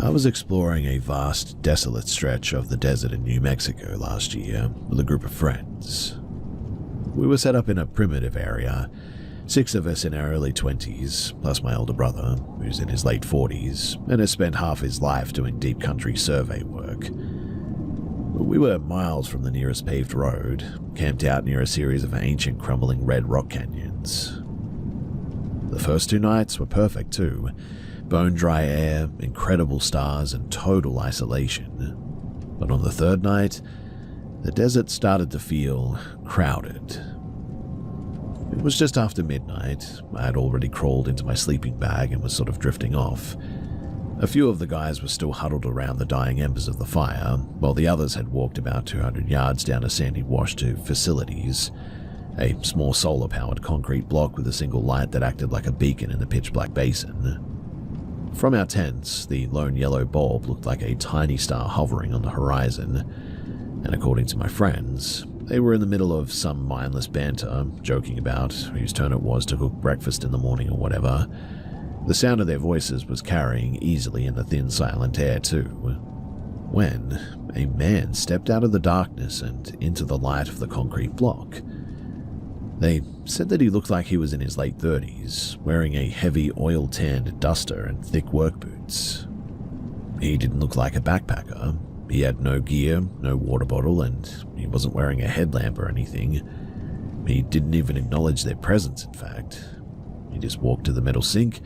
I was exploring a vast, desolate stretch of the desert in New Mexico last year with a group of friends. We were set up in a primitive area, 6 of us in our early 20s, plus my older brother, who's in his late 40s, and has spent half his life doing deep country survey work. We were miles from the nearest paved road, camped out near a series of ancient crumbling red rock canyons. The first 2 nights were perfect too. Bone-dry air, incredible stars, and total isolation. But on the 3rd night, the desert started to feel crowded. It was just after midnight. I had already crawled into my sleeping bag and was sort of drifting off. A few of the guys were still huddled around the dying embers of the fire, while the others had walked about 200 yards down a sandy wash to facilities, a small solar-powered concrete block with a single light that acted like a beacon in the pitch-black basin. From our tents, the lone yellow bulb looked like a tiny star hovering on the horizon, and according to my friends, they were in the middle of some mindless banter, joking about whose turn it was to cook breakfast in the morning or whatever. The sound of their voices was carrying easily in the thin, silent air too, when a man stepped out of the darkness and into the light of the concrete block. They said that he looked like he was in his late 30s, wearing a heavy oil-tanned duster and thick work boots. He didn't look like a backpacker. He had no gear, no water bottle, and he wasn't wearing a headlamp or anything. He didn't even acknowledge their presence, in fact. He just walked to the metal sink,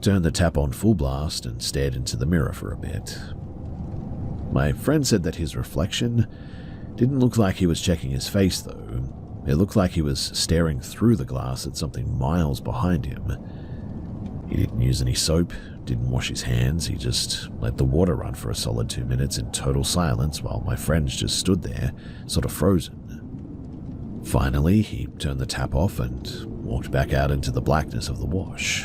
turned the tap on full blast, and stared into the mirror for a bit. My friend said that his reflection didn't look like he was checking his face, though. It looked like he was staring through the glass at something miles behind him. He didn't use any soap, didn't wash his hands, he just let the water run for a solid 2 minutes in total silence while my friends just stood there, sort of frozen. Finally, he turned the tap off and walked back out into the blackness of the wash.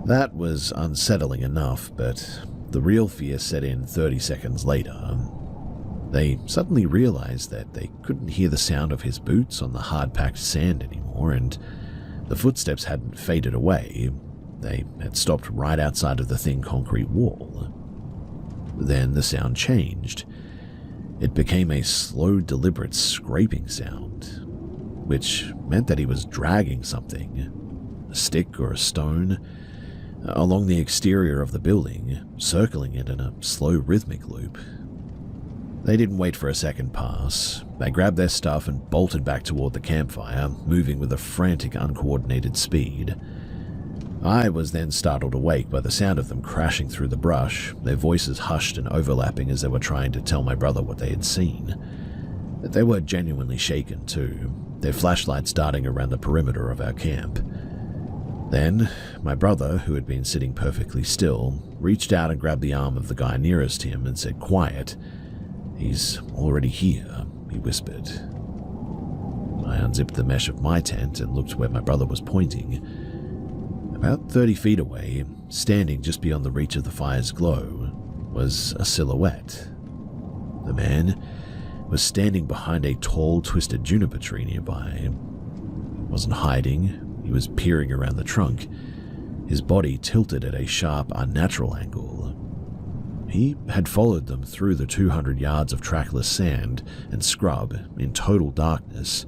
That was unsettling enough, but the real fear set in 30 seconds later. They suddenly realized that they couldn't hear the sound of his boots on the hard-packed sand anymore, and the footsteps hadn't faded away. They had stopped right outside of the thin concrete wall. Then the sound changed. It became a slow, deliberate scraping sound, which meant that he was dragging something, a stick or a stone, along the exterior of the building, circling it in a slow, rhythmic loop. They didn't wait for a second pass. They grabbed their stuff and bolted back toward the campfire, moving with a frantic, uncoordinated speed. I was then startled awake by the sound of them crashing through the brush, their voices hushed and overlapping as they were trying to tell my brother what they had seen. They were genuinely shaken too, their flashlights darting around the perimeter of our camp. Then, my brother, who had been sitting perfectly still, reached out and grabbed the arm of the guy nearest him and said, "Quiet. He's already here," he whispered. I unzipped the mesh of my tent and looked where my brother was pointing. About 30 feet away, standing just beyond the reach of the fire's glow, was a silhouette. The man was standing behind a tall, twisted juniper tree nearby. He wasn't hiding, he was peering around the trunk, his body tilted at a sharp, unnatural angle. He had followed them through the 200 yards of trackless sand and scrub in total darkness,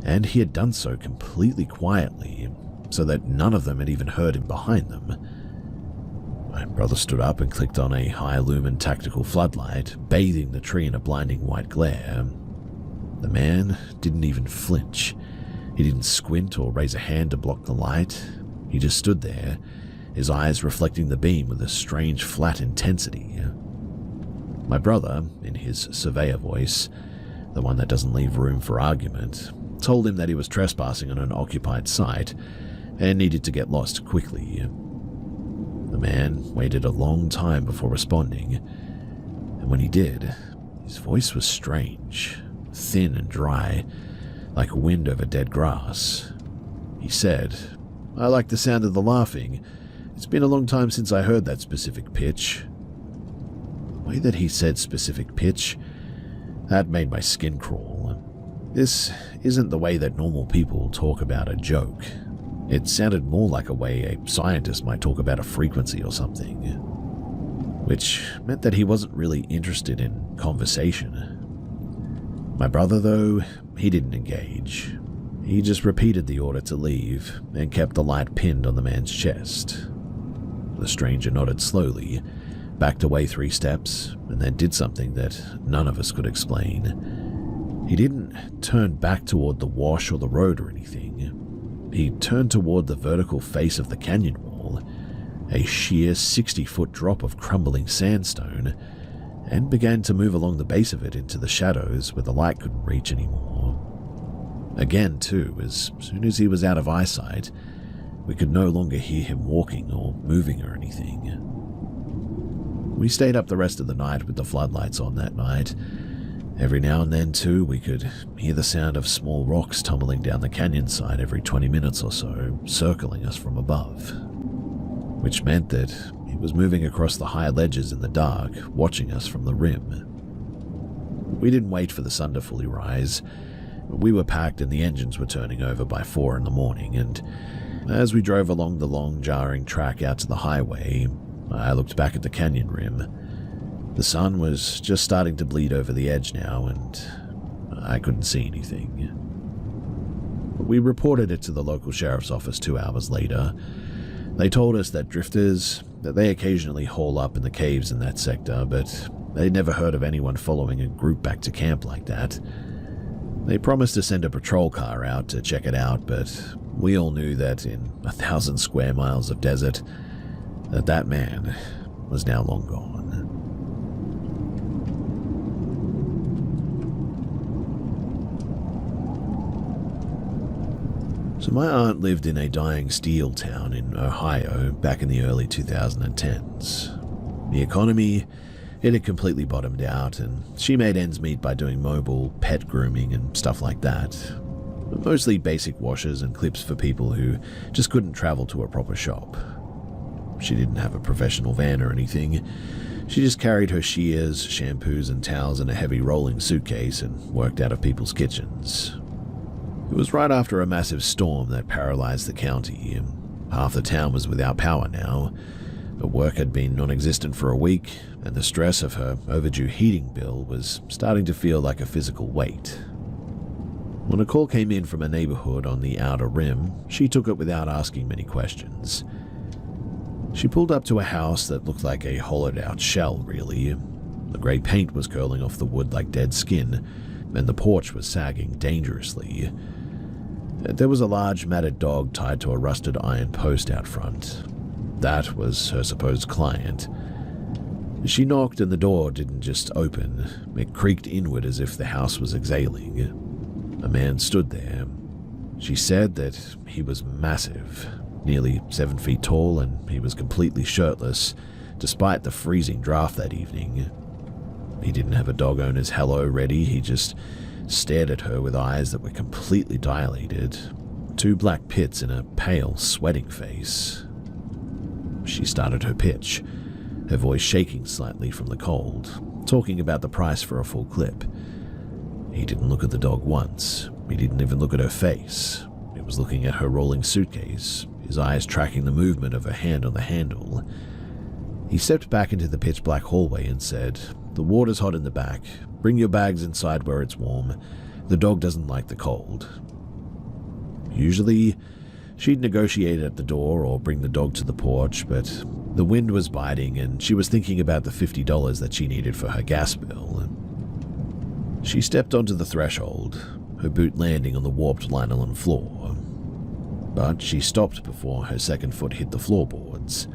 and he had done so completely quietly, so that none of them had even heard him behind them. My brother stood up and clicked on a high-lumen tactical floodlight, bathing the tree in a blinding white glare. The man didn't even flinch. He didn't squint or raise a hand to block the light. He just stood there, his eyes reflecting the beam with a strange flat intensity. My brother, in his surveyor voice, the one that doesn't leave room for argument, told him that he was trespassing on an occupied site and needed to get lost quickly. The man waited a long time before responding, and when he did, his voice was strange, thin and dry, like wind over dead grass. He said, "I like the sound of the laughing. It's been a long time since I heard that specific pitch." The way that he said specific pitch, that made my skin crawl. This isn't the way that normal people talk about a joke. It sounded more like a way a scientist might talk about a frequency or something. which meant that he wasn't really interested in conversation. My brother, though, he didn't engage. He just repeated the order to leave and kept the light pinned on the man's chest. The stranger nodded slowly, backed away 3 steps, and then did something that none of us could explain. He didn't turn back toward the wash or the road or anything. He turned toward the vertical face of the canyon wall, a sheer 60-foot drop of crumbling sandstone, and began to move along the base of it into the shadows where the light couldn't reach anymore. Again, too, as soon as he was out of eyesight, we could no longer hear him walking or moving or anything. We stayed up the rest of the night with the floodlights on that night. Every now and then, too, we could hear the sound of small rocks tumbling down the canyon side every 20 minutes or so, circling us from above, which meant that he was moving across the high ledges in the dark, watching us from the rim. We didn't wait for the sun to fully rise. We were packed and the engines were turning over by 4 in the morning, and as we drove along the long, jarring track out to the highway, I looked back at the canyon rim. The sun was just starting to bleed over the edge now, and I couldn't see anything. We reported it to the local sheriff's office 2 hours later. They told us that drifters, that they occasionally haul up in the caves in that sector, but they'd never heard of anyone following a group back to camp like that. They promised to send a patrol car out to check it out, but we all knew that in 1,000 square miles of desert, that man was now long gone. So my aunt lived in a dying steel town in Ohio back in the early 2010s. The economy, it had completely bottomed out, and she made ends meet by doing mobile pet grooming and stuff like that. Mostly basic washes and clips for people who just couldn't travel to a proper shop. She didn't have a professional van or anything. She just carried her shears, shampoos, and towels in a heavy rolling suitcase and worked out of people's kitchens. It was right after a massive storm that paralyzed the county. Half the town was without power now. Her work had been non-existent for a week, and the stress of her overdue heating bill was starting to feel like a physical weight. When a call came in from a neighborhood on the outer rim, she took it without asking many questions. She pulled up to a house that looked like a hollowed-out shell, really. The grey paint was curling off the wood like dead skin, and the porch was sagging dangerously. There was a large matted dog tied to a rusted iron post out front. That was her supposed client. She knocked and the door didn't just open. It creaked inward as if the house was exhaling. A man stood there. She said that he was massive, nearly 7 feet tall, and he was completely shirtless, despite the freezing draft that evening. He didn't have a dog owner's hello ready, he just stared at her with eyes that were completely dilated, 2 black pits in a pale, sweating face. She started her pitch, her voice shaking slightly from the cold, talking about the price for a full clip. He didn't look at the dog once. He didn't even look at her face. He was looking at her rolling suitcase, his eyes tracking the movement of her hand on the handle. He stepped back into the pitch-black hallway and said, "The water's hot in the back. Bring your bags inside where it's warm. The dog doesn't like the cold." Usually, she'd negotiate at the door or bring the dog to the porch, but the wind was biting and she was thinking about the $50 that she needed for her gas bill. She stepped onto the threshold, her boot landing on the warped linoleum floor. But she stopped before her second foot hit the floorboards.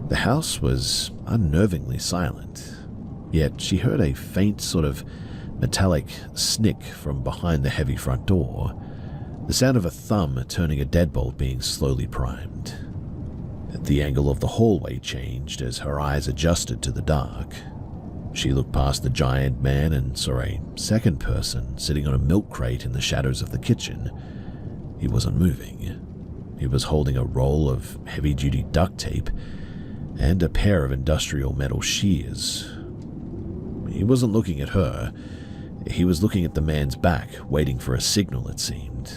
The house was unnervingly silent, yet she heard a faint sort of metallic snick from behind the heavy front door, the sound of a thumb turning a deadbolt being slowly primed. The angle of the hallway changed as her eyes adjusted to the dark. She looked past the giant man and saw a second person sitting on a milk crate in the shadows of the kitchen. He wasn't moving. He was holding a roll of heavy-duty duct tape and a pair of industrial metal shears. He wasn't looking at her. He was looking at the man's back, waiting for a signal, it seemed.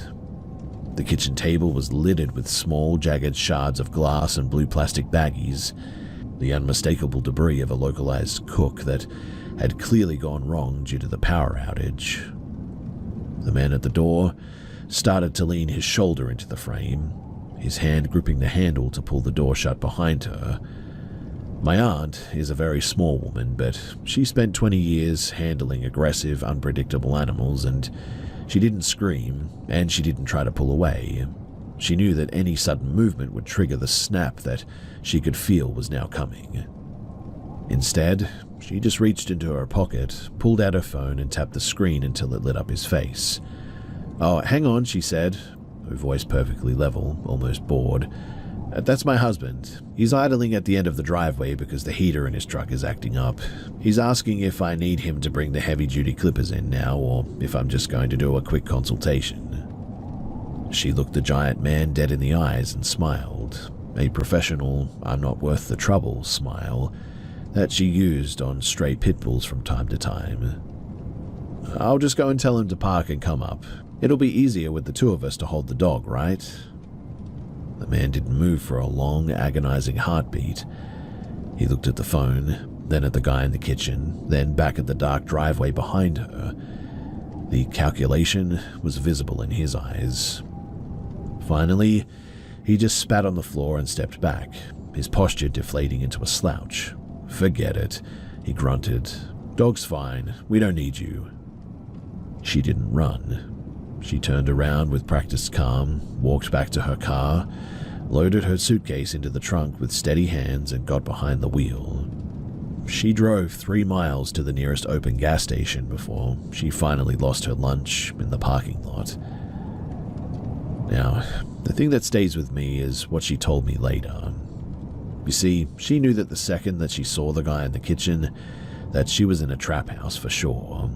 The kitchen table was littered with small, jagged shards of glass and blue plastic baggies. the unmistakable debris of a localized cook that had clearly gone wrong due to the power outage. The man at the door started to lean his shoulder into the frame, his hand gripping the handle to pull the door shut behind her. My aunt is a very small woman, but she spent 20 years handling aggressive, unpredictable animals, and she didn't scream, and she didn't try to pull away. She knew that any sudden movement would trigger the snap that she could feel was now coming. Instead, she just reached into her pocket, pulled out her phone, and tapped the screen until it lit up his face. "Oh, hang on," she said, her voice perfectly level, almost bored. "That's my husband. He's idling at the end of the driveway because the heater in his truck is acting up. He's asking if I need him to bring the heavy-duty clippers in now, or if I'm just going to do a quick consultation." She looked the giant man dead in the eyes and smiled, a professional, I'm not worth the trouble smile that she used on stray pit bulls from time to time. "I'll just go and tell him to park and come up. It'll be easier with the two of us to hold the dog, right?" The man didn't move for a long, agonizing heartbeat. He looked at the phone, then at the guy in the kitchen, then back at the dark driveway behind her. The calculation was visible in his eyes. Finally, he just spat on the floor and stepped back, his posture deflating into a slouch. "Forget it," he grunted. "Dog's fine. We don't need you." She didn't run. She turned around with practiced calm, walked back to her car, loaded her suitcase into the trunk with steady hands, and got behind the wheel. She drove 3 miles to the nearest open gas station before she finally lost her lunch in the parking lot. Now, the thing that stays with me is what she told me later. You see, she knew that the second that she saw the guy in the kitchen, that she was in a trap house for sure.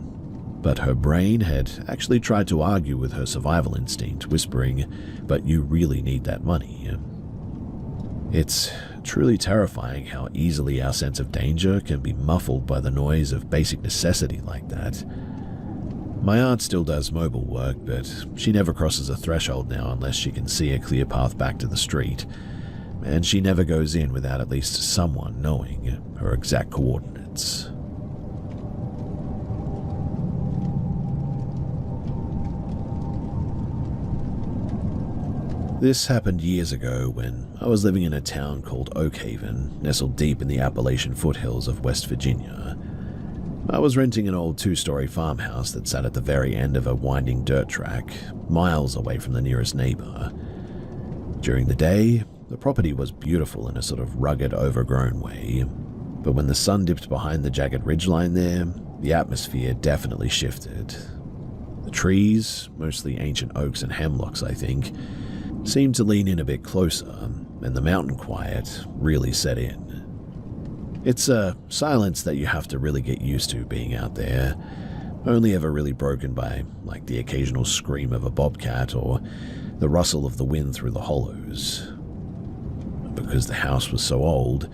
But her brain had actually tried to argue with her survival instinct, whispering, "But you really need that money." It's truly terrifying how easily our sense of danger can be muffled by the noise of basic necessity like that. My aunt still does mobile work, but she never crosses a threshold now unless she can see a clear path back to the street, and she never goes in without at least someone knowing her exact coordinates. This happened years ago when I was living in a town called Oak Haven, nestled deep in the Appalachian foothills of West Virginia. I was renting an old 2-story farmhouse that sat at the very end of a winding dirt track, miles away from the nearest neighbor. During the day, the property was beautiful in a sort of rugged, overgrown way, but when the sun dipped behind the jagged ridgeline there, the atmosphere definitely shifted. The trees, mostly ancient oaks and hemlocks I think, seemed to lean in a bit closer, and the mountain quiet really set in. It's a silence that you have to really get used to being out there, only ever really broken by, like, the occasional scream of a bobcat or the rustle of the wind through the hollows. Because the house was so old,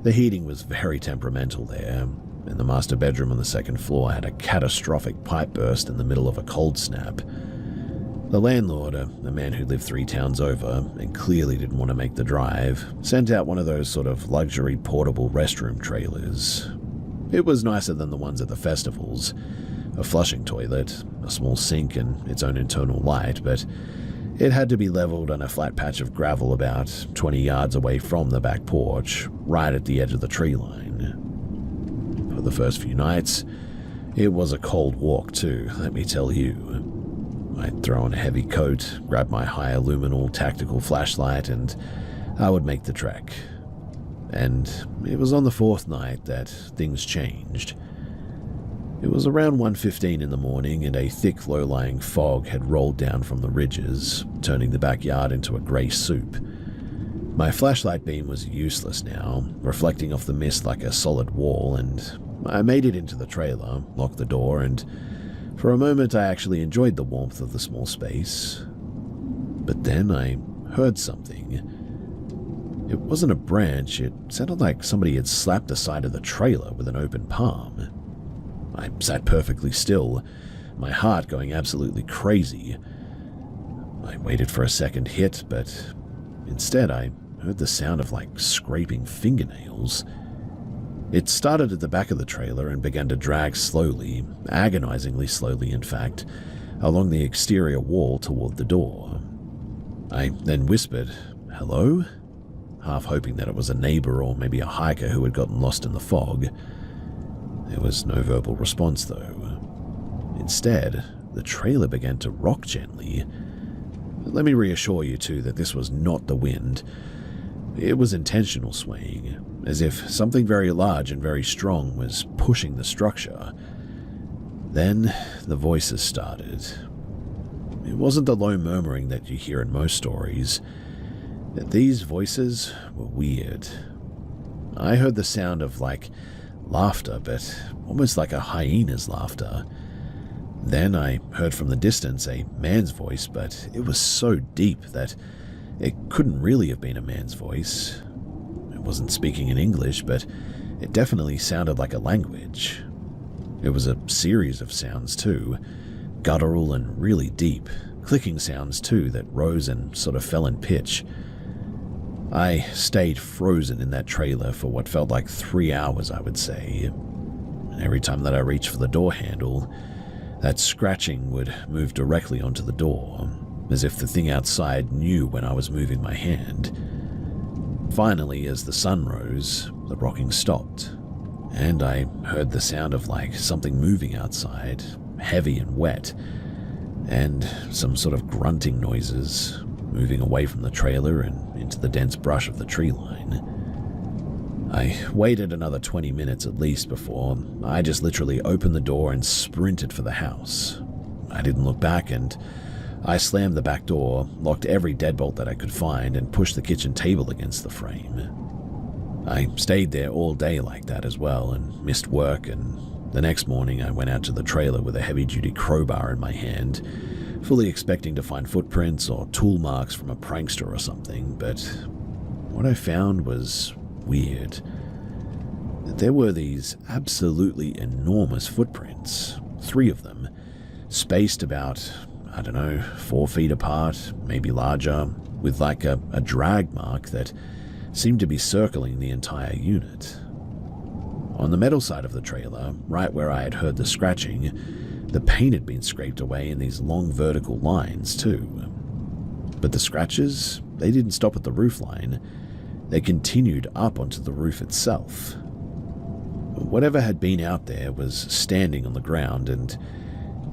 the heating was very temperamental there, and the master bedroom on the second floor had a catastrophic pipe burst in the middle of a cold snap. The landlord, a man who lived 3 towns over and clearly didn't want to make the drive, sent out one of those sort of luxury portable restroom trailers. It was nicer than the ones at the festivals. A flushing toilet, a small sink and its own internal light, but it had to be leveled on a flat patch of gravel about 20 yards away from the back porch, right at the edge of the tree line. For the first few nights, it was a cold walk too, let me tell you. I'd throw on a heavy coat, grab my high-illuminal tactical flashlight, and I would make the trek. And it was on the 4th night that things changed. It was around 1:15 in the morning, and a thick, low-lying fog had rolled down from the ridges, turning the backyard into a grey soup. My flashlight beam was useless now, reflecting off the mist like a solid wall, and I made it into the trailer, locked the door, and for a moment I actually enjoyed the warmth of the small space. But then I heard something. It wasn't a branch, it sounded like somebody had slapped the side of the trailer with an open palm. I sat perfectly still, my heart going absolutely crazy. I waited for a second hit, but instead I heard the sound of like scraping fingernails. It started at the back of the trailer and began to drag slowly, agonizingly slowly in fact, along the exterior wall toward the door. I then whispered, "Hello?" half hoping that it was a neighbor or maybe a hiker who had gotten lost in the fog. There was no verbal response though. Instead, the trailer began to rock gently. Let me reassure you too that this was not the wind. It was intentional swaying, as if something very large and very strong was pushing the structure. Then the voices started. It wasn't the low murmuring that you hear in most stories. These voices were weird. I heard the sound of like laughter, but almost like a hyena's laughter. Then I heard from the distance a man's voice, but it was so deep that it couldn't really have been a man's voice. It wasn't speaking in English, but it definitely sounded like a language. It was a series of sounds too, guttural and really deep, clicking sounds too that rose and sort of fell in pitch. I stayed frozen in that trailer for what felt like 3 hours, I would say. And every time that I reached for the door handle, that scratching would move directly onto the door, as if the thing outside knew when I was moving my hand. Finally, as the sun rose, the rocking stopped, and I heard the sound of like something moving outside, heavy and wet, and some sort of grunting noises, moving away from the trailer and into the dense brush of the tree line. I waited another 20 minutes at least before I just literally opened the door and sprinted for the house. I didn't look back, and I slammed the back door, locked every deadbolt that I could find, and pushed the kitchen table against the frame. I stayed there all day like that as well and missed work, and the next morning I went out to the trailer with a heavy-duty crowbar in my hand, fully expecting to find footprints or tool marks from a prankster or something, but what I found was weird. There were these absolutely enormous footprints, 3 of them, spaced about, 4 feet apart, maybe larger, with like a drag mark that seemed to be circling the entire unit. On the metal side of the trailer, right where I had heard the scratching, the paint had been scraped away in these long vertical lines too. But the scratches, they didn't stop at the roofline. They continued up onto the roof itself. Whatever had been out there was standing on the ground, and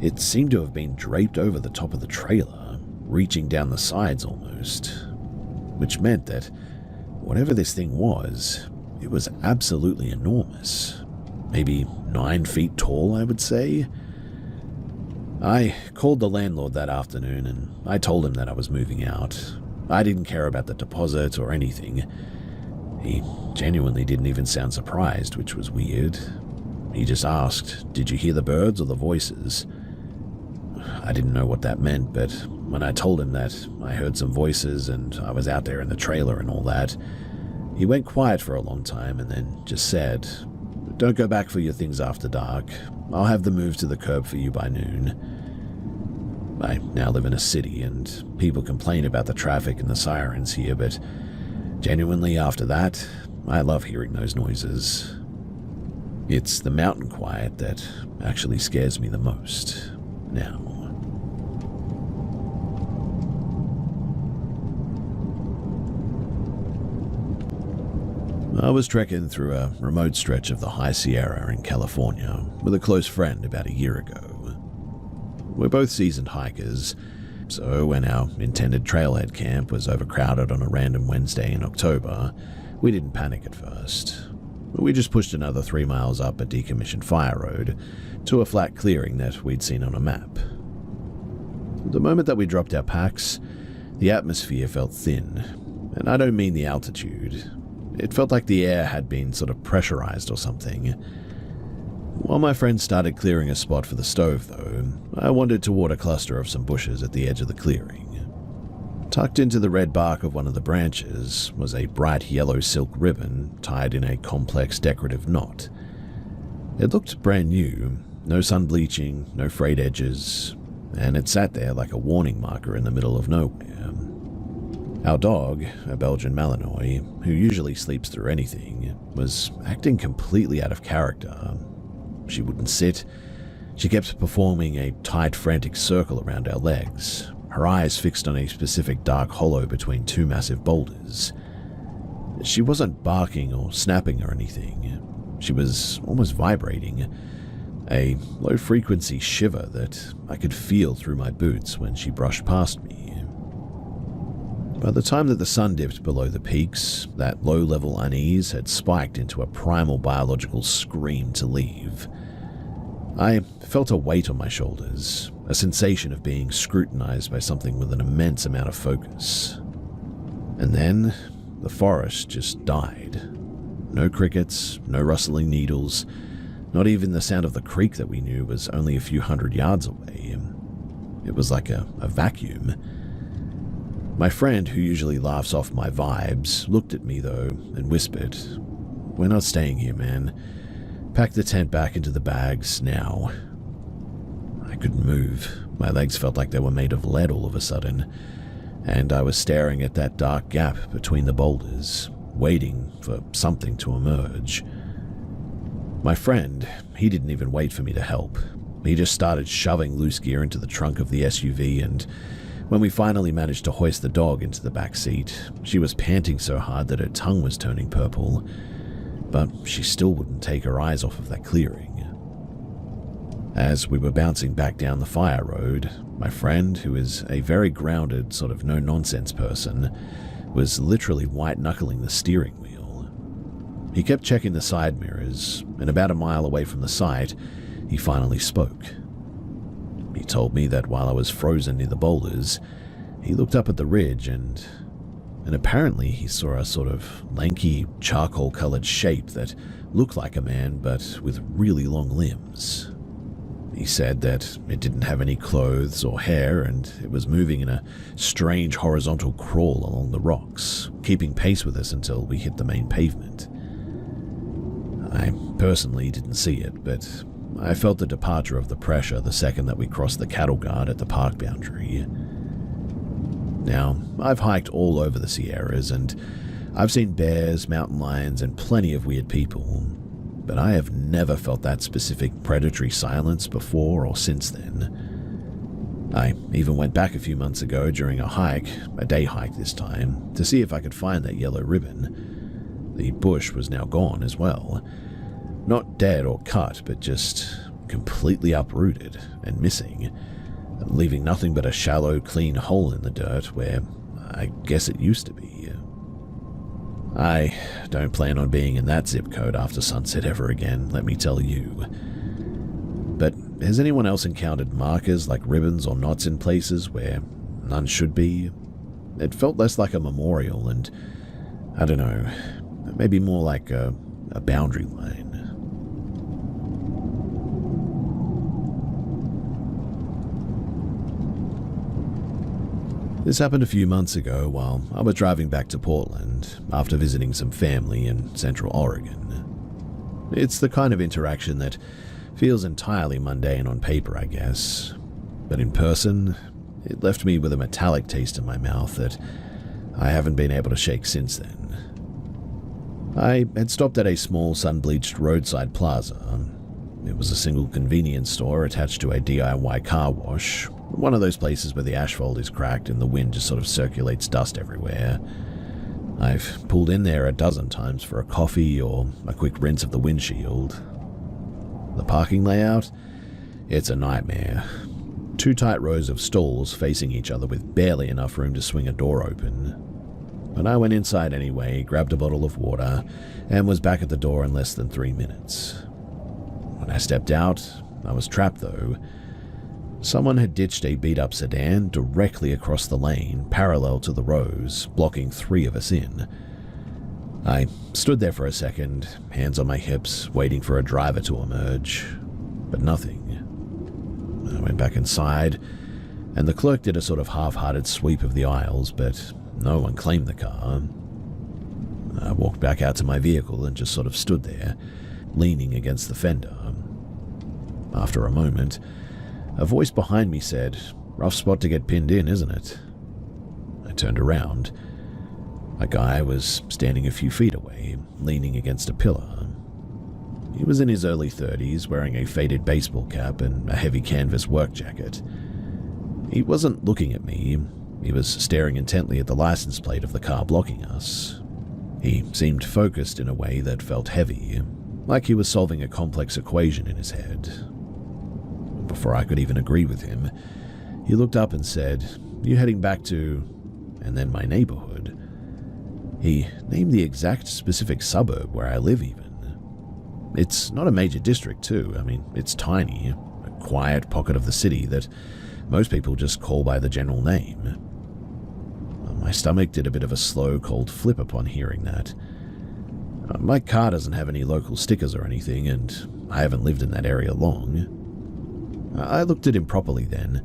it seemed to have been draped over the top of the trailer, reaching down the sides almost, which meant that whatever this thing was, it was absolutely enormous. Maybe 9 feet tall, I would say. I called the landlord that afternoon and I told him that I was moving out. I didn't care about the deposit or anything. He genuinely didn't even sound surprised, which was weird. He just asked, "Did you hear the birds or the voices?" I didn't know what that meant, but when I told him that I heard some voices and I was out there in the trailer and all that, he went quiet for a long time and then just said, "Don't go back for your things after dark. I'll have them moved to the curb for you by noon." I now live in a city and people complain about the traffic and the sirens here, but genuinely after that, I love hearing those noises. It's the mountain quiet that actually scares me the most now. I was trekking through a remote stretch of the High Sierra in California with a close friend about a year ago. We're both seasoned hikers, so when our intended trailhead camp was overcrowded on a random Wednesday in October, we didn't panic at first. We just pushed another 3 miles up a decommissioned fire road to a flat clearing that we'd seen on a map. The moment that we dropped our packs, the atmosphere felt thin, and I don't mean the altitude. It felt like the air had been sort of pressurized or something. While my friend started clearing a spot for the stove, though, I wandered toward a cluster of some bushes at the edge of the clearing. Tucked into the red bark of one of the branches was a bright yellow silk ribbon tied in a complex decorative knot. It looked brand new, no sun bleaching, no frayed edges, and it sat there like a warning marker in the middle of nowhere. Our dog, a Belgian Malinois, who usually sleeps through anything, was acting completely out of character. She wouldn't sit. She kept performing a tight, frantic circle around our legs, her eyes fixed on a specific dark hollow between two massive boulders. She wasn't barking or snapping or anything. She was almost vibrating, a low-frequency shiver that I could feel through my boots when she brushed past me. By the time that the sun dipped below the peaks, that low-level unease had spiked into a primal biological scream to leave. I felt a weight on my shoulders, a sensation of being scrutinized by something with an immense amount of focus. And then, the forest just died. No crickets, no rustling needles, not even the sound of the creek that we knew was only a few hundred yards away. It was like a vacuum. My friend, who usually laughs off my vibes, looked at me though and whispered, "We're not staying here, man. Pack the tent back into the bags now." I couldn't move. My legs felt like they were made of lead all of a sudden, and I was staring at that dark gap between the boulders, waiting for something to emerge. My friend, he didn't even wait for me to help. He just started shoving loose gear into the trunk of the SUV, and when we finally managed to hoist the dog into the back seat, she was panting so hard that her tongue was turning purple, but she still wouldn't take her eyes off of that clearing. As we were bouncing back down the fire road, my friend, who is a very grounded, sort of no-nonsense person, was literally white-knuckling the steering wheel. He kept checking the side mirrors, and about a mile away from the site, he finally spoke. He told me that while I was frozen near the boulders, he looked up at the ridge and apparently he saw a sort of lanky, charcoal-colored shape that looked like a man but with really long limbs. He said that it didn't have any clothes or hair and it was moving in a strange horizontal crawl along the rocks, keeping pace with us until we hit the main pavement. I personally didn't see it, but I felt the departure of the pressure the second that we crossed the cattle guard at the park boundary. Now, I've hiked all over the Sierras, and I've seen bears, mountain lions, and plenty of weird people, but I have never felt that specific predatory silence before or since then. I even went back a few months ago during a hike, a day hike this time, to see if I could find that yellow ribbon. The bush was now gone as well. Not dead or cut, but just completely uprooted and missing, leaving nothing but a shallow, clean hole in the dirt where I guess it used to be. I don't plan on being in that zip code after sunset ever again, let me tell you. But has anyone else encountered markers like ribbons or knots in places where none should be? It felt less like a memorial and, I don't know, maybe more like a boundary line. This happened a few months ago while I was driving back to Portland after visiting some family in Central Oregon. It's the kind of interaction that feels entirely mundane on paper, I guess, but in person, it left me with a metallic taste in my mouth that I haven't been able to shake since then. I had stopped at a small sun-bleached roadside plaza. It was a single convenience store attached to a DIY car wash, one of those places where the asphalt is cracked and the wind just sort of circulates dust everywhere. I've pulled in there a dozen times for a coffee or a quick rinse of the windshield. The parking layout? It's a nightmare. 2 tight rows of stalls facing each other with barely enough room to swing a door open. But I went inside anyway, grabbed a bottle of water, and was back at the door in less than 3 minutes. When I stepped out, I was trapped though. Someone had ditched a beat-up sedan directly across the lane, parallel to the rows, blocking 3 of us in. I stood there for a second, hands on my hips, waiting for a driver to emerge, but nothing. I went back inside, and the clerk did a sort of half-hearted sweep of the aisles, but no one claimed the car. I walked back out to my vehicle and just sort of stood there, leaning against the fender. After a moment, a voice behind me said, "Rough spot to get pinned in, isn't it?" I turned around. A guy was standing a few feet away, leaning against a pillar. He was in his early 30s, wearing a faded baseball cap and a heavy canvas work jacket. He wasn't looking at me. He was staring intently at the license plate of the car blocking us. He seemed focused in a way that felt heavy, like he was solving a complex equation in his head. Before I could even agree with him, he looked up and said, "You heading back to..." and then my neighborhood. He named the exact specific suburb where I live even. It's not a major district too. I mean, it's tiny, a quiet pocket of the city that most people just call by the general name. My stomach did a bit of a slow, cold flip upon hearing that. My car doesn't have any local stickers or anything, and I haven't lived in that area long. I looked at him properly then,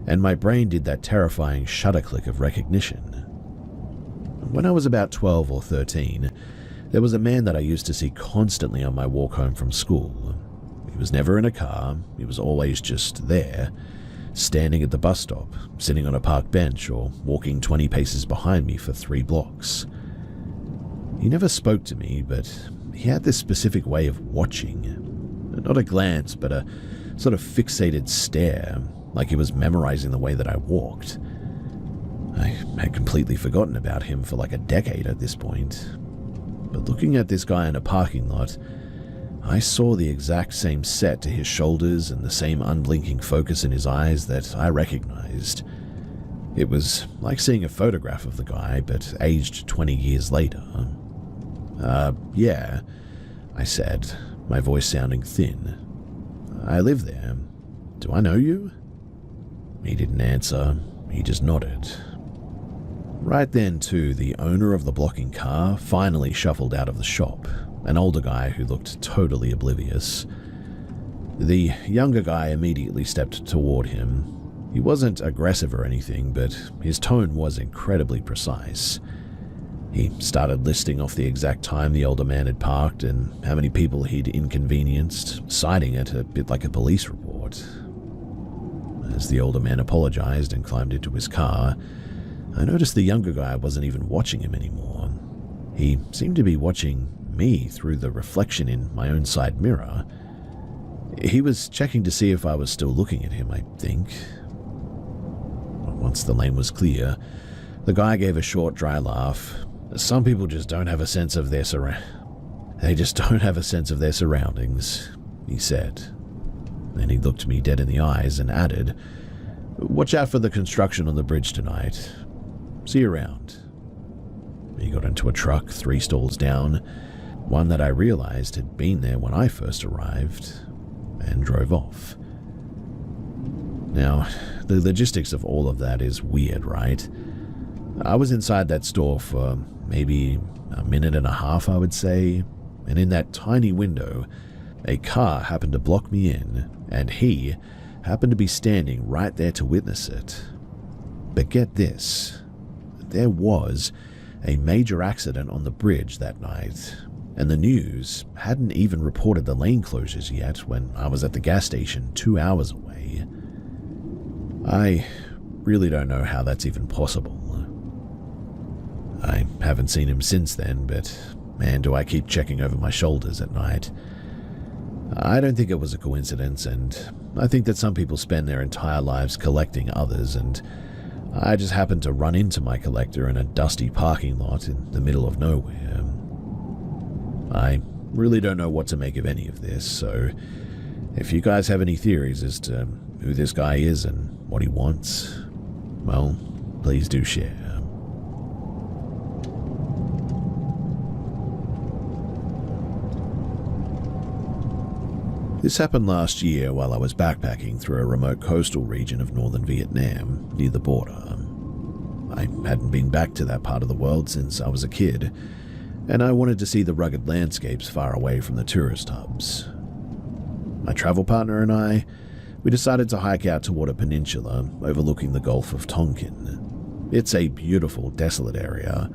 and my brain did that terrifying shutter click of recognition. When I was about 12 or 13, there was a man that I used to see constantly on my walk home from school. He was never in a car, he was always just there, standing at the bus stop, sitting on a park bench, or walking 20 paces behind me for 3 blocks. He never spoke to me, but he had this specific way of watching. Not a glance, but a sort of fixated stare, like he was memorizing the way that I walked. I had completely forgotten about him for like a decade at this point. But looking at this guy in a parking lot, I saw the exact same set to his shoulders and the same unblinking focus in his eyes that I recognized. It was like seeing a photograph of the guy, but aged 20 years later. Yeah, I said, my voice sounding thin. I live there. Do I know you? He didn't answer. He just nodded. Right then, too, the owner of the blocking car finally shuffled out of the shop, an older guy who looked totally oblivious. The younger guy immediately stepped toward him. He wasn't aggressive or anything, but his tone was incredibly precise. He started listing off the exact time the older man had parked and how many people he'd inconvenienced, citing it a bit like a police report. As the older man apologized and climbed into his car, I noticed the younger guy wasn't even watching him anymore. He seemed to be watching me through the reflection in my own side mirror. He was checking to see if I was still looking at him, I think. Once the lane was clear, the guy gave a short, dry laugh. Some people just don't have a sense of their surroundings, he said. Then he looked me dead in the eyes and added, "Watch out for the construction on the bridge tonight. See you around." He got into a truck 3 stalls down, one that I realized had been there when I first arrived, and drove off. Now, the logistics of all of that is weird, right? I was inside that store for maybe a minute and a half, I would say, and in that tiny window, a car happened to block me in, and he happened to be standing right there to witness it. But get this, there was a major accident on the bridge that night, and the news hadn't even reported the lane closures yet when I was at the gas station 2 hours away. I really don't know how that's even possible. I haven't seen him since then, but man, do I keep checking over my shoulders at night. I don't think it was a coincidence, and I think that some people spend their entire lives collecting others, and I just happened to run into my collector in a dusty parking lot in the middle of nowhere. I really don't know what to make of any of this, so if you guys have any theories as to who this guy is and what he wants, well, please do share. This happened last year while I was backpacking through a remote coastal region of northern Vietnam, near the border. I hadn't been back to that part of the world since I was a kid, and I wanted to see the rugged landscapes far away from the tourist hubs. My travel partner and I, we decided to hike out toward a peninsula overlooking the Gulf of Tonkin. It's a beautiful, desolate area,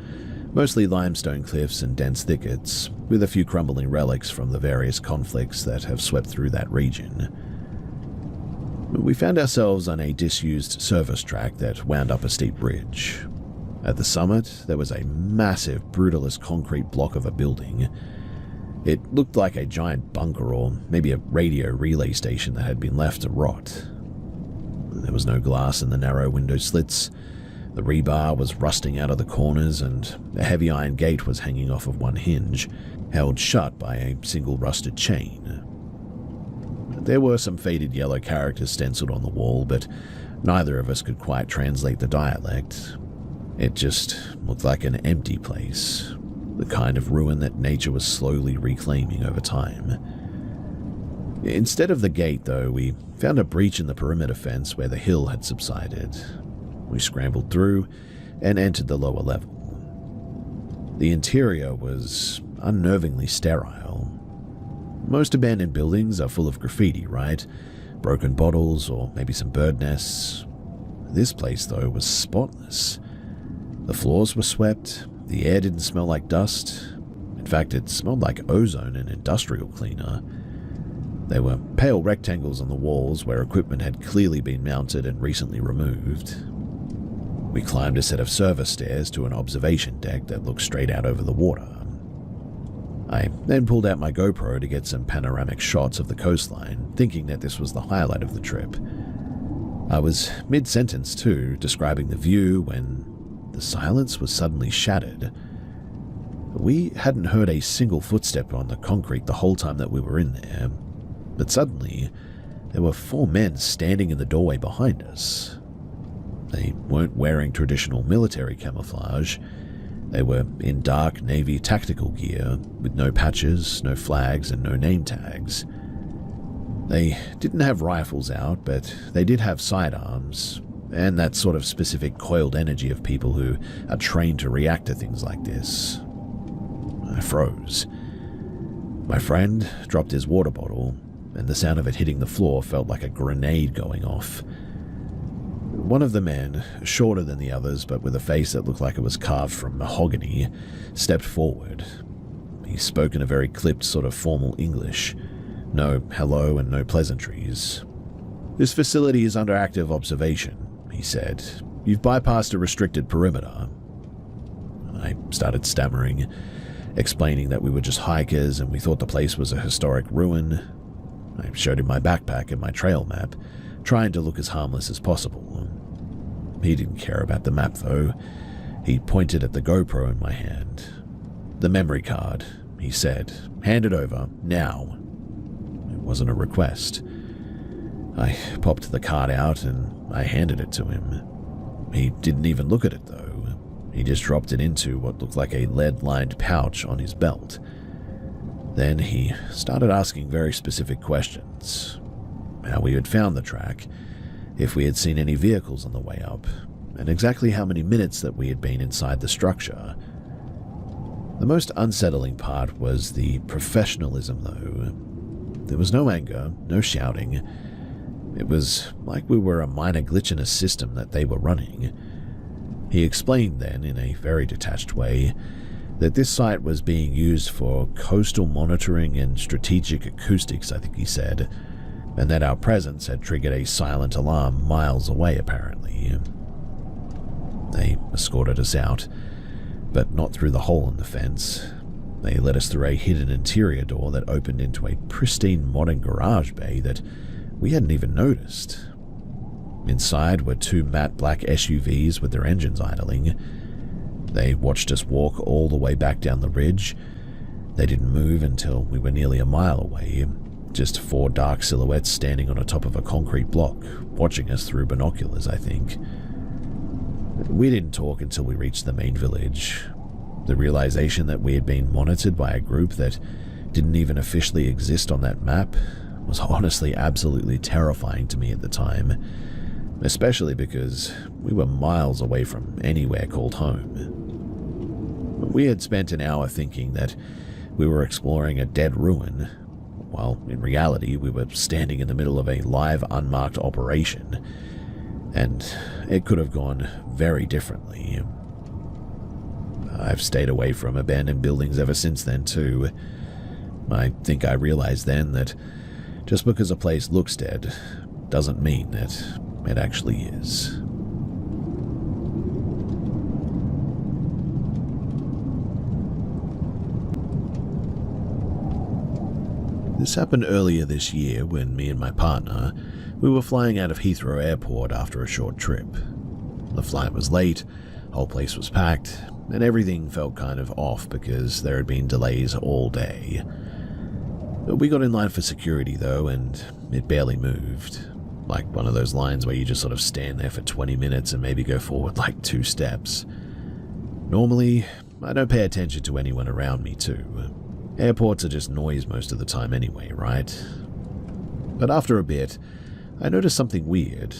mostly limestone cliffs and dense thickets, with a few crumbling relics from the various conflicts that have swept through that region. We found ourselves on a disused service track that wound up a steep ridge. At the summit, there was a massive, brutalist concrete block of a building. It looked like a giant bunker or maybe a radio relay station that had been left to rot. There was no glass in the narrow window slits. The rebar was rusting out of the corners, and a heavy iron gate was hanging off of one hinge, held shut by a single rusted chain. There were some faded yellow characters stenciled on the wall, but neither of us could quite translate the dialect. It just looked like an empty place, the kind of ruin that nature was slowly reclaiming over time. Instead of the gate, though, we found a breach in the perimeter fence where the hill had subsided. We scrambled through and entered the lower level. The interior was unnervingly sterile. Most abandoned buildings are full of graffiti, right? Broken bottles or maybe some bird nests. This place, though, was spotless. The floors were swept, the air didn't smell like dust. In fact, it smelled like ozone and industrial cleaner. There were pale rectangles on the walls where equipment had clearly been mounted and recently removed. We climbed a set of service stairs to an observation deck that looked straight out over the water. I then pulled out my GoPro to get some panoramic shots of the coastline, thinking that this was the highlight of the trip. I was mid-sentence, too, describing the view when the silence was suddenly shattered. We hadn't heard a single footstep on the concrete the whole time that we were in there, but suddenly there were 4 men standing in the doorway behind us. They weren't wearing traditional military camouflage. They were in dark navy tactical gear, with no patches, no flags, and no name tags. They didn't have rifles out, but they did have sidearms, and that sort of specific coiled energy of people who are trained to react to things like this. I froze. My friend dropped his water bottle, and the sound of it hitting the floor felt like a grenade going off. One of the men, shorter than the others but with a face that looked like it was carved from mahogany, stepped forward. He spoke in a very clipped sort of formal English. No hello and no pleasantries. "This facility is under active observation," he said. "You've bypassed a restricted perimeter." I started stammering, explaining that we were just hikers and we thought the place was a historic ruin. I showed him my backpack and my trail map, trying to look as harmless as possible. He didn't care about the map, though. He pointed at the GoPro in my hand. "The memory card," he said. "Hand it over, now." It wasn't a request. I popped the card out and I handed it to him. He didn't even look at it, though. He just dropped it into what looked like a lead-lined pouch on his belt. Then he started asking very specific questions. How we had found the track, if we had seen any vehicles on the way up, and exactly how many minutes that we had been inside the structure. The most unsettling part was the professionalism, though. There was no anger, no shouting. It was like we were a minor glitch in a system that they were running. He explained then, in a very detached way, that this site was being used for coastal monitoring and strategic acoustics, I think he said, and that our presence had triggered a silent alarm miles away, apparently. They escorted us out, but not through the hole in the fence. They led us through a hidden interior door that opened into a pristine modern garage bay that we hadn't even noticed. Inside were 2 matte black SUVs with their engines idling. They watched us walk all the way back down the ridge. They didn't move until we were nearly a mile away, just 4 dark silhouettes standing on the top of a concrete block, watching us through binoculars, I think. We didn't talk until we reached the main village. The realization that we had been monitored by a group that didn't even officially exist on that map was honestly absolutely terrifying to me at the time, especially because we were miles away from anywhere called home. We had spent an hour thinking that we were exploring a dead ruin, while in reality we were standing in the middle of a live unmarked operation, and it could have gone very differently. I've stayed away from abandoned buildings ever since then too. I think I realized then that just because a place looks dead doesn't mean that it actually is. This happened earlier this year when me and my partner, we were flying out of Heathrow Airport after a short trip. The flight was late, whole place was packed, and everything felt kind of off because there had been delays all day. We got in line for security though, and it barely moved. Like one of those lines where you just sort of stand there for 20 minutes and maybe go forward like 2 steps. Normally, I don't pay attention to anyone around me too. Airports are just noise most of the time anyway, right? But after a bit, I noticed something weird.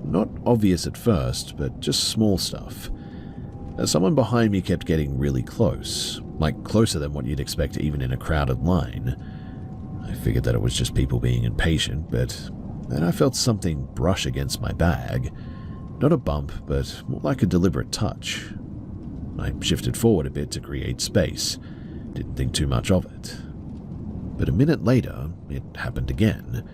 Not obvious at first, but just small stuff. Someone behind me kept getting really close, like closer than what you'd expect even in a crowded line. I figured that it was just people being impatient, but then I felt something brush against my bag. Not a bump, but more like a deliberate touch. I shifted forward a bit to create space. Didn't think too much of it. But a minute later, it happened again.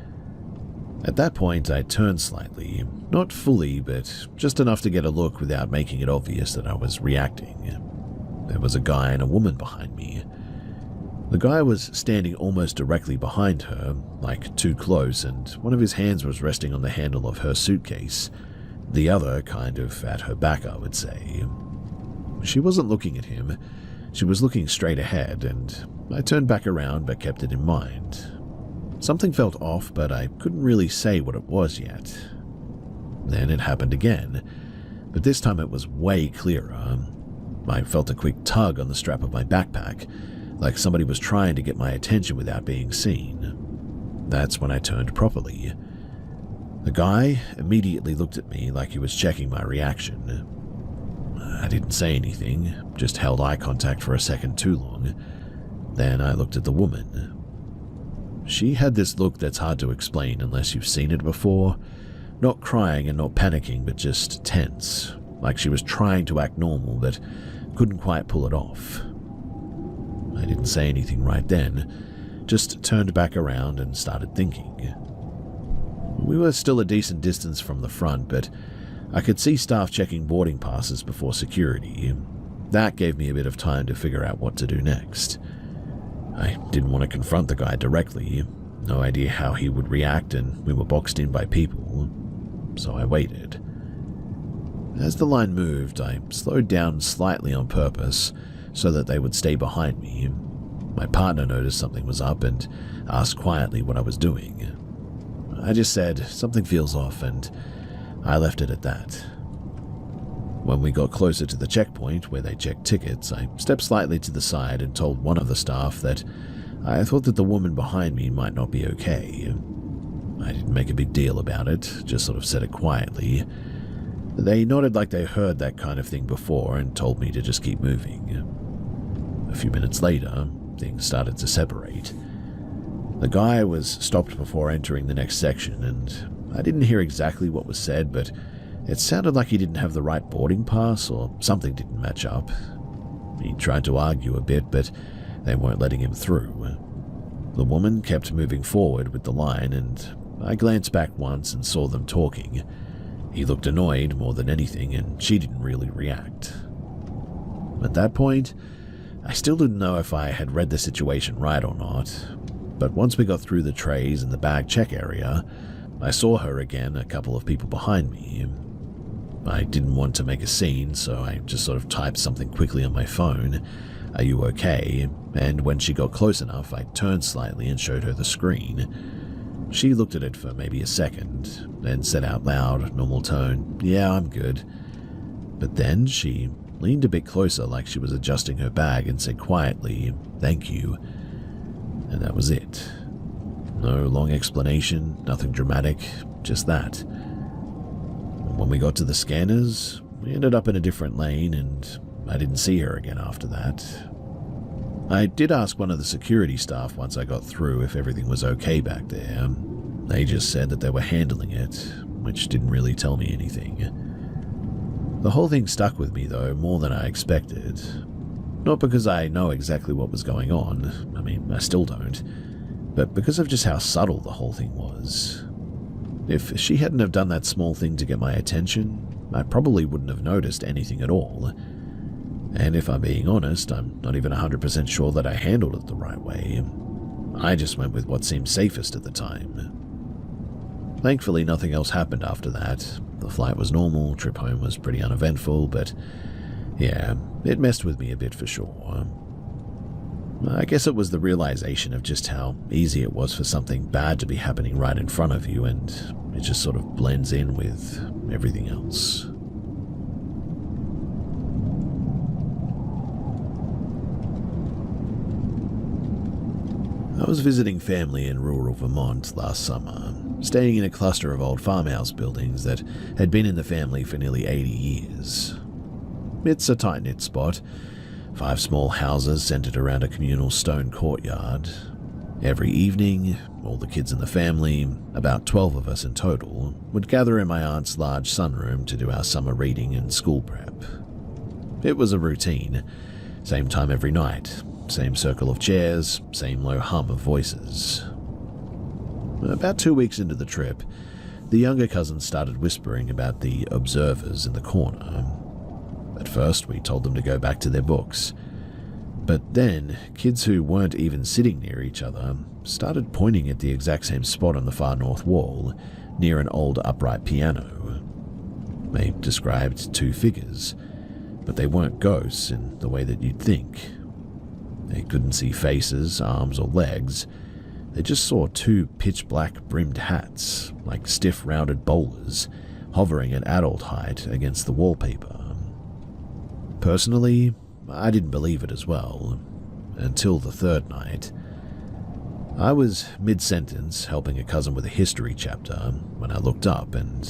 At that point, I turned slightly, not fully, but just enough to get a look without making it obvious that I was reacting. There was a guy and a woman behind me. The guy was standing almost directly behind her, like too close, and one of his hands was resting on the handle of her suitcase, the other kind of at her back, I would say. She wasn't looking at him. She was looking straight ahead, and I turned back around but kept it in mind. Something felt off, but I couldn't really say what it was yet. Then it happened again, but this time it was way clearer. I felt a quick tug on the strap of my backpack, like somebody was trying to get my attention without being seen. That's when I turned properly. The guy immediately looked at me like he was checking my reaction. I didn't say anything, just held eye contact for a second too long. Then I looked at the woman. She had this look that's hard to explain unless you've seen it before. Not crying and not panicking, but just tense, like she was trying to act normal but couldn't quite pull it off. I didn't say anything right then, just turned back around and started thinking. We were still a decent distance from the front, but I could see staff checking boarding passes before security. That gave me a bit of time to figure out what to do next. I didn't want to confront the guy directly, no idea how he would react, and we were boxed in by people, so I waited. As the line moved, I slowed down slightly on purpose so that they would stay behind me. My partner noticed something was up and asked quietly what I was doing. I just said, "Something feels off," and I left it at that. When we got closer to the checkpoint where they checked tickets, I stepped slightly to the side and told one of the staff that I thought that the woman behind me might not be okay. I didn't make a big deal about it, just sort of said it quietly. They nodded like they heard that kind of thing before and told me to just keep moving. A few minutes later, things started to separate. The guy was stopped before entering the next section, and I didn't hear exactly what was said, but it sounded like he didn't have the right boarding pass or something didn't match up. He tried to argue a bit, but they weren't letting him through. The woman kept moving forward with the line, and I glanced back once and saw them talking. He looked annoyed more than anything, and she didn't really react. At that point, I still didn't know if I had read the situation right or not, but once we got through the trays and the bag check area, I saw her again, a couple of people behind me. I didn't want to make a scene, so I just sort of typed something quickly on my phone, "Are you okay?" And when she got close enough, I turned slightly and showed her the screen. She looked at it for maybe a second, then said out loud, normal tone, "Yeah, I'm good." But then she leaned a bit closer like she was adjusting her bag and said quietly, "Thank you." And that was it. No long explanation, nothing dramatic, just that. When we got to the scanners, we ended up in a different lane, and I didn't see her again after that. I did ask one of the security staff once I got through if everything was okay back there. They just said that they were handling it, which didn't really tell me anything. The whole thing stuck with me, though, more than I expected. Not because I know exactly what was going on, I mean, I still don't, but because of just how subtle the whole thing was. If she hadn't have done that small thing to get my attention, I probably wouldn't have noticed anything at all. And if I'm being honest, I'm not even 100% sure that I handled it the right way. I just went with what seemed safest at the time. Thankfully, nothing else happened after that. The flight was normal, trip home was pretty uneventful, but yeah, it messed with me a bit for sure. I guess it was the realization of just how easy it was for something bad to be happening right in front of you, and it just sort of blends in with everything else. I was visiting family in rural Vermont last summer, staying in a cluster of old farmhouse buildings that had been in the family for nearly 80 years. It's a tight-knit spot, 5 small houses centered around a communal stone courtyard. Every evening, all the kids in the family, about 12 of us in total, would gather in my aunt's large sunroom to do our summer reading and school prep. It was a routine, same time every night, same circle of chairs, same low hum of voices. About 2 weeks into the trip, the younger cousins started whispering about the observers in the corner. At first, we told them to go back to their books. But then, kids who weren't even sitting near each other started pointing at the exact same spot on the far north wall, near an old upright piano. They described 2 figures, but they weren't ghosts in the way that you'd think. They couldn't see faces, arms, or legs. They just saw 2 pitch-black brimmed hats, like stiff rounded bowlers, hovering at adult height against the wallpaper. Personally, I didn't believe it as well, until the 3rd night. I was mid-sentence helping a cousin with a history chapter when I looked up, and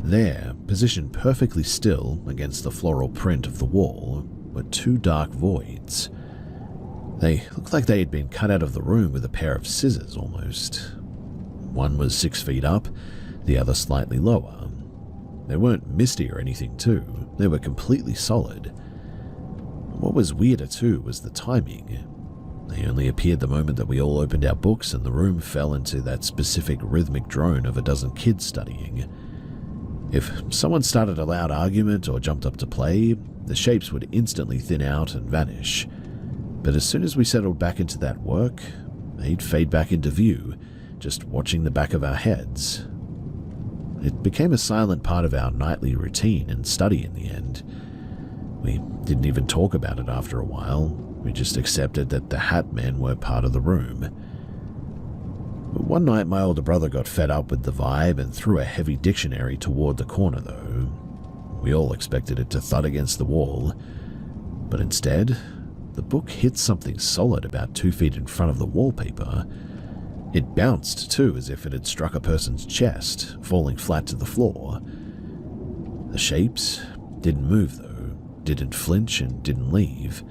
there, positioned perfectly still against the floral print of the wall, were 2 dark voids. They looked like they had been cut out of the room with a pair of scissors, almost. One was 6 feet up, the other slightly lower. They weren't misty or anything, too. They were completely solid. What was weirder, too, was the timing. They only appeared the moment that we all opened our books and the room fell into that specific rhythmic drone of a dozen kids studying. If someone started a loud argument or jumped up to play, the shapes would instantly thin out and vanish. But as soon as we settled back into that work, they'd fade back into view, just watching the back of our heads. It became a silent part of our nightly routine and study in the end. We didn't even talk about it after a while. We just accepted that the Hat Men were part of the room. But one night my older brother got fed up with the vibe and threw a heavy dictionary toward the corner, though. We all expected it to thud against the wall, but instead, the book hit something solid about 2 feet in front of the wallpaper. It bounced, too, as if it had struck a person's chest, falling flat to the floor. The shapes didn't move, though, didn't flinch and didn't leave.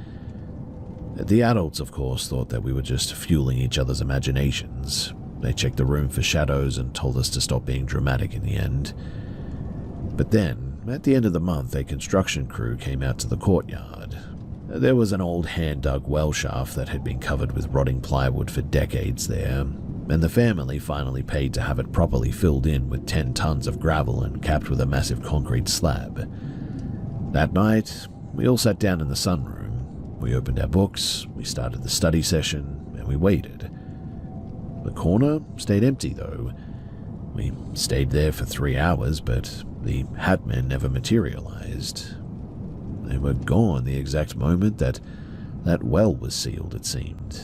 The adults, of course, thought that we were just fueling each other's imaginations. They checked the room for shadows and told us to stop being dramatic in the end. But then, at the end of the month, a construction crew came out to the courtyard. There was an old hand-dug well shaft that had been covered with rotting plywood for decades there, and the family finally paid to have it properly filled in with 10 tons of gravel and capped with a massive concrete slab. That night, we all sat down in the sunroom. We opened our books, we started the study session, and we waited. The corner stayed empty, though. We stayed there for 3 hours, but the Hat Men never materialized. They were gone the exact moment that well was sealed, it seemed.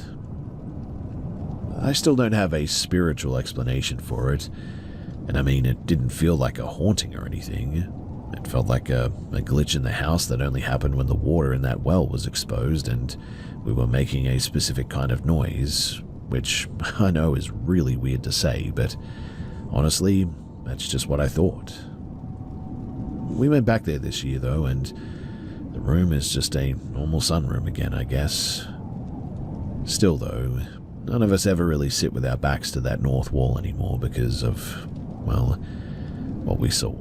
I still don't have a spiritual explanation for it, and I mean, it didn't feel like a haunting or anything. It felt like a glitch in the house that only happened when the water in that well was exposed and we were making a specific kind of noise, which I know is really weird to say, but honestly, that's just what I thought. We went back there this year, though, and the room is just a normal sunroom again, I guess. Still, though, none of us ever really sit with our backs to that north wall anymore because of, well, what we saw.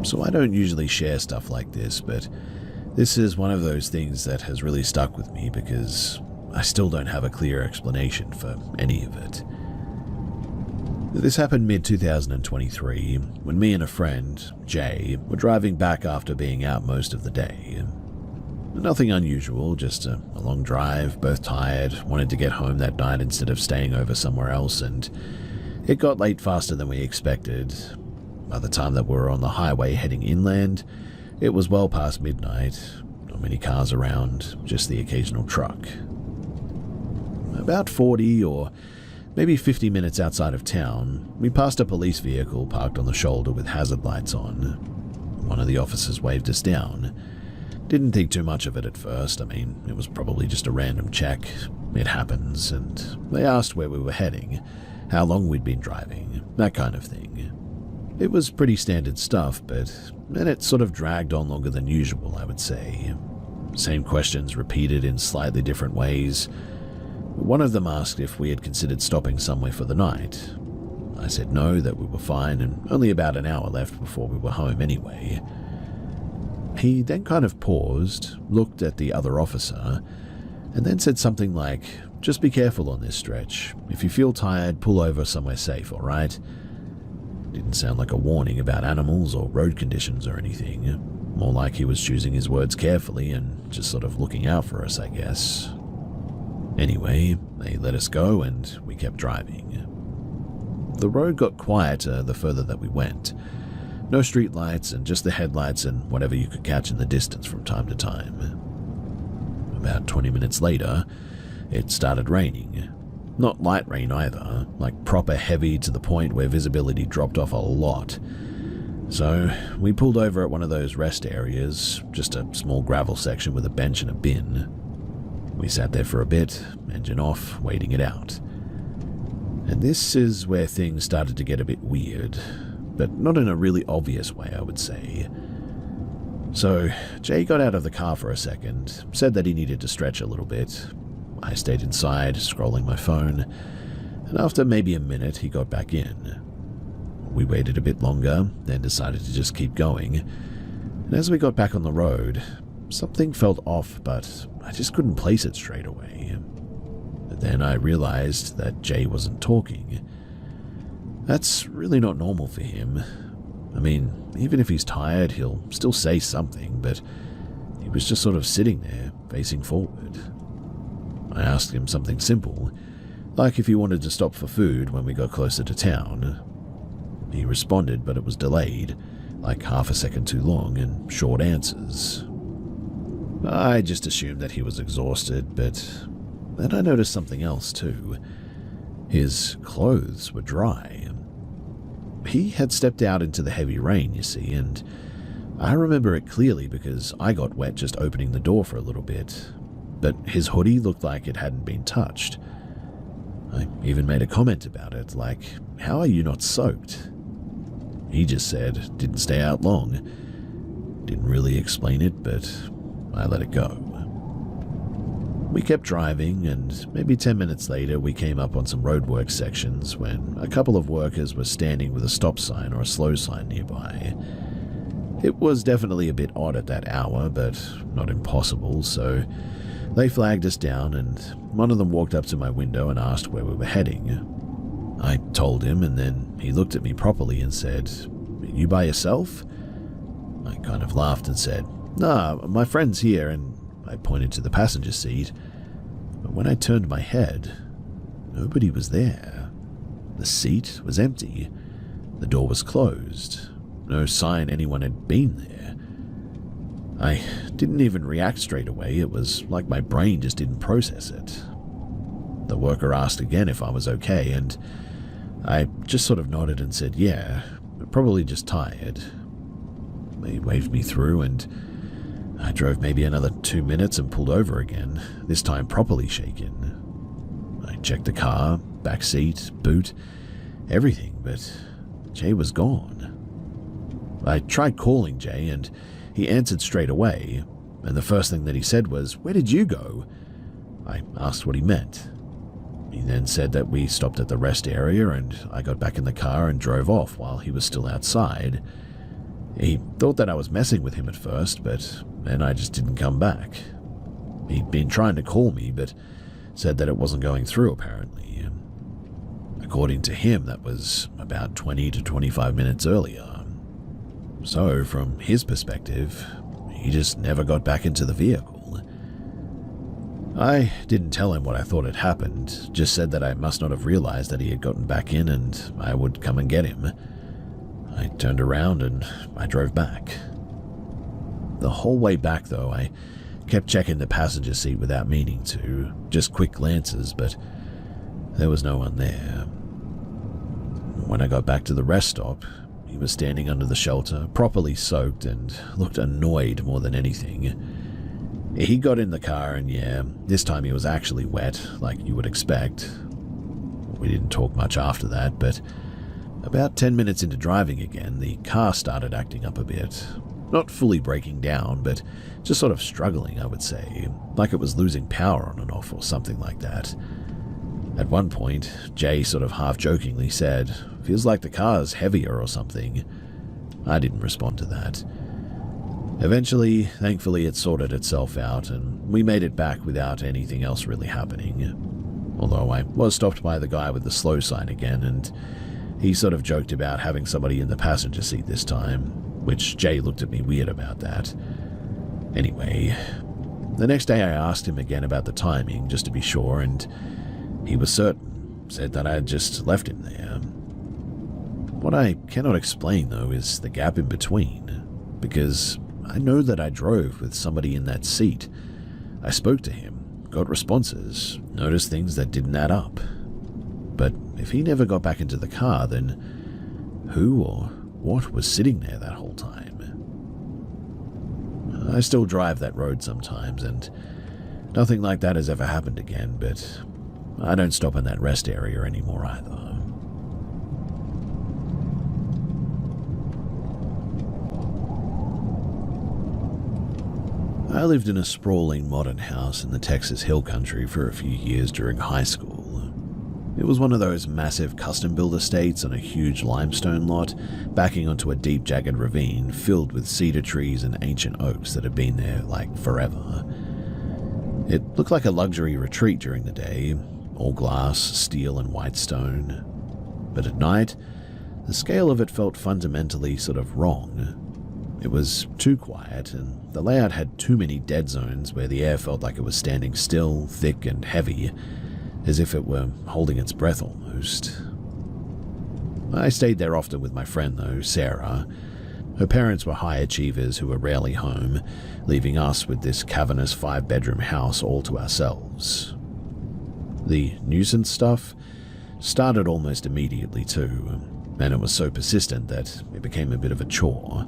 So I don't usually share stuff like this, but this is one of those things that has really stuck with me because I still don't have a clear explanation for any of it. This happened mid-2023, when me and a friend, Jay, were driving back after being out most of the day. Nothing unusual, just a long drive, both tired, wanted to get home that night instead of staying over somewhere else, and it got late faster than we expected. By the time that we were on the highway heading inland, it was well past midnight. Not many cars around, just the occasional truck. About 40 or maybe 50 minutes outside of town, we passed a police vehicle parked on the shoulder with hazard lights on. One of the officers waved us down. Didn't think too much of it at first. I mean, it was probably just a random check. It happens, and they asked where we were heading, how long we'd been driving, that kind of thing. It was pretty standard stuff, but then it sort of dragged on longer than usual, I would say. Same questions repeated in slightly different ways. One of them asked if we had considered stopping somewhere for the night. I said no, that we were fine, and only about an hour left before we were home anyway. He then kind of paused, looked at the other officer, and then said something like, "Just be careful on this stretch. If you feel tired, pull over somewhere safe, alright?" Didn't sound like a warning about animals or road conditions or anything. More like he was choosing his words carefully and just sort of looking out for us, I guess. Anyway, they let us go and we kept driving. The road got quieter the further that we went. No street lights and just the headlights and whatever you could catch in the distance from time to time. About 20 minutes later, it started raining. Not light rain either, like proper heavy to the point where visibility dropped off a lot. So we pulled over at one of those rest areas, just a small gravel section with a bench and a bin. We sat there for a bit, engine off, waiting it out. And this is where things started to get a bit weird, but not in a really obvious way, I would say. So, Jay got out of the car for a second, said that he needed to stretch a little bit. I stayed inside, scrolling my phone, and after maybe a minute, he got back in. We waited a bit longer, then decided to just keep going, and as we got back on the road, something felt off, but I just couldn't place it straight away. But then I realized that Jay wasn't talking. That's really not normal for him. I mean, even if he's tired, he'll still say something, but he was just sort of sitting there, facing forward. I asked him something simple, like if he wanted to stop for food when we got closer to town. He responded, but it was delayed, like half a second too long, and short answers. I just assumed that he was exhausted, but then I noticed something else too. His clothes were dry. He had stepped out into the heavy rain, you see, and I remember it clearly because I got wet just opening the door for a little bit, but his hoodie looked like it hadn't been touched. I even made a comment about it, like, "How are you not soaked?" He just said, "Didn't stay out long." Didn't really explain it, but I let it go. We kept driving, and maybe 10 minutes later we came up on some roadwork sections when a couple of workers were standing with a stop sign or a slow sign nearby. It was definitely a bit odd at that hour, but not impossible, so they flagged us down, and one of them walked up to my window and asked where we were heading. I told him, and then he looked at me properly and said, "You by yourself?" I kind of laughed and said, "Nah, my friend's here," and I pointed to the passenger seat. But when I turned my head, nobody was there. The seat was empty. The door was closed. No sign anyone had been there. I didn't even react straight away. It was like my brain just didn't process it. The worker asked again if I was okay, and I just sort of nodded and said, "Yeah, probably just tired." They waved me through, and I drove maybe another 2 minutes and pulled over again, this time properly shaken. I checked the car, back seat, boot, everything, but Jay was gone. I tried calling Jay, and he answered straight away, and the first thing that he said was, "Where did you go?" I asked what he meant. He then said that we stopped at the rest area, and I got back in the car and drove off while he was still outside. He thought that I was messing with him at first, but then I just didn't come back. He'd been trying to call me, but said that it wasn't going through apparently. A According to him, that was about 20 to 25 minutes earlier. So, from his perspective, he just never got back into the vehicle. I didn't tell him what I thought had happened, just said that I must not have realized that he had gotten back in and I would come and get him. I turned around and I drove back. The whole way back, though, I kept checking the passenger seat without meaning to, just quick glances, but there was no one there. When I got back to the rest stop, he was standing under the shelter, properly soaked, and looked annoyed more than anything. He got in the car and yeah, this time he was actually wet, like you would expect. We didn't talk much after that, but about 10 minutes into driving again, the car started acting up a bit. Not fully breaking down, but just sort of struggling, I would say, like it was losing power on and off or something like that. At one point, Jay sort of half-jokingly said, "Feels like the car's heavier or something." I didn't respond to that. Eventually, thankfully, it sorted itself out, and we made it back without anything else really happening. Although I was stopped by the guy with the slow sign again, and he sort of joked about having somebody in the passenger seat this time, which Jay looked at me weird about that. Anyway, the next day I asked him again about the timing, just to be sure, and he was certain, said that I had just left him there. What I cannot explain, though, is the gap in between, because I know that I drove with somebody in that seat. I spoke to him, got responses, noticed things that didn't add up. But if he never got back into the car, then who or what was sitting there that whole time? I still drive that road sometimes, and nothing like that has ever happened again, but I don't stop in that rest area anymore either. I lived in a sprawling modern house in the Texas Hill Country for a few years during high school. It was one of those massive custom-built estates on a huge limestone lot, backing onto a deep, jagged ravine filled with cedar trees and ancient oaks that had been there, like, forever. It looked like a luxury retreat during the day, all glass, steel, and white stone. But at night, the scale of it felt fundamentally sort of wrong. It was too quiet, and the layout had too many dead zones where the air felt like it was standing still, thick, and heavy, as if it were holding its breath almost. I stayed there often with my friend, though, Sarah. Her parents were high achievers who were rarely home, leaving us with this cavernous 5-bedroom house all to ourselves. The nuisance stuff started almost immediately, too, and it was so persistent that it became a bit of a chore.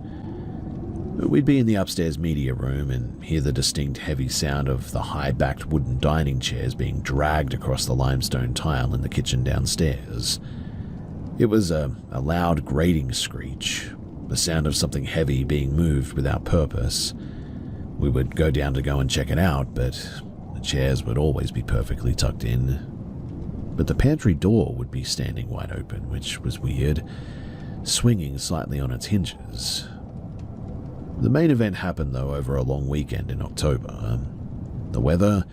We'd be in the upstairs media room and hear the distinct heavy sound of the high-backed wooden dining chairs being dragged across the limestone tile in the kitchen downstairs. It was a loud grating screech, the sound of something heavy being moved without purpose. We would go down to go and check it out, but the chairs would always be perfectly tucked in. But the pantry door would be standing wide open, which was weird, swinging slightly on its hinges. The main event happened, though, over a long weekend in October. The weather,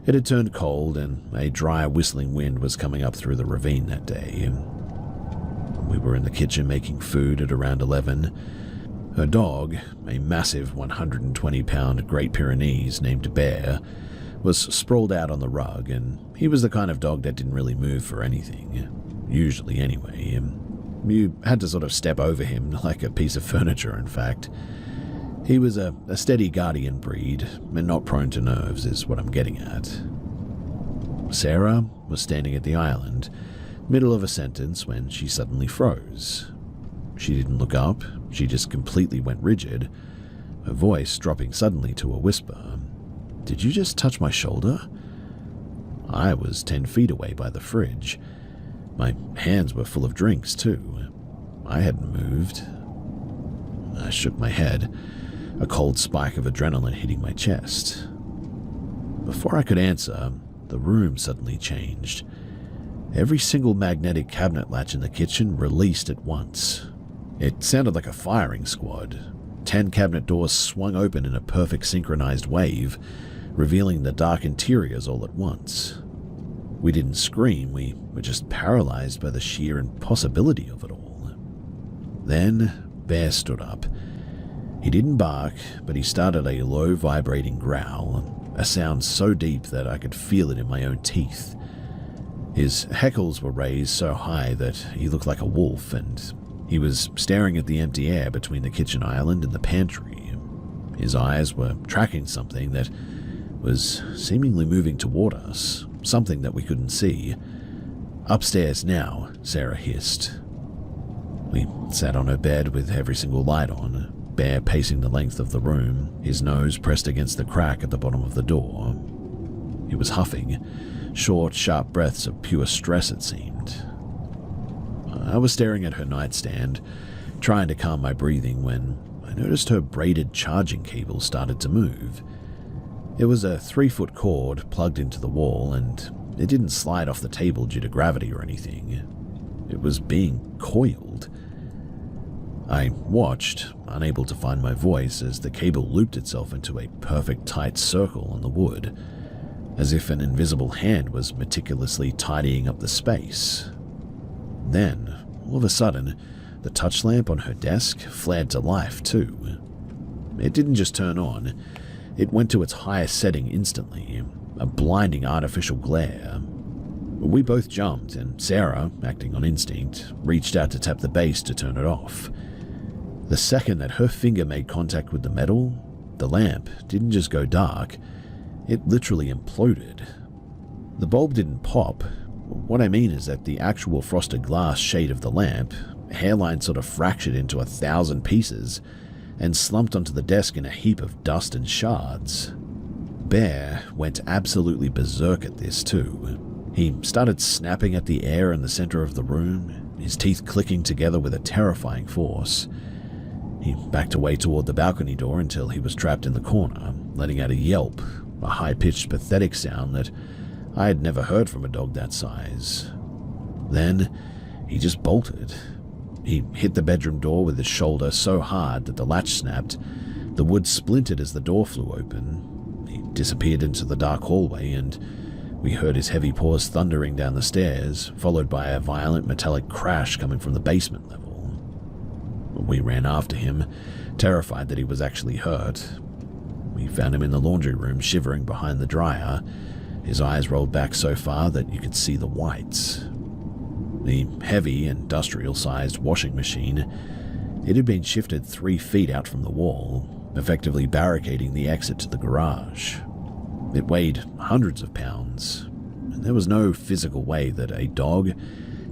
it had turned cold, and a dry, whistling wind was coming up through the ravine that day. We were in the kitchen making food at around 11. Her dog, a massive 120-pound Great Pyrenees named Bear, was sprawled out on the rug, and he was the kind of dog that didn't really move for anything. Usually, anyway. You had to sort of step over him like a piece of furniture, in fact. He was a steady guardian breed, and not prone to nerves, is what I'm getting at. Sarah was standing at the island, middle of a sentence, when she suddenly froze. She didn't look up, she just completely went rigid, her voice dropping suddenly to a whisper. "Did you just touch my shoulder?" I was 10 feet away by the fridge. My hands were full of drinks, too. I hadn't moved. I shook my head, a cold spike of adrenaline hitting my chest. Before I could answer, the room suddenly changed. Every single magnetic cabinet latch in the kitchen released at once. It sounded like a firing squad. 10 cabinet doors swung open in a perfect synchronized wave, revealing the dark interiors all at once. We didn't scream, we were just paralyzed by the sheer impossibility of it all. Then Bear stood up. He didn't bark, but he started a low vibrating growl, a sound so deep that I could feel it in my own teeth. His hackles were raised so high that he looked like a wolf, and he was staring at the empty air between the kitchen island and the pantry. His eyes were tracking something that was seemingly moving toward us, something that we couldn't see. "Upstairs now," Sarah hissed. We sat on her bed with every single light on, Bear pacing the length of the room, his nose pressed against the crack at the bottom of the door. He was huffing, short, sharp breaths of pure stress, it seemed. I was staring at her nightstand, trying to calm my breathing, when I noticed her braided charging cable started to move. It was a 3-foot cord plugged into the wall, and it didn't slide off the table due to gravity or anything. It was being coiled. I watched, unable to find my voice, as the cable looped itself into a perfect tight circle on the wood, as if an invisible hand was meticulously tidying up the space. Then, all of a sudden, the touch lamp on her desk flared to life too. It didn't just turn on, it went to its highest setting instantly, a blinding artificial glare. We both jumped, and Sarah, acting on instinct, reached out to tap the base to turn it off. The second that her finger made contact with the metal, the lamp didn't just go dark, it literally imploded. The bulb didn't pop. What I mean is that the actual frosted glass shade of the lamp, hairline sort of fractured into 1,000 pieces and slumped onto the desk in a heap of dust and shards. Bear went absolutely berserk at this too. He started snapping at the air in the center of the room, his teeth clicking together with a terrifying force. He backed away toward the balcony door until he was trapped in the corner, letting out a yelp, a high-pitched, pathetic sound that I had never heard from a dog that size. Then he just bolted. He hit the bedroom door with his shoulder so hard that the latch snapped. The wood splintered as the door flew open. He disappeared into the dark hallway, and we heard his heavy paws thundering down the stairs, followed by a violent metallic crash coming from the basement level. We ran after him, terrified that he was actually hurt. We found him in the laundry room, shivering behind the dryer, his eyes rolled back so far that you could see the whites. The heavy, industrial-sized washing machine, it had been shifted 3 feet out from the wall, effectively barricading the exit to the garage. It weighed hundreds of pounds, and there was no physical way that a dog,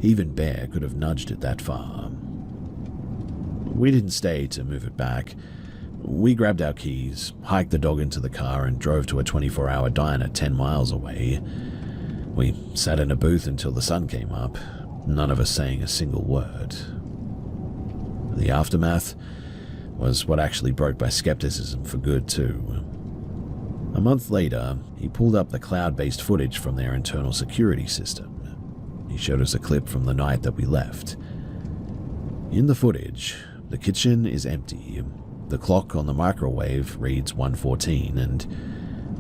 even Bear, could have nudged it that far. We didn't stay to move it back. We grabbed our keys, hiked the dog into the car, and drove to a 24-hour diner 10 miles away. We sat in a booth until the sun came up, none of us saying a single word. The aftermath was what actually broke my skepticism for good too. A month later, he pulled up the cloud-based footage from their internal security system. He showed us a clip from the night that we left. In the footage, the kitchen is empty. The clock on the microwave reads 1:14, and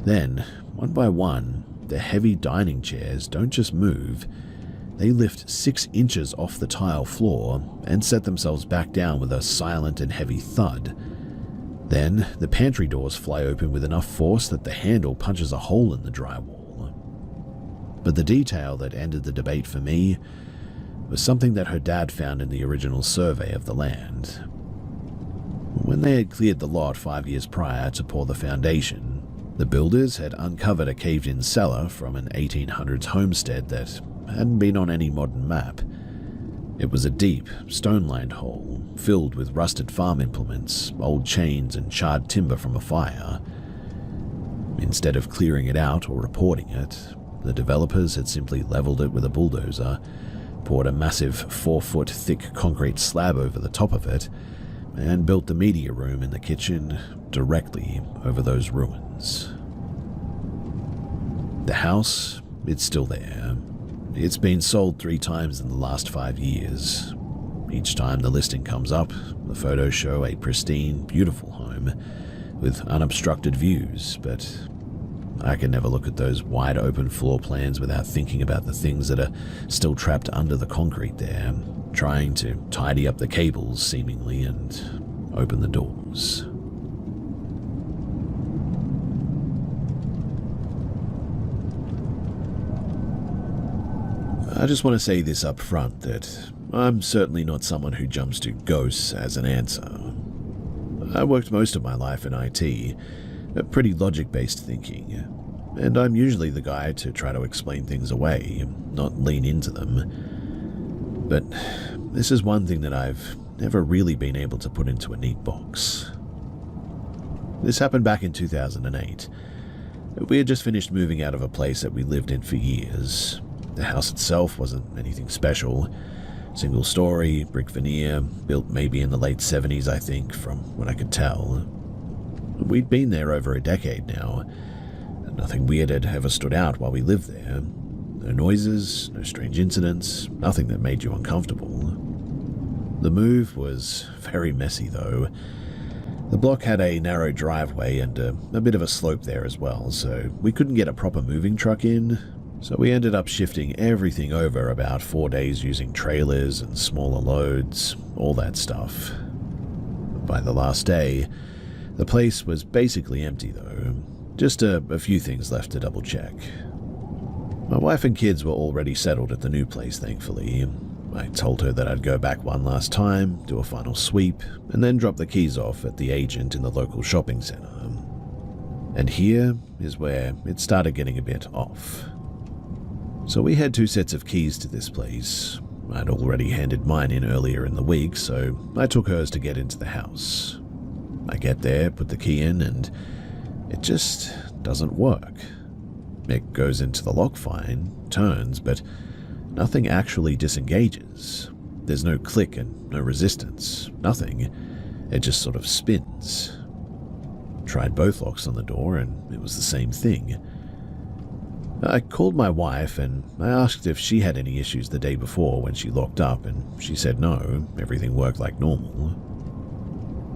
then, one by one, the heavy dining chairs don't just move, they lift 6 inches off the tile floor and set themselves back down with a silent and heavy thud. Then, the pantry doors fly open with enough force that the handle punches a hole in the drywall. But the detail that ended the debate for me was something that her dad found in the original survey of the land. When they had cleared the lot 5 years prior to pour the foundation, the builders had uncovered a caved-in cellar from an 1800s homestead that hadn't been on any modern map. It was a deep, stone-lined hole, filled with rusted farm implements, old chains, and charred timber from a fire. Instead of clearing it out or reporting it, the developers had simply leveled it with a bulldozer, poured a massive 4-foot thick concrete slab over the top of it, and built the media room in the kitchen directly over those ruins. The house, it's still there. It's been sold 3 times in the last 5 years. Each time the listing comes up, the photos show a pristine, beautiful home with unobstructed views, but I can never look at those wide open floor plans without thinking about the things that are still trapped under the concrete there, trying to tidy up the cables seemingly and open the doors. I just want to say this up front that I'm certainly not someone who jumps to ghosts as an answer. I worked most of my life in IT, a pretty logic-based thinking, and I'm usually the guy to try to explain things away, not lean into them. But this is one thing that I've never really been able to put into a neat box. This happened back in 2008. We had just finished moving out of a place that we lived in for years. The house itself wasn't anything special. Single story, brick veneer, built maybe in the late 70s, I think, from what I could tell. We'd been there over a decade now, and nothing weird had ever stood out while we lived there. No noises, no strange incidents, nothing that made you uncomfortable. The move was very messy, though. The block had a narrow driveway and a bit of a slope there as well, so we couldn't get a proper moving truck in. So we ended up shifting everything over about 4 days using trailers and smaller loads, all that stuff. By the last day, the place was basically empty though, just a few things left to double check. My wife and kids were already settled at the new place, thankfully. I told her that I'd go back one last time, do a final sweep, and then drop the keys off at the agent in the local shopping center. And here is where it started getting a bit off. So we had 2 sets of keys to this place. I'd already handed mine in earlier in the week, so I took hers to get into the house. I get there, put the key in, and it just doesn't work. It goes into the lock fine, turns, but nothing actually disengages. There's no click and no resistance, nothing. It just sort of spins. Tried both locks on the door, and it was the same thing. I called my wife and I asked if she had any issues the day before when she locked up, and she said no, everything worked like normal.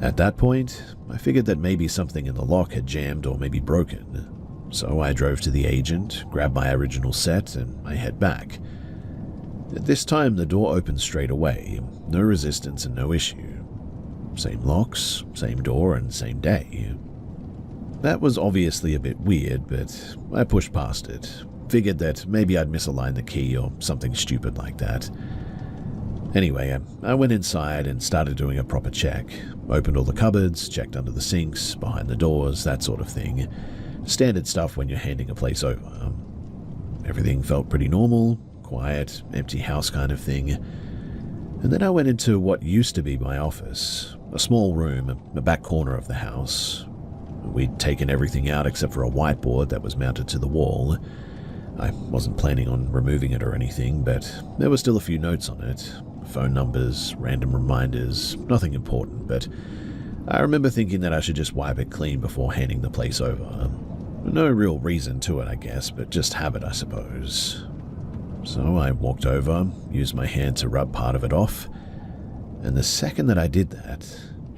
At that point, I figured that maybe something in the lock had jammed or maybe broken. So I drove to the agent, grabbed my original set, and I head back. This time the door opened straight away, no resistance and no issue. Same locks, same door, and same day. That was obviously a bit weird, but I pushed past it. Figured that maybe I'd misaligned the key or something stupid like that. Anyway, I went inside and started doing a proper check. Opened all the cupboards, checked under the sinks, behind the doors, that sort of thing. Standard stuff when you're handing a place over. Everything felt pretty normal, quiet, empty house kind of thing. And then I went into what used to be my office, a small room, a back corner of the house. We'd taken everything out except for a whiteboard that was mounted to the wall. I wasn't planning on removing it or anything, but there were still a few notes on it. Phone numbers, random reminders, nothing important, but I remember thinking that I should just wipe it clean before handing the place over. No real reason to it, I guess, but just habit, I suppose. So I walked over, used my hand to rub part of it off, and the second that I did that,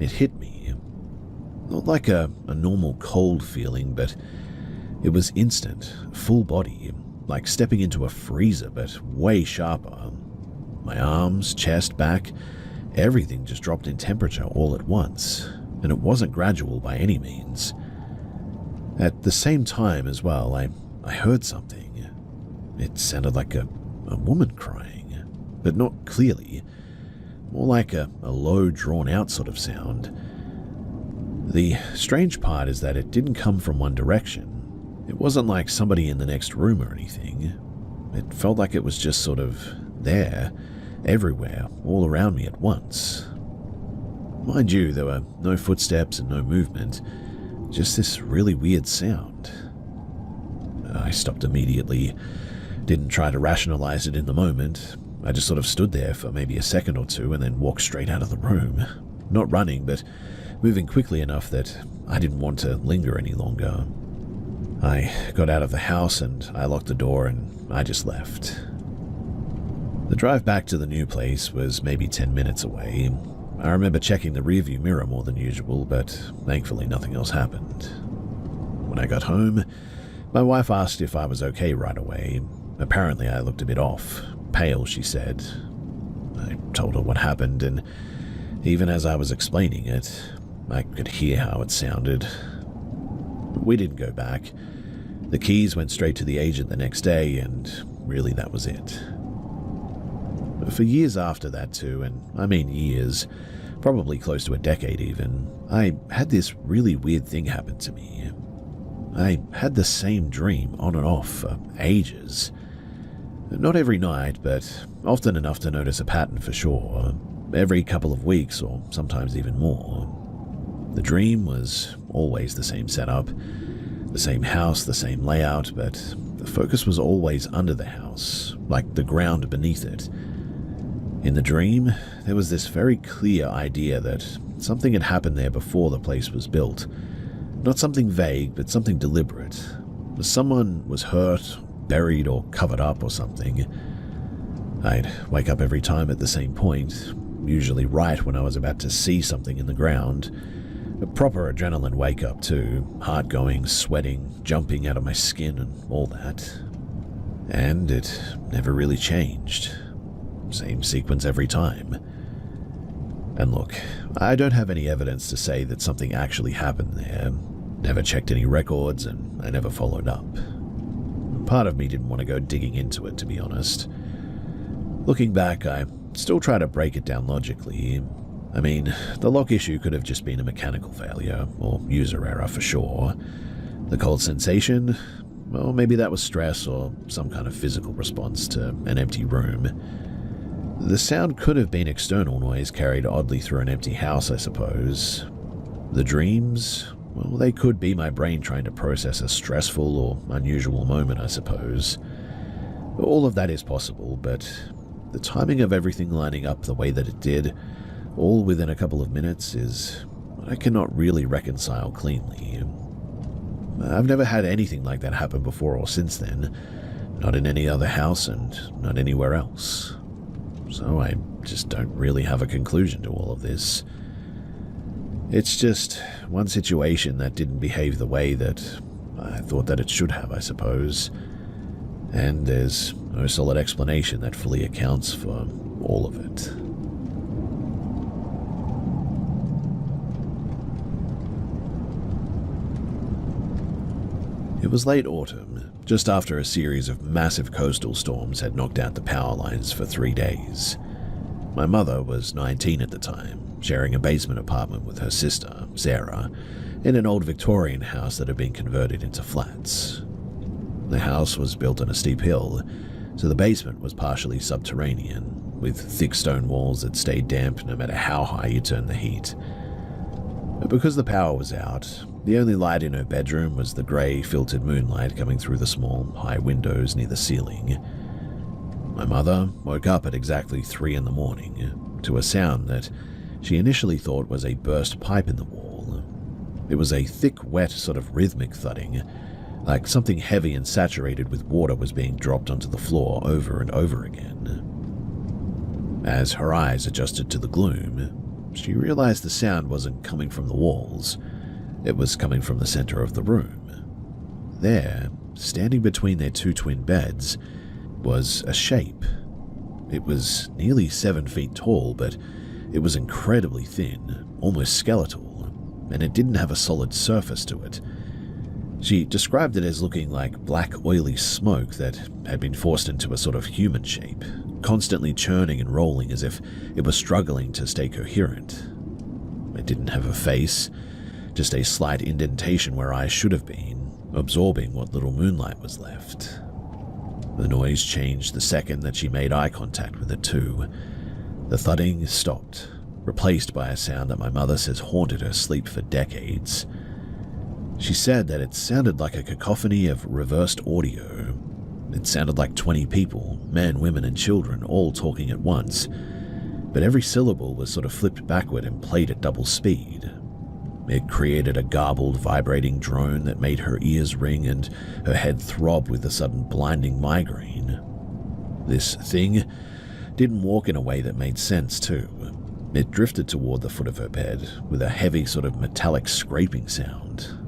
it hit me. Not like a normal cold feeling, but it was instant, full body, like stepping into a freezer, but way sharper. My arms, chest, back, everything just dropped in temperature all at once, and it wasn't gradual by any means. At the same time as well, I heard something. It sounded like a woman crying, but not clearly, more like a low, drawn-out sort of sound. The strange part is that it didn't come from one direction. It wasn't like somebody in the next room or anything. It felt like it was just sort of there, everywhere, all around me at once. Mind you, there were no footsteps and no movement, just this really weird sound. I stopped immediately, didn't try to rationalize it in the moment. I just sort of stood there for maybe a second or two and then walked straight out of the room. Not running, but moving quickly enough that I didn't want to linger any longer. I got out of the house and I locked the door and I just left. The drive back to the new place was maybe 10 minutes away. I remember checking the rearview mirror more than usual, but thankfully nothing else happened. When I got home, My wife asked if I was okay right away. Apparently I looked a bit off. Pale, she said. I told her what happened, and even as I was explaining it, I could hear how it sounded. We didn't go back. The keys went straight to the agent the next day, and really that was it. For years after that too, and I mean years, probably close to a decade even, I had this really weird thing happen to me. I had the same dream on and off for ages. Not every night, but often enough to notice a pattern for sure. Every couple of weeks, or sometimes even more. The dream was always the same setup, the same house, the same layout, but the focus was always under the house, like the ground beneath it. In the dream, there was this very clear idea that something had happened there before the place was built. Not something vague, but something deliberate. Someone was hurt, buried, or covered up or something. I'd wake up every time at the same point, usually right when I was about to see something in the ground. A proper adrenaline wake-up too, heart going, sweating, jumping out of my skin and all that. And it never really changed. Same sequence every time. And look, I don't have any evidence to say that something actually happened there. Never checked any records, and I never followed up. Part of me didn't want to go digging into it, to be honest. Looking back, I still try to break it down logically. I mean, the lock issue could have just been a mechanical failure, or user error for sure. The cold sensation, well, maybe that was stress or some kind of physical response to an empty room. The sound could have been external noise carried oddly through an empty house, I suppose. The dreams, well, they could be my brain trying to process a stressful or unusual moment, I suppose. All of that is possible, but the timing of everything lining up the way that it did, all within a couple of minutes, is what I cannot really reconcile cleanly. I've never had anything like that happen before or since then, not in any other house and not anywhere else. So I just don't really have a conclusion to all of this. It's just one situation that didn't behave the way that I thought that it should have, I suppose. And there's no solid explanation that fully accounts for all of it. It was late autumn, just after a series of massive coastal storms had knocked out the power lines for 3 days. My mother was 19 at the time, sharing a basement apartment with her sister, Sarah, in an old Victorian house that had been converted into flats. The house was built on a steep hill, so the basement was partially subterranean, with thick stone walls that stayed damp no matter how high you turned the heat. But because the power was out, the only light in her bedroom was the grey, filtered moonlight coming through the small, high windows near the ceiling. My mother woke up at exactly 3 a.m. to a sound that she initially thought was a burst pipe in the wall. It was a thick, wet, sort of rhythmic thudding, like something heavy and saturated with water was being dropped onto the floor over and over again. As her eyes adjusted to the gloom, she realized the sound wasn't coming from the walls. It was coming from the center of the room. There, standing between their 2 twin beds, was a shape. It was nearly 7 feet tall, but it was incredibly thin, almost skeletal, and it didn't have a solid surface to it. She described it as looking like black, oily smoke that had been forced into a sort of human shape, constantly churning and rolling as if it was struggling to stay coherent. It didn't have a face, just a slight indentation where eyes should have been, absorbing what little moonlight was left. The noise changed the second that she made eye contact with it too. The thudding stopped, replaced by a sound that my mother says haunted her sleep for decades. She said that it sounded like a cacophony of reversed audio. It sounded like 20 people, men, women, and children, all talking at once, but every syllable was sort of flipped backward and played at double speed. It created a garbled, vibrating drone that made her ears ring and her head throb with a sudden blinding migraine. This thing didn't walk in a way that made sense, too. It drifted toward the foot of her bed with a heavy sort of metallic scraping sound.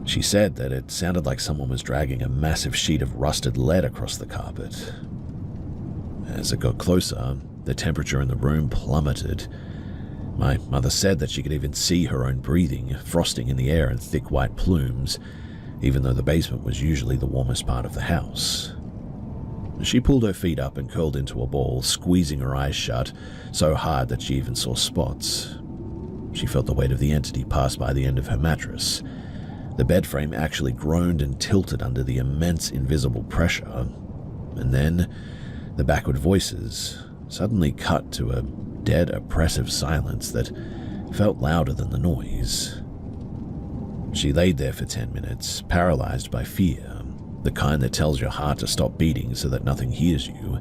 She said that it sounded like someone was dragging a massive sheet of rusted lead across the carpet. As it got closer, the temperature in the room plummeted. My mother said that she could even see her own breathing, frosting in the air in thick white plumes, even though the basement was usually the warmest part of the house. She pulled her feet up and curled into a ball, squeezing her eyes shut so hard that she even saw spots. She felt the weight of the entity pass by the end of her mattress. The bed frame actually groaned and tilted under the immense invisible pressure, and then the backward voices suddenly cut to a dead, oppressive silence that felt louder than the noise. She laid there for 10 minutes, paralyzed by fear, the kind that tells your heart to stop beating so that nothing hears you.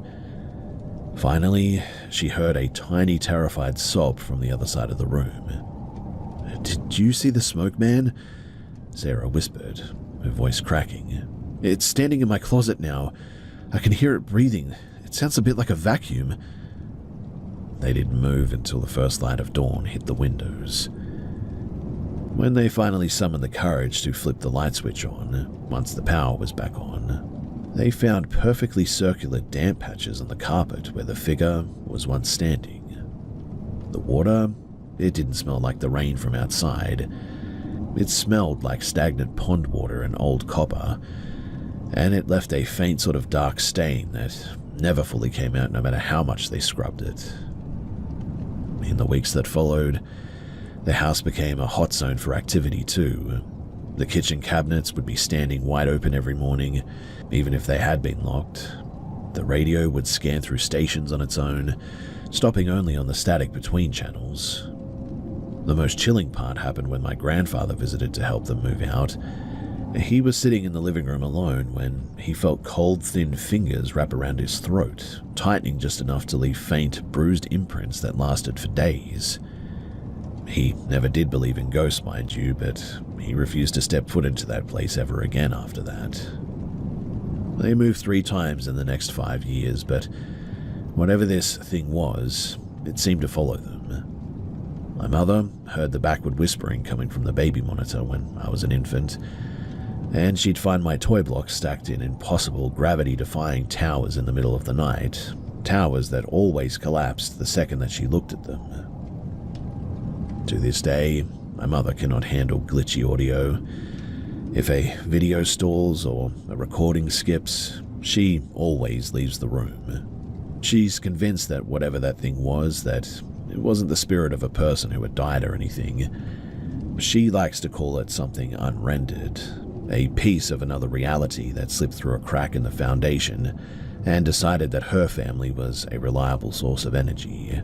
Finally, she heard a tiny, terrified sob from the other side of the room. "Did you see the smoke, man?" Sarah whispered, her voice cracking. "It's standing in my closet now. I can hear it breathing. It sounds a bit like a vacuum." They didn't move until the first light of dawn hit the windows. When they finally summoned the courage to flip the light switch on, once the power was back on, they found perfectly circular damp patches on the carpet where the figure was once standing. The water, it didn't smell like the rain from outside. It smelled like stagnant pond water and old copper, and it left a faint sort of dark stain that never fully came out no matter how much they scrubbed it. In the weeks that followed, the house became a hot zone for activity too. The kitchen cabinets would be standing wide open every morning, even if they had been locked. The radio would scan through stations on its own, stopping only on the static between channels. The most chilling part happened when my grandfather visited to help them move out. He was sitting in the living room alone when he felt cold, thin fingers wrap around his throat, tightening just enough to leave faint, bruised imprints that lasted for days. He never did believe in ghosts, mind you, but he refused to step foot into that place ever again after that. They moved 3 times in the next 5 years, but whatever this thing was, it seemed to follow them. My mother heard the backward whispering coming from the baby monitor when I was an infant, and she'd find my toy blocks stacked in impossible, gravity-defying towers in the middle of the night, towers that always collapsed the second that she looked at them. To this day, my mother cannot handle glitchy audio. If a video stalls or a recording skips, she always leaves the room. She's convinced that whatever that thing was, that it wasn't the spirit of a person who had died or anything. She likes to call it something unrendered, a piece of another reality that slipped through a crack in the foundation and decided that her family was a reliable source of energy.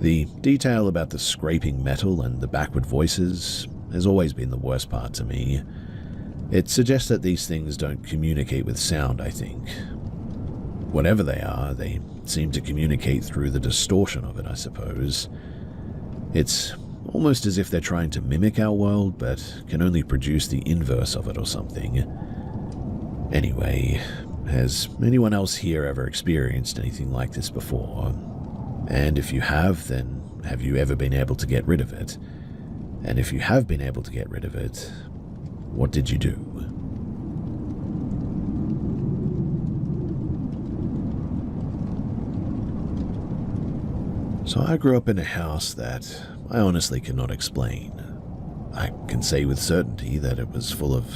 The detail about the scraping metal and the backward voices has always been the worst part to me. It suggests that these things don't communicate with sound, I think. Whatever they are, they seem to communicate through the distortion of it, I suppose. It's almost as if they're trying to mimic our world, but can only produce the inverse of it or something. Anyway, has anyone else here ever experienced anything like this before? And if you have, then have you ever been able to get rid of it? And if you have been able to get rid of it, what did you do? So I grew up in a house that I honestly cannot explain. I can say with certainty that it was full of,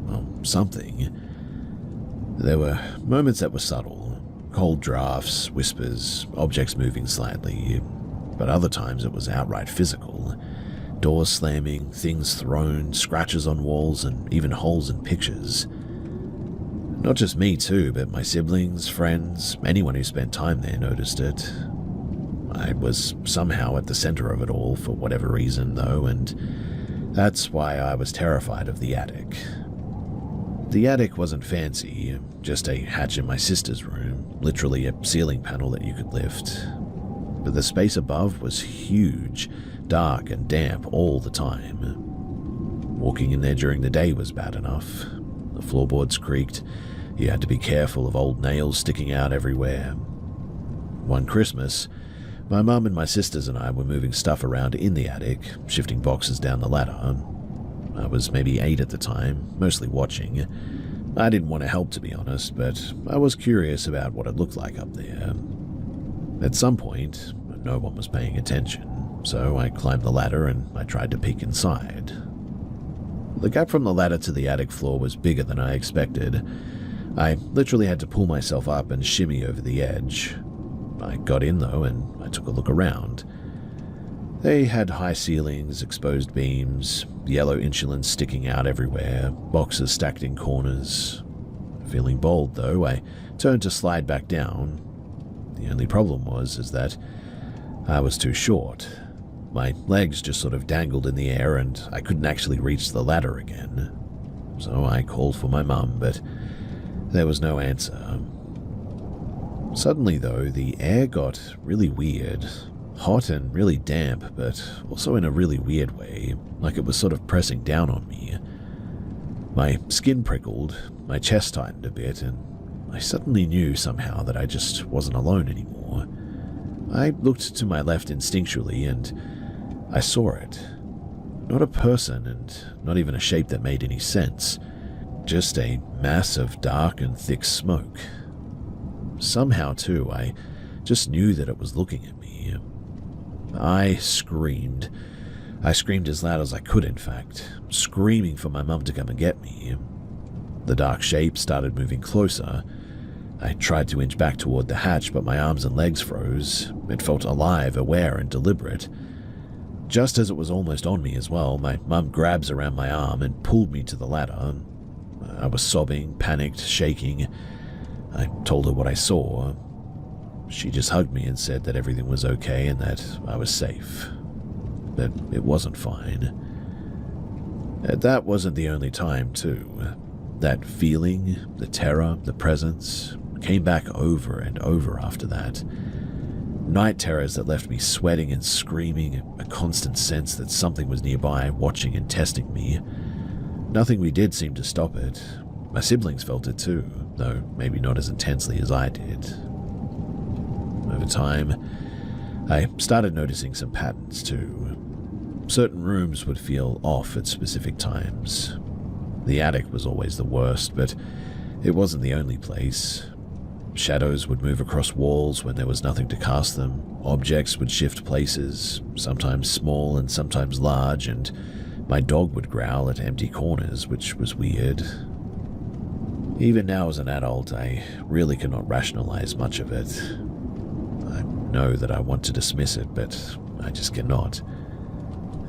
well, something. There were moments that were subtle. Cold drafts, whispers, objects moving slightly, but other times it was outright physical. Doors slamming, things thrown, scratches on walls, and even holes in pictures. Not just me too, but my siblings, friends, anyone who spent time there noticed it. I was somehow at the center of it all for whatever reason though, and that's why I was terrified of the attic. The attic wasn't fancy, just a hatch in my sister's room, literally a ceiling panel that you could lift. But the space above was huge, dark and damp all the time. Walking in there during the day was bad enough. The floorboards creaked, you had to be careful of old nails sticking out everywhere. One Christmas, my mum and my sisters and I were moving stuff around in the attic, shifting boxes down the ladder. I was maybe 8 at the time, mostly watching. I didn't want to help, to be honest, but I was curious about what it looked like up there. At some point, no one was paying attention, so I climbed the ladder and I tried to peek inside. The gap from the ladder to the attic floor was bigger than I expected. I literally had to pull myself up and shimmy over the edge. I got in though, and I took a look around. They had high ceilings, exposed beams, yellow insulin sticking out everywhere, boxes stacked in corners. Feeling bold though, I turned to slide back down. The only problem was that I was too short. My legs just sort of dangled in the air and I couldn't actually reach the ladder again. So I called for my mum, but there was no answer. Suddenly though, the air got really weird. Hot and really damp, but also in a really weird way, like it was sort of pressing down on me. My skin prickled, my chest tightened a bit, and I suddenly knew somehow that I just wasn't alone anymore. I looked to my left instinctually, and I saw it. Not a person, and not even a shape that made any sense. Just a mass of dark and thick smoke. Somehow, too, I just knew that it was looking at me. I screamed. I screamed as loud as I could, in fact, screaming for my mum to come and get me. The dark shape started moving closer. I tried to inch back toward the hatch, but my arms and legs froze. It felt alive, aware, and deliberate. Just as it was almost on me as well, my mum grabs around my arm and pulled me to the ladder. I was sobbing, panicked, shaking. I told her what I saw. She just hugged me and said that everything was okay and that I was safe. But it wasn't fine. That wasn't the only time, too. That feeling, the terror, the presence, came back over and over after that. Night terrors that left me sweating and screaming, a constant sense that something was nearby, watching and testing me. Nothing we did seemed to stop it. My siblings felt it too, though maybe not as intensely as I did. Over time, I started noticing some patterns too. Certain rooms would feel off at specific times. The attic was always the worst, but it wasn't the only place. Shadows would move across walls when there was nothing to cast them. Objects would shift places, sometimes small and sometimes large, and my dog would growl at empty corners, which was weird. Even now as an adult, I really cannot rationalize much of it. I know that I want to dismiss it, but I just cannot.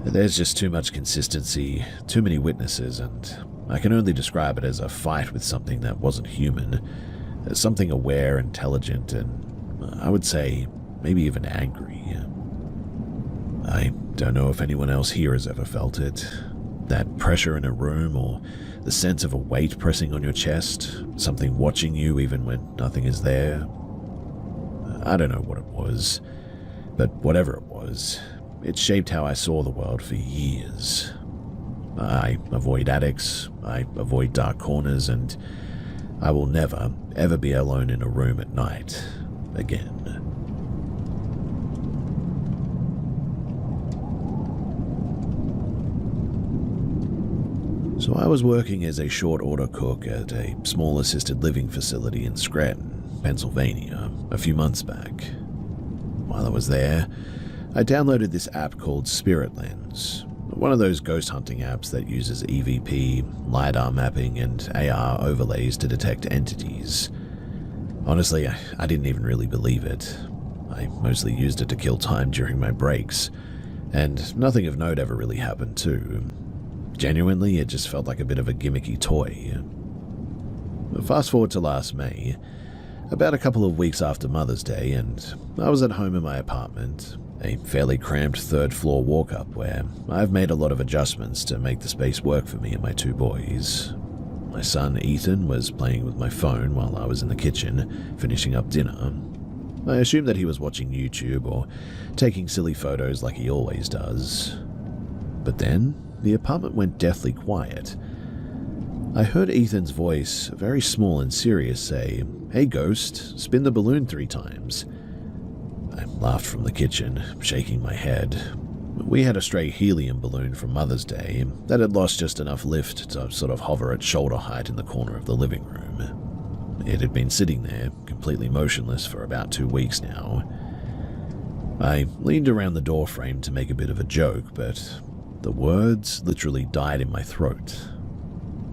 There's just too much consistency, too many witnesses, and I can only describe it as a fight with something that wasn't human, something aware, intelligent, and I would say maybe even angry. I don't know if anyone else here has ever felt it. That pressure in a room, or the sense of a weight pressing on your chest, something watching you even when nothing is there. I don't know what it was, but whatever it was, it shaped how I saw the world for years. I avoid attics, I avoid dark corners, and I will never, ever be alone in a room at night again. So I was working as a short-order cook at a small assisted living facility in Scranton, Pennsylvania, a few months back. While I was there, I downloaded this app called Spirit Lens, one of those ghost hunting apps that uses EVP, LiDAR mapping, and AR overlays to detect entities. Honestly, I didn't even really believe it. I mostly used it to kill time during my breaks, and nothing of note ever really happened too. Genuinely, it just felt like a bit of a gimmicky toy. Fast forward to last May, about a couple of weeks after Mother's Day, and I was at home in my apartment, a fairly cramped third-floor walk-up where I've made a lot of adjustments to make the space work for me and my two boys. My son, Ethan, was playing with my phone while I was in the kitchen, finishing up dinner. I assumed that he was watching YouTube or taking silly photos like he always does. But then, the apartment went deathly quiet. I heard Ethan's voice, very small and serious, say, "Hey Ghost, spin the balloon 3 times. I laughed from the kitchen, shaking my head. We had a stray helium balloon from Mother's Day that had lost just enough lift to sort of hover at shoulder height in the corner of the living room. It had been sitting there, completely motionless, for about 2 weeks now. I leaned around the doorframe to make a bit of a joke, but the words literally died in my throat.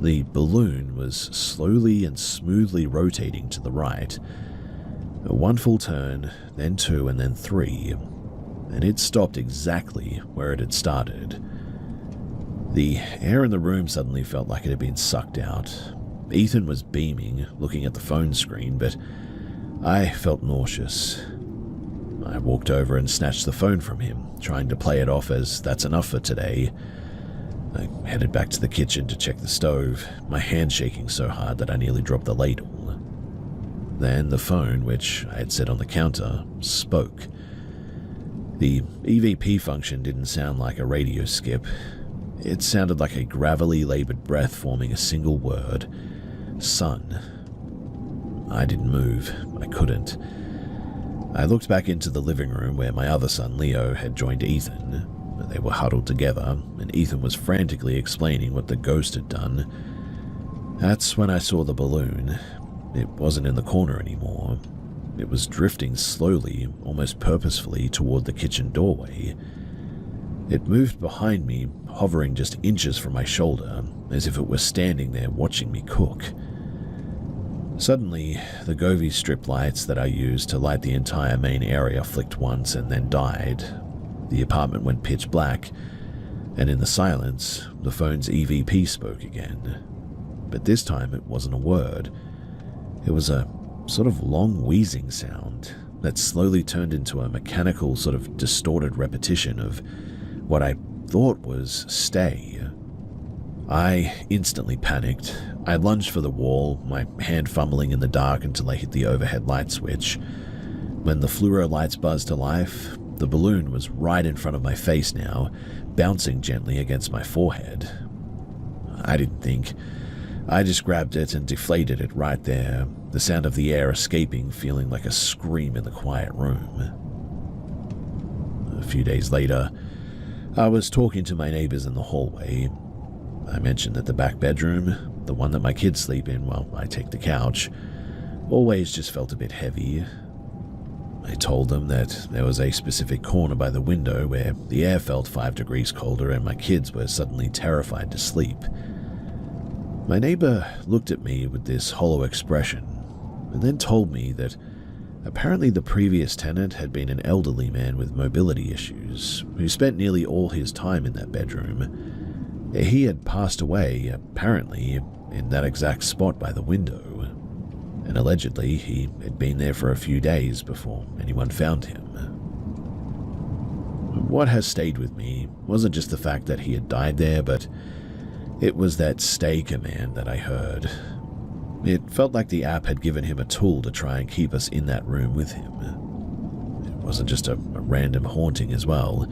The balloon was slowly and smoothly rotating to the right. One full turn, then 2, and then 3, and it stopped exactly where it had started. The air in the room suddenly felt like it had been sucked out. Ethan was beaming, looking at the phone screen, but I felt nauseous. I walked over and snatched the phone from him, trying to play it off as that's enough for today. I headed back to the kitchen to check the stove, my hand shaking so hard that I nearly dropped the ladle. Then the phone, which I had set on the counter, spoke. The EVP function didn't sound like a radio skip. It sounded like a gravelly, labored breath forming a single word. Son. I didn't move. I couldn't. I looked back into the living room where my other son, Leo, had joined Ethan. They were huddled together, and Ethan was frantically explaining what the ghost had done. That's when I saw the balloon. It wasn't in the corner anymore. It was drifting slowly, almost purposefully, toward the kitchen doorway. It moved behind me, hovering just inches from my shoulder, as if it were standing there watching me cook. Suddenly, the Govee strip lights that I used to light the entire main area flicked once and then died. The apartment went pitch black, and in the silence, the phone's EVP spoke again. But this time it wasn't a word. It was a sort of long wheezing sound that slowly turned into a mechanical sort of distorted repetition of what I thought was stay. I instantly panicked. I lunged for the wall, my hand fumbling in the dark until I hit the overhead light switch. When the fluoro lights buzzed to life, the balloon was right in front of my face now, bouncing gently against my forehead. I didn't think. I just grabbed it and deflated it right there, the sound of the air escaping feeling like a scream in the quiet room. A few days later, I was talking to my neighbors in the hallway. I mentioned that the back bedroom, the one that my kids sleep in while I take the couch, always just felt a bit heavy. I told them that there was a specific corner by the window where the air felt 5 degrees colder and my kids were suddenly terrified to sleep. My neighbor looked at me with this hollow expression and then told me that apparently the previous tenant had been an elderly man with mobility issues who spent nearly all his time in that bedroom. He had passed away, apparently, in that exact spot by the window, and allegedly he had been there for a few days before anyone found him. What has stayed with me wasn't just the fact that he had died there, but it was that stay command that I heard. It felt like the app had given him a tool to try and keep us in that room with him. It wasn't just a random haunting as well.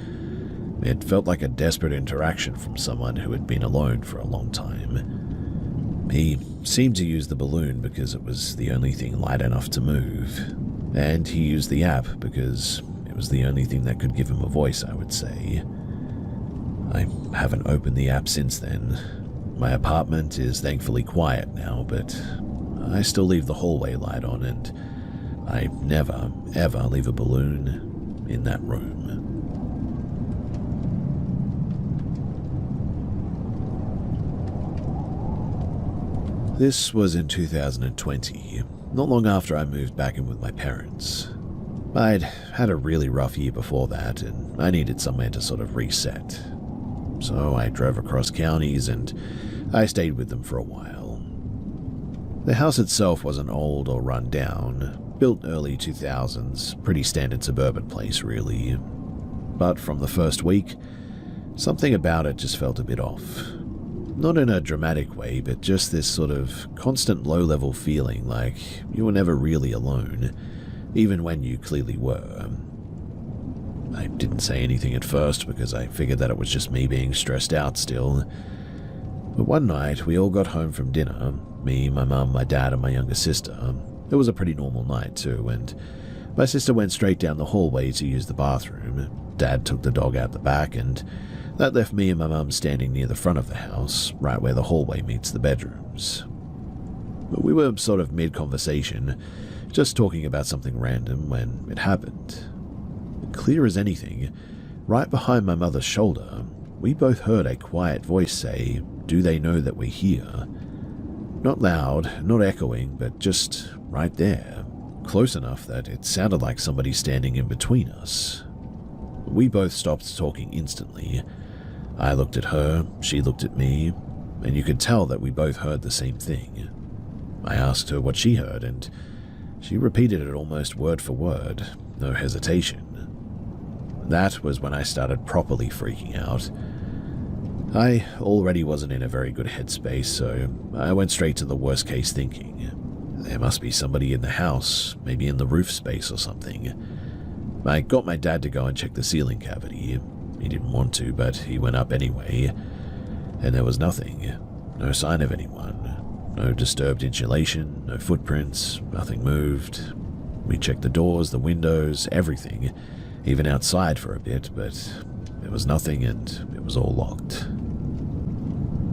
It felt like a desperate interaction from someone who had been alone for a long time. He seemed to use the balloon because it was the only thing light enough to move, and he used the app because it was the only thing that could give him a voice, I would say. I haven't opened the app since then. My apartment is thankfully quiet now, but I still leave the hallway light on, and I never, ever leave a balloon in that room. This was in 2020, not long after I moved back in with my parents. I'd had a really rough year before that, and I needed somewhere to sort of reset. So I drove across counties and I stayed with them for a while. The house itself wasn't old or run down, built early 2000s, pretty standard suburban place really. But from the first week, something about it just felt a bit off. Not in a dramatic way, but just this sort of constant low-level feeling like you were never really alone, even when you clearly were. I didn't say anything at first because I figured that it was just me being stressed out still. But one night, we all got home from dinner, me, my mum, my dad, and my younger sister. It was a pretty normal night too, and my sister went straight down the hallway to use the bathroom. Dad took the dog out the back, and that left me and my mum standing near the front of the house, right where the hallway meets the bedrooms. But we were sort of mid-conversation, just talking about something random when it happened. Clear as anything, right behind my mother's shoulder, we both heard a quiet voice say, "Do they know that we're here?" Not loud, not echoing, but just right there, close enough that it sounded like somebody standing in between us. We both stopped talking instantly. I looked at her, she looked at me, and you could tell that we both heard the same thing. I asked her what she heard, and she repeated it almost word for word, no hesitation. That was when I started properly freaking out. I already wasn't in a very good headspace, so I went straight to the worst case thinking. There must be somebody in the house, maybe in the roof space or something. I got my dad to go and check the ceiling cavity. He didn't want to, but he went up anyway. And there was nothing. No sign of anyone. No disturbed insulation, no footprints, nothing moved. We checked the doors, the windows, everything, even outside for a bit, but there was nothing and it was all locked.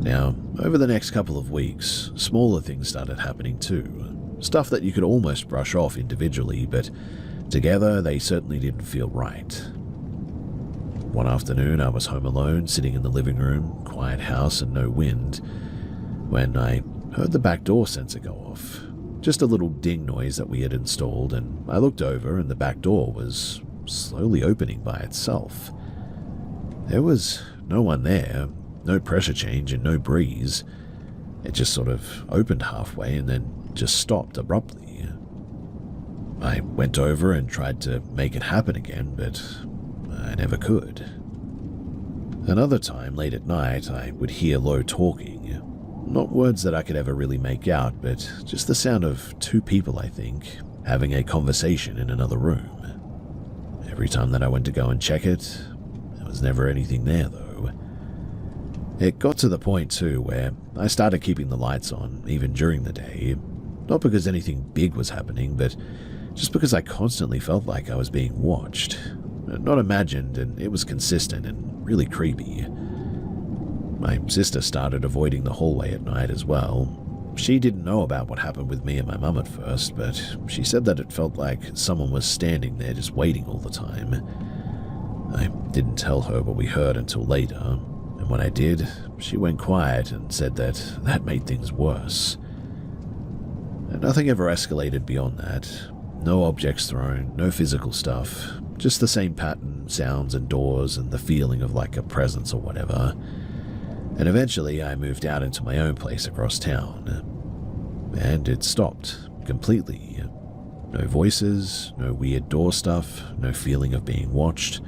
Now, over the next couple of weeks, smaller things started happening too. Stuff that you could almost brush off individually, but together they certainly didn't feel right. One afternoon, I was home alone, sitting in the living room, quiet house and no wind, when I heard the back door sensor go off. Just a little ding noise that we had installed, and I looked over and the back door was slowly opening by itself. There was no one there, no pressure change and no breeze. It just sort of opened halfway and then just stopped abruptly. I went over and tried to make it happen again, but I never could. Another time, late at night, I would hear low talking. Not words that I could ever really make out, but just the sound of two people, I think, having a conversation in another room. Every time that I went to go and check it, there was never anything there, though. It got to the point, too, where I started keeping the lights on, even during the day. Not because anything big was happening, but just because I constantly felt like I was being watched. Not imagined, and it was consistent and really creepy. My sister started avoiding the hallway at night as well. She didn't know about what happened with me and my mum at first, but she said that it felt like someone was standing there just waiting all the time. I didn't tell her what we heard until later, and when I did, she went quiet and said that made things worse. And nothing ever escalated beyond that. No objects thrown, no physical stuff, just the same pattern, sounds and doors and the feeling of like a presence or whatever. And eventually I moved out into my own place across town. And it stopped completely. No voices, no weird door stuff, no feeling of being watched,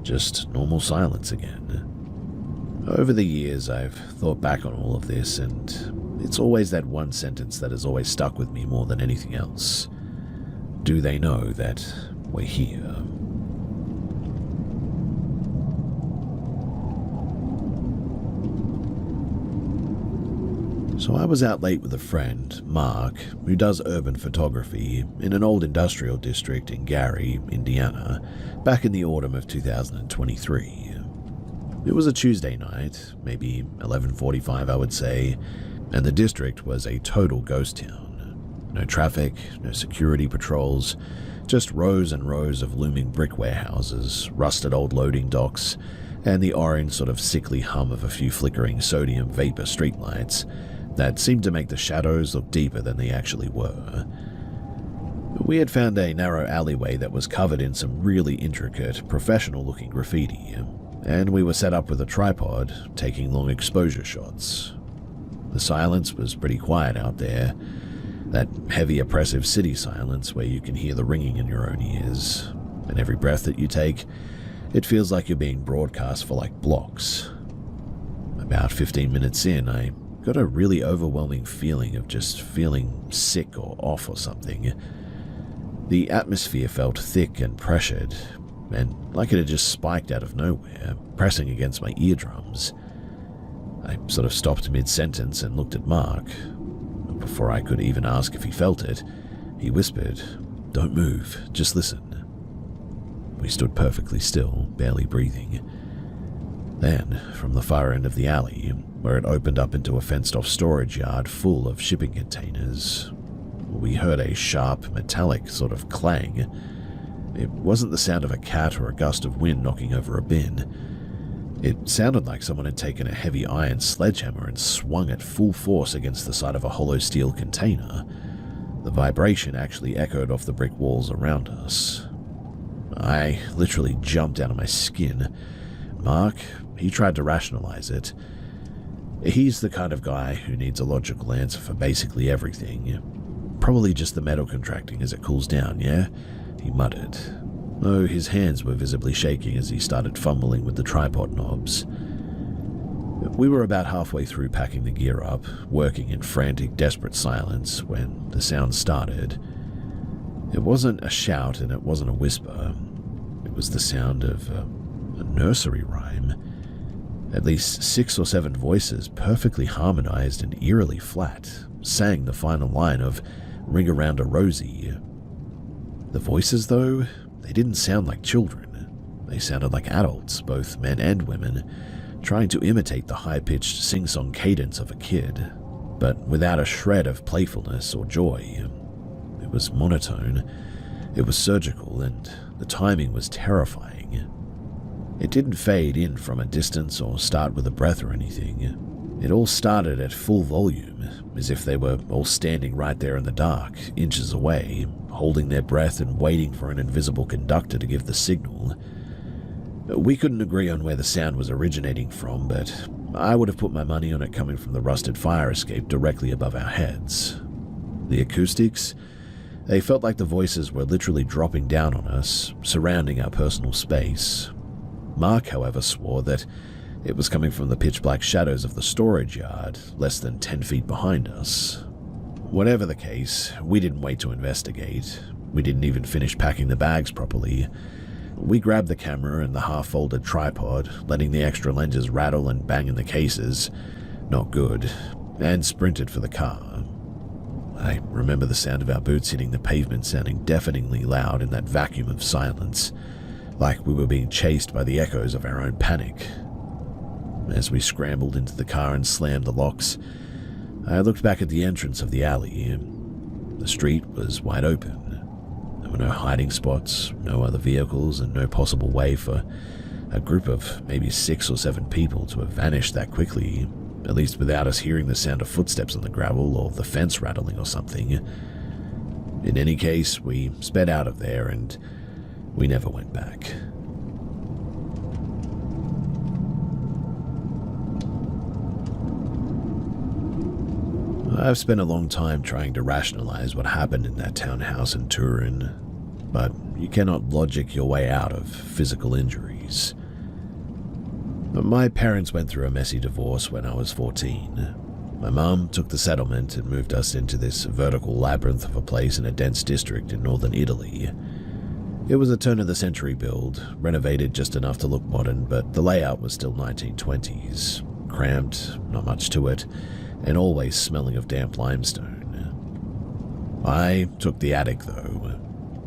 just normal silence again. Over the years I've thought back on all of this, and it's always that one sentence that has always stuck with me more than anything else. Do they know that we're here? So I was out late with a friend, Mark, who does urban photography in an old industrial district in Gary, Indiana, back in the autumn of 2023. It was a Tuesday night, maybe 11:45 I would say, and the district was a total ghost town. No traffic, no security patrols, just rows and rows of looming brick warehouses, rusted old loading docks, and the orange sort of sickly hum of a few flickering sodium vapor streetlights that seemed to make the shadows look deeper than they actually were. We had found a narrow alleyway that was covered in some really intricate, professional-looking graffiti, and we were set up with a tripod, taking long exposure shots. The silence was pretty quiet out there, that heavy, oppressive city silence where you can hear the ringing in your own ears, and every breath that you take, it feels like you're being broadcast for like blocks. About 15 minutes in, I got a really overwhelming feeling of just feeling sick or off or something. The atmosphere felt thick and pressured, and like it had just spiked out of nowhere, pressing against my eardrums. I sort of stopped mid-sentence and looked at Mark. Before I could even ask if he felt it, he whispered, "Don't move, just listen." We stood perfectly still, barely breathing. Then, from the far end of the alley, where it opened up into a fenced-off storage yard full of shipping containers, we heard a sharp, metallic sort of clang. It wasn't the sound of a cat or a gust of wind knocking over a bin. It sounded like someone had taken a heavy iron sledgehammer and swung it full force against the side of a hollow steel container. The vibration actually echoed off the brick walls around us. I literally jumped out of my skin. Mark, he tried to rationalize it. He's the kind of guy who needs a logical answer for basically everything. Probably just the metal contracting as it cools down, yeah? He muttered, though his hands were visibly shaking as he started fumbling with the tripod knobs. We were about halfway through packing the gear up, working in frantic, desperate silence, when the sound started. It wasn't a shout and it wasn't a whisper. It was the sound of a nursery rhyme. At least 6 or 7 voices, perfectly harmonized and eerily flat, sang the final line of Ring Around a Rosie. The voices, though, they didn't sound like children. They sounded like adults, both men and women, trying to imitate the high-pitched sing-song cadence of a kid, but without a shred of playfulness or joy. It was monotone, it was surgical, and the timing was terrifying. It didn't fade in from a distance or start with a breath or anything. It all started at full volume, as if they were all standing right there in the dark, inches away, holding their breath and waiting for an invisible conductor to give the signal. We couldn't agree on where the sound was originating from, but I would have put my money on it coming from the rusted fire escape directly above our heads. The acoustics? They felt like the voices were literally dropping down on us, surrounding our personal space. Mark, however, swore that it was coming from the pitch-black shadows of the storage yard, less than 10 feet behind us. Whatever the case, we didn't wait to investigate. We didn't even finish packing the bags properly. We grabbed the camera and the half-folded tripod, letting the extra lenses rattle and bang in the cases, not good, and sprinted for the car. I remember the sound of our boots hitting the pavement sounding deafeningly loud in that vacuum of silence, like we were being chased by the echoes of our own panic. As we scrambled into the car and slammed the locks, I looked back at the entrance of the alley. The street was wide open. There were no hiding spots, no other vehicles, and no possible way for a group of maybe 6 or 7 people to have vanished that quickly, at least without us hearing the sound of footsteps on the gravel or the fence rattling or something. In any case, we sped out of there and we never went back. I've spent a long time trying to rationalize what happened in that townhouse in Turin, but you cannot logic your way out of physical injuries. My parents went through a messy divorce when I was 14. My mum took the settlement and moved us into this vertical labyrinth of a place in a dense district in northern Italy. It was a turn-of-the-century build, renovated just enough to look modern, but the layout was still 1920s. Cramped, not much to it, and always smelling of damp limestone. I took the attic, though.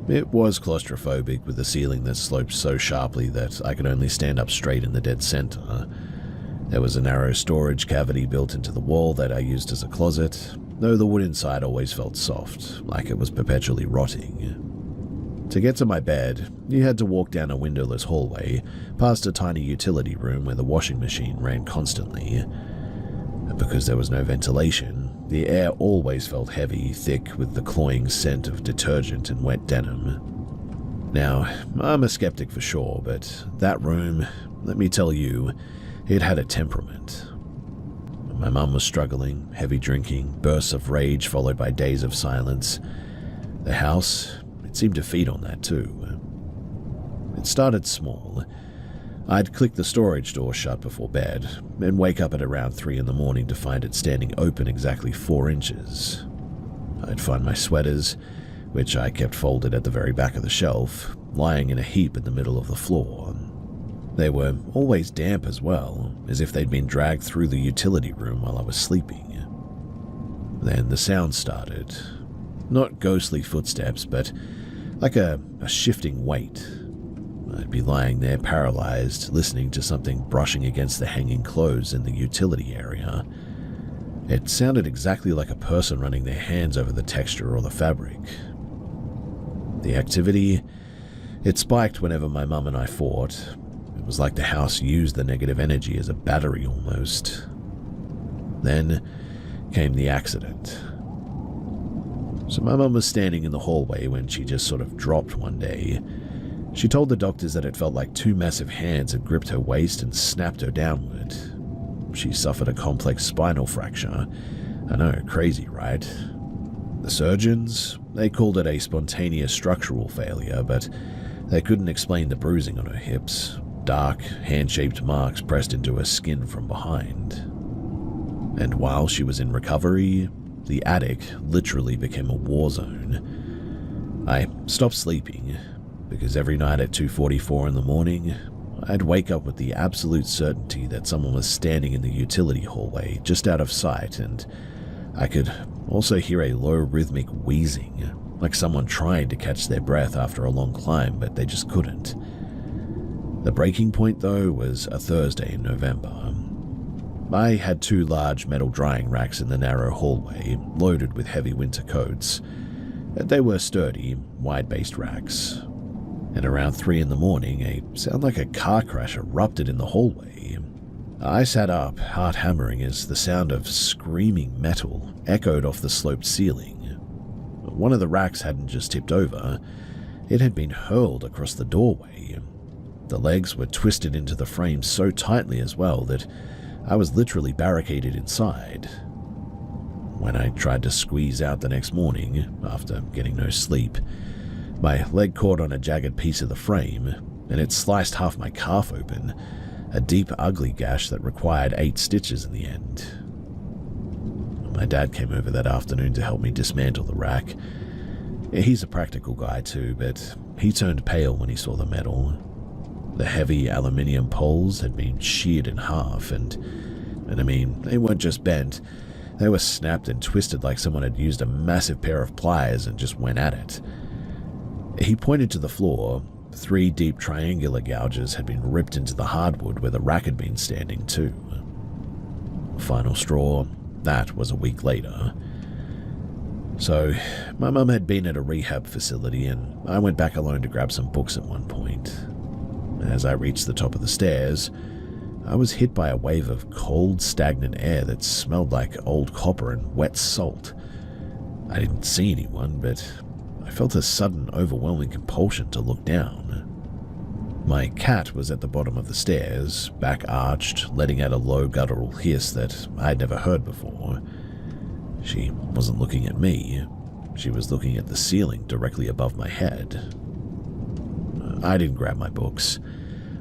It was claustrophobic, with a ceiling that sloped so sharply that I could only stand up straight in the dead center. There was a narrow storage cavity built into the wall that I used as a closet, though the wood inside always felt soft, like it was perpetually rotting. To get to my bed, you had to walk down a windowless hallway, past a tiny utility room where the washing machine ran constantly. Because there was no ventilation, the air always felt heavy, thick, with the cloying scent of detergent and wet denim. Now, I'm a skeptic for sure, but that room, let me tell you, it had a temperament. My mum was struggling, heavy drinking, bursts of rage followed by days of silence. The house, it seemed to feed on that too. It started small. I'd click the storage door shut before bed, and wake up at around 3 in the morning to find it standing open exactly 4 inches. I'd find my sweaters, which I kept folded at the very back of the shelf, lying in a heap in the middle of the floor. They were always damp as well, as if they'd been dragged through the utility room while I was sleeping. Then the sound started. Not ghostly footsteps, but like a shifting weight. I'd be lying there paralyzed, listening to something brushing against the hanging clothes in the utility area. It sounded exactly like a person running their hands over the texture or the fabric. The activity, it spiked whenever my mum and I fought. It was like the house used the negative energy as a battery almost. Then came the accident. So my mum was standing in the hallway when she just sort of dropped one day. She told the doctors that it felt like two massive hands had gripped her waist and snapped her downward. She suffered a complex spinal fracture. I know, crazy, right? The surgeons, they called it a spontaneous structural failure, but they couldn't explain the bruising on her hips, dark, hand-shaped marks pressed into her skin from behind. And while she was in recovery, the attic literally became a war zone. I stopped sleeping, because every night at 2:44 in the morning, I'd wake up with the absolute certainty that someone was standing in the utility hallway just out of sight, and I could also hear a low rhythmic wheezing, like someone trying to catch their breath after a long climb, but they just couldn't. The breaking point, though, was a Thursday in November. I had two large metal drying racks in the narrow hallway, loaded with heavy winter coats. They were sturdy, wide-based racks. And around 3 in the morning, a sound like a car crash erupted in the hallway. I sat up, heart hammering, as the sound of screaming metal echoed off the sloped ceiling. One of the racks hadn't just tipped over, it had been hurled across the doorway. The legs were twisted into the frame so tightly as well that I was literally barricaded inside. When I tried to squeeze out the next morning, after getting no sleep, my leg caught on a jagged piece of the frame, and it sliced half my calf open, a deep, ugly gash that required 8 stitches in the end. My dad came over that afternoon to help me dismantle the rack. He's a practical guy too, but he turned pale when he saw the metal. The heavy aluminium poles had been sheared in half, and I mean, they weren't just bent, they were snapped and twisted like someone had used a massive pair of pliers and just went at it. He pointed to the floor. 3 deep triangular gouges had been ripped into the hardwood where the rack had been standing too. Final straw, that was a week later. So, my mum had been at a rehab facility, and I went back alone to grab some books at one point. As I reached the top of the stairs, I was hit by a wave of cold, stagnant air that smelled like old copper and wet salt. I didn't see anyone, but I felt a sudden, overwhelming compulsion to look down. My cat was at the bottom of the stairs, back arched, letting out a low guttural hiss that I'd never heard before. She wasn't looking at me. She was looking at the ceiling directly above my head. I didn't grab my books.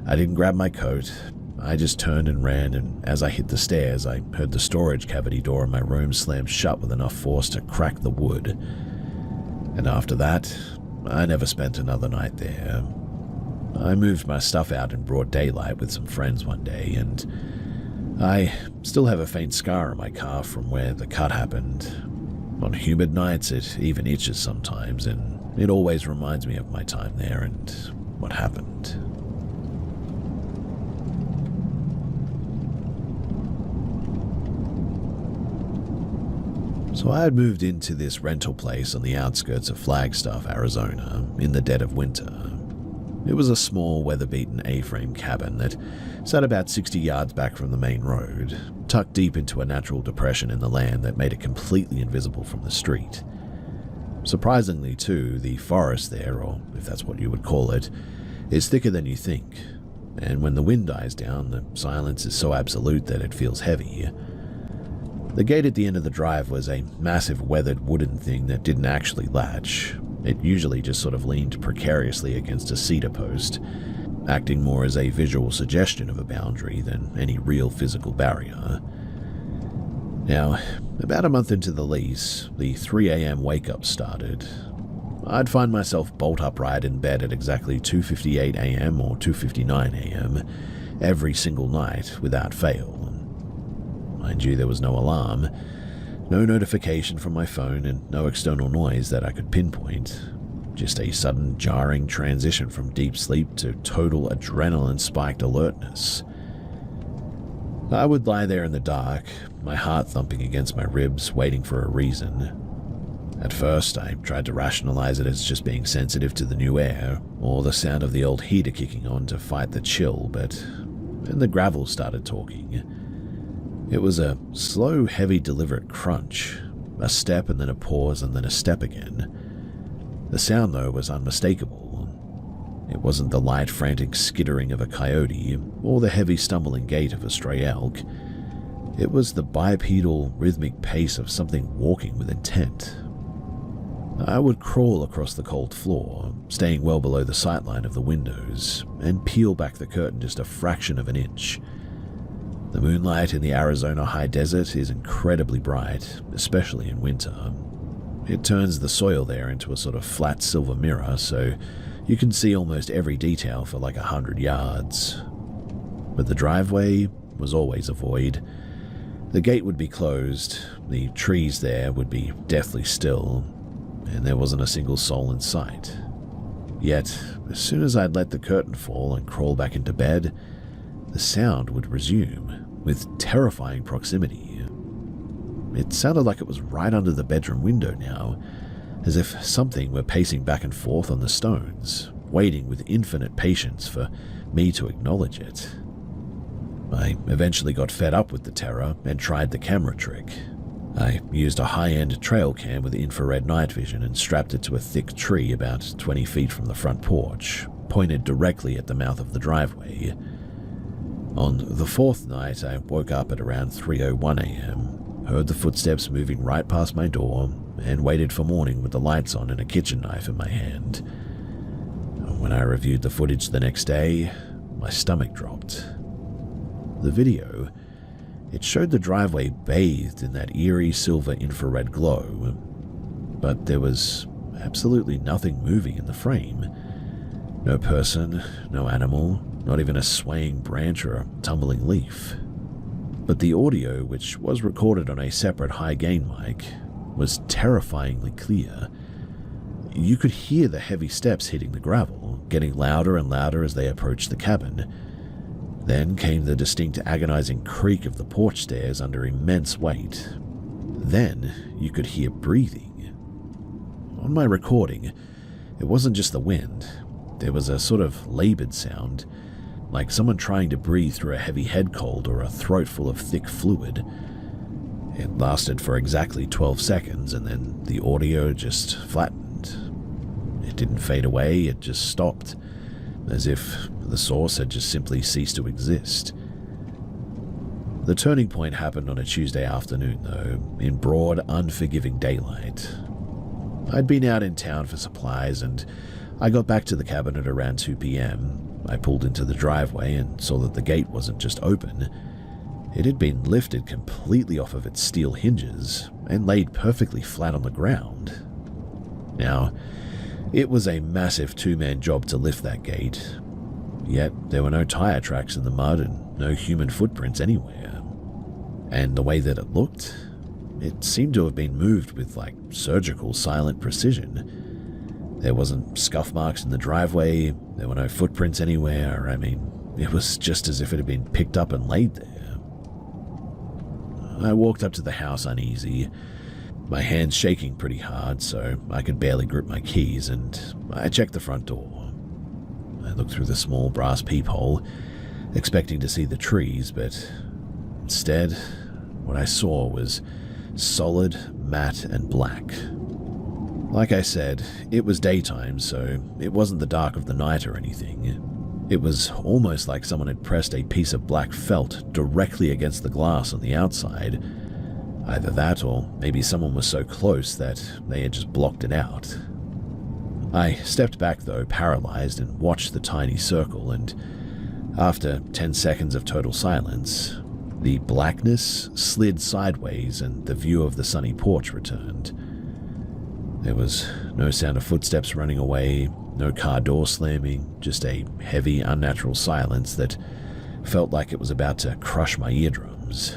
I didn't grab my coat. I just turned and ran, and as I hit the stairs, I heard the storage cavity door in my room slam shut with enough force to crack the wood. And after that, I never spent another night there. I moved my stuff out in broad daylight with some friends one day, and I still have a faint scar on my calf from where the cut happened. On humid nights, it even itches sometimes, and it always reminds me of my time there and what happened. So I had moved into this rental place on the outskirts of Flagstaff, Arizona, in the dead of winter. It was a small, weather-beaten A-frame cabin that sat about 60 yards back from the main road, tucked deep into a natural depression in the land that made it completely invisible from the street. Surprisingly, too, the forest there, or if that's what you would call it, is thicker than you think, and when the wind dies down, the silence is so absolute that it feels heavy. The gate at the end of the drive was a massive weathered wooden thing that didn't actually latch. It usually just sort of leaned precariously against a cedar post, acting more as a visual suggestion of a boundary than any real physical barrier. Now, about a month into the lease, the 3 a.m. wake-up started. I'd find myself bolt upright in bed at exactly 2:58 a.m. or 2:59 a.m. every single night without fail. Mind you, there was no alarm, no notification from my phone, and no external noise that I could pinpoint. just a sudden jarring transition from deep sleep to total adrenaline-spiked alertness. I would lie there in the dark, my heart thumping against my ribs, waiting for a reason. At first, I tried to rationalize it as just being sensitive to the new air, or the sound of the old heater kicking on to fight the chill, but then the gravel started talking. It was a slow, heavy, deliberate crunch, a step and then a pause and then a step again. The sound, though, was unmistakable. It wasn't the light, frantic skittering of a coyote or the heavy, stumbling gait of a stray elk. It was the bipedal, rhythmic pace of something walking with intent. I would crawl across the cold floor, staying well below the sightline of the windows, and peel back the curtain just a fraction of an inch. The moonlight in the Arizona high desert is incredibly bright, especially in winter. It turns the soil there into a sort of flat silver mirror, so you can see almost every detail for like 100 yards. But the driveway was always a void. The gate would be closed, the trees there would be deathly still, and there wasn't a single soul in sight. Yet, as soon as I'd let the curtain fall and crawl back into bed, the sound would resume, with terrifying proximity. It sounded like it was right under the bedroom window now, as if something were pacing back and forth on the stones, waiting with infinite patience for me to acknowledge it. I eventually got fed up with the terror and tried the camera trick. I used a high-end trail cam with infrared night vision and strapped it to a thick tree about 20 feet from the front porch, pointed directly at the mouth of the driveway. On the fourth night, I woke up at around 3:01 a.m., heard the footsteps moving right past my door, and waited for morning with the lights on and a kitchen knife in my hand. When I reviewed the footage the next day, my stomach dropped. The video, it showed the driveway bathed in that eerie silver infrared glow, but there was absolutely nothing moving in the frame. No person, no animal, not even a swaying branch or a tumbling leaf. But the audio, which was recorded on a separate high-gain mic, was terrifyingly clear. You could hear the heavy steps hitting the gravel, getting louder and louder as they approached the cabin. Then came the distinct agonizing creak of the porch stairs under immense weight. Then you could hear breathing. On my recording, it wasn't just the wind. There was a sort of labored sound, like someone trying to breathe through a heavy head cold or a throat full of thick fluid. It lasted for exactly 12 seconds, and then the audio just flattened. It didn't fade away, it just stopped, as if the source had just simply ceased to exist. The turning point happened on a Tuesday afternoon, though, in broad, unforgiving daylight. I'd been out in town for supplies, and I got back to the cabin at around 2 p.m. I pulled into the driveway and saw that the gate wasn't just open. It had been lifted completely off of its steel hinges and laid perfectly flat on the ground. Now, it was a massive two-man job to lift that gate, yet there were no tire tracks in the mud and no human footprints anywhere. And the way that it looked, it seemed to have been moved with like surgical, silent precision. There wasn't scuff marks in the driveway, there were no footprints anywhere. I mean, it was just as if it had been picked up and laid there. I walked up to the house uneasy, my hands shaking pretty hard so I could barely grip my keys, and I checked the front door. I looked through the small brass peephole, expecting to see the trees, but instead, what I saw was solid, matte, and black. Like I said, it was daytime, so it wasn't the dark of the night or anything. It was almost like someone had pressed a piece of black felt directly against the glass on the outside. Either that, or maybe someone was so close that they had just blocked it out. I stepped back though, paralyzed, and watched the tiny circle, and after 10 seconds of total silence, the blackness slid sideways and the view of the sunny porch returned. There was no sound of footsteps running away, no car door slamming, just a heavy, unnatural silence that felt like it was about to crush my eardrums.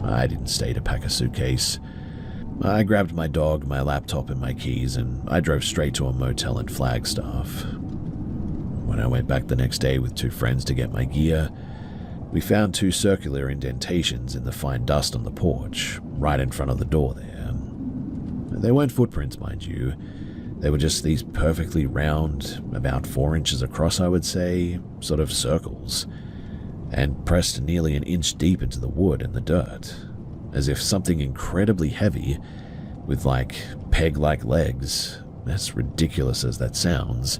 I didn't stay to pack a suitcase. I grabbed my dog, my laptop, and my keys, and I drove straight to a motel in Flagstaff. When I went back the next day with 2 friends to get my gear, we found 2 circular indentations in the fine dust on the porch, right in front of the door there. They weren't footprints, mind you. They were just these perfectly round, about 4 inches across, I would say, sort of circles, and pressed nearly an inch deep into the wood and the dirt, as if something incredibly heavy, with peg-like legs, as ridiculous as that sounds,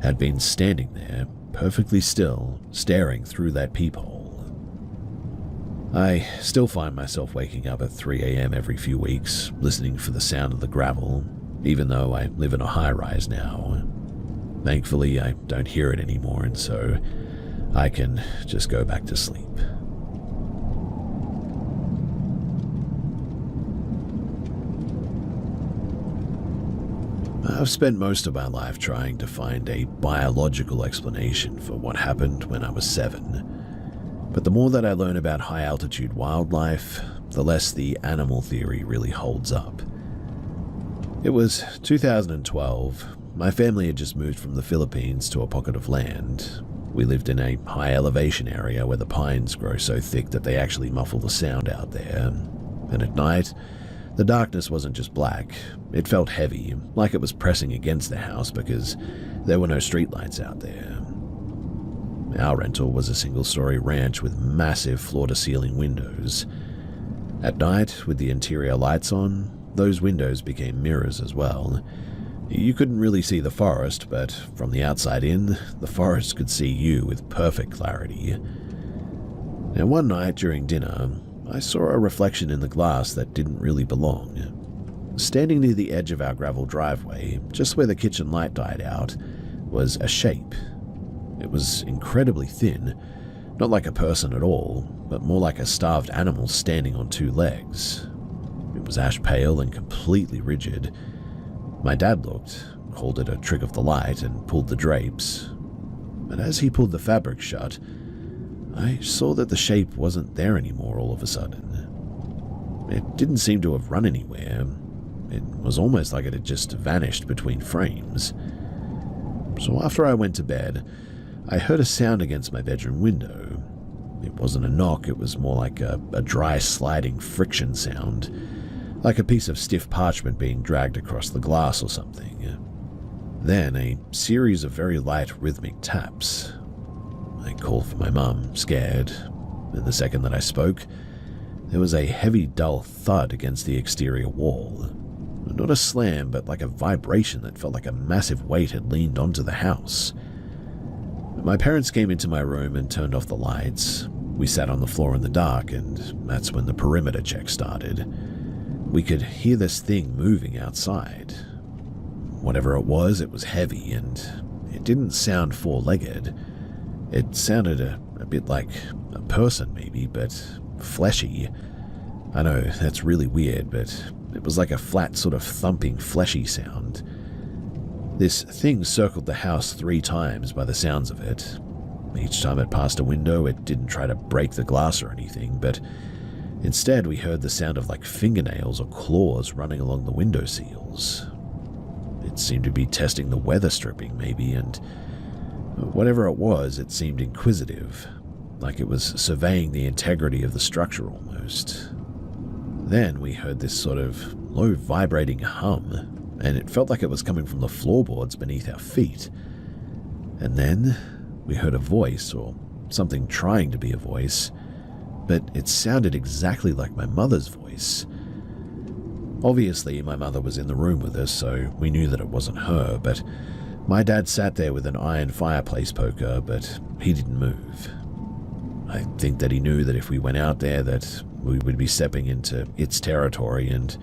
had been standing there, perfectly still, staring through that peephole. I still find myself waking up at 3 a.m. every few weeks, listening for the sound of the gravel, even though I live in a high-rise now. Thankfully, I don't hear it anymore, and so I can just go back to sleep. I've spent most of my life trying to find a biological explanation for what happened when I was 7. But the more that I learn about high-altitude wildlife, the less the animal theory really holds up. It was 2012. My family had just moved from the Philippines to a pocket of land. We lived in a high-elevation area where the pines grow so thick that they actually muffle the sound out there. And at night, the darkness wasn't just black. It felt heavy, like it was pressing against the house because there were no streetlights out there. Our rental was a single-story ranch with massive floor-to-ceiling windows. At night, with the interior lights on, those windows became mirrors as well. You couldn't really see the forest, but from the outside in, the forest could see you with perfect clarity. Now, one night during dinner, I saw a reflection in the glass that didn't really belong. Standing near the edge of our gravel driveway, just where the kitchen light died out, was a shape. It was incredibly thin, not like a person at all, but more like a starved animal standing on 2 legs. It was ash pale and completely rigid. My dad looked, called it a trick of the light, and pulled the drapes. But as he pulled the fabric shut, I saw that the shape wasn't there anymore all of a sudden. It didn't seem to have run anywhere. It was almost like it had just vanished between frames. So after I went to bed, I heard a sound against my bedroom window. It wasn't a knock, it was more like a dry sliding friction sound, like a piece of stiff parchment being dragged across the glass or something. Then a series of very light rhythmic taps. I called for my mum, scared, and the second that I spoke, there was a heavy dull thud against the exterior wall. Not a slam, but like a vibration that felt like a massive weight had leaned onto the house. My parents came into my room and turned off the lights. We sat on the floor in the dark, and that's when the perimeter check started. We could hear this thing moving outside. Whatever it was heavy, and it didn't sound 4-legged. It sounded a bit like a person maybe, but fleshy. I know, that's really weird, but it was like a flat sort of thumping fleshy sound. This thing circled the house 3 times by the sounds of it. Each time it passed a window, it didn't try to break the glass or anything, but instead we heard the sound of like fingernails or claws running along the window seals. It seemed to be testing the weather stripping maybe, and whatever it was, it seemed inquisitive, like it was surveying the integrity of the structure almost. Then we heard this sort of low vibrating hum, and it felt like it was coming from the floorboards beneath our feet. And then we heard a voice, or something trying to be a voice, but it sounded exactly like my mother's voice. Obviously, my mother was in the room with us, so we knew that it wasn't her, but my dad sat there with an iron fireplace poker, but he didn't move. I think that he knew that if we went out there that we would be stepping into its territory, and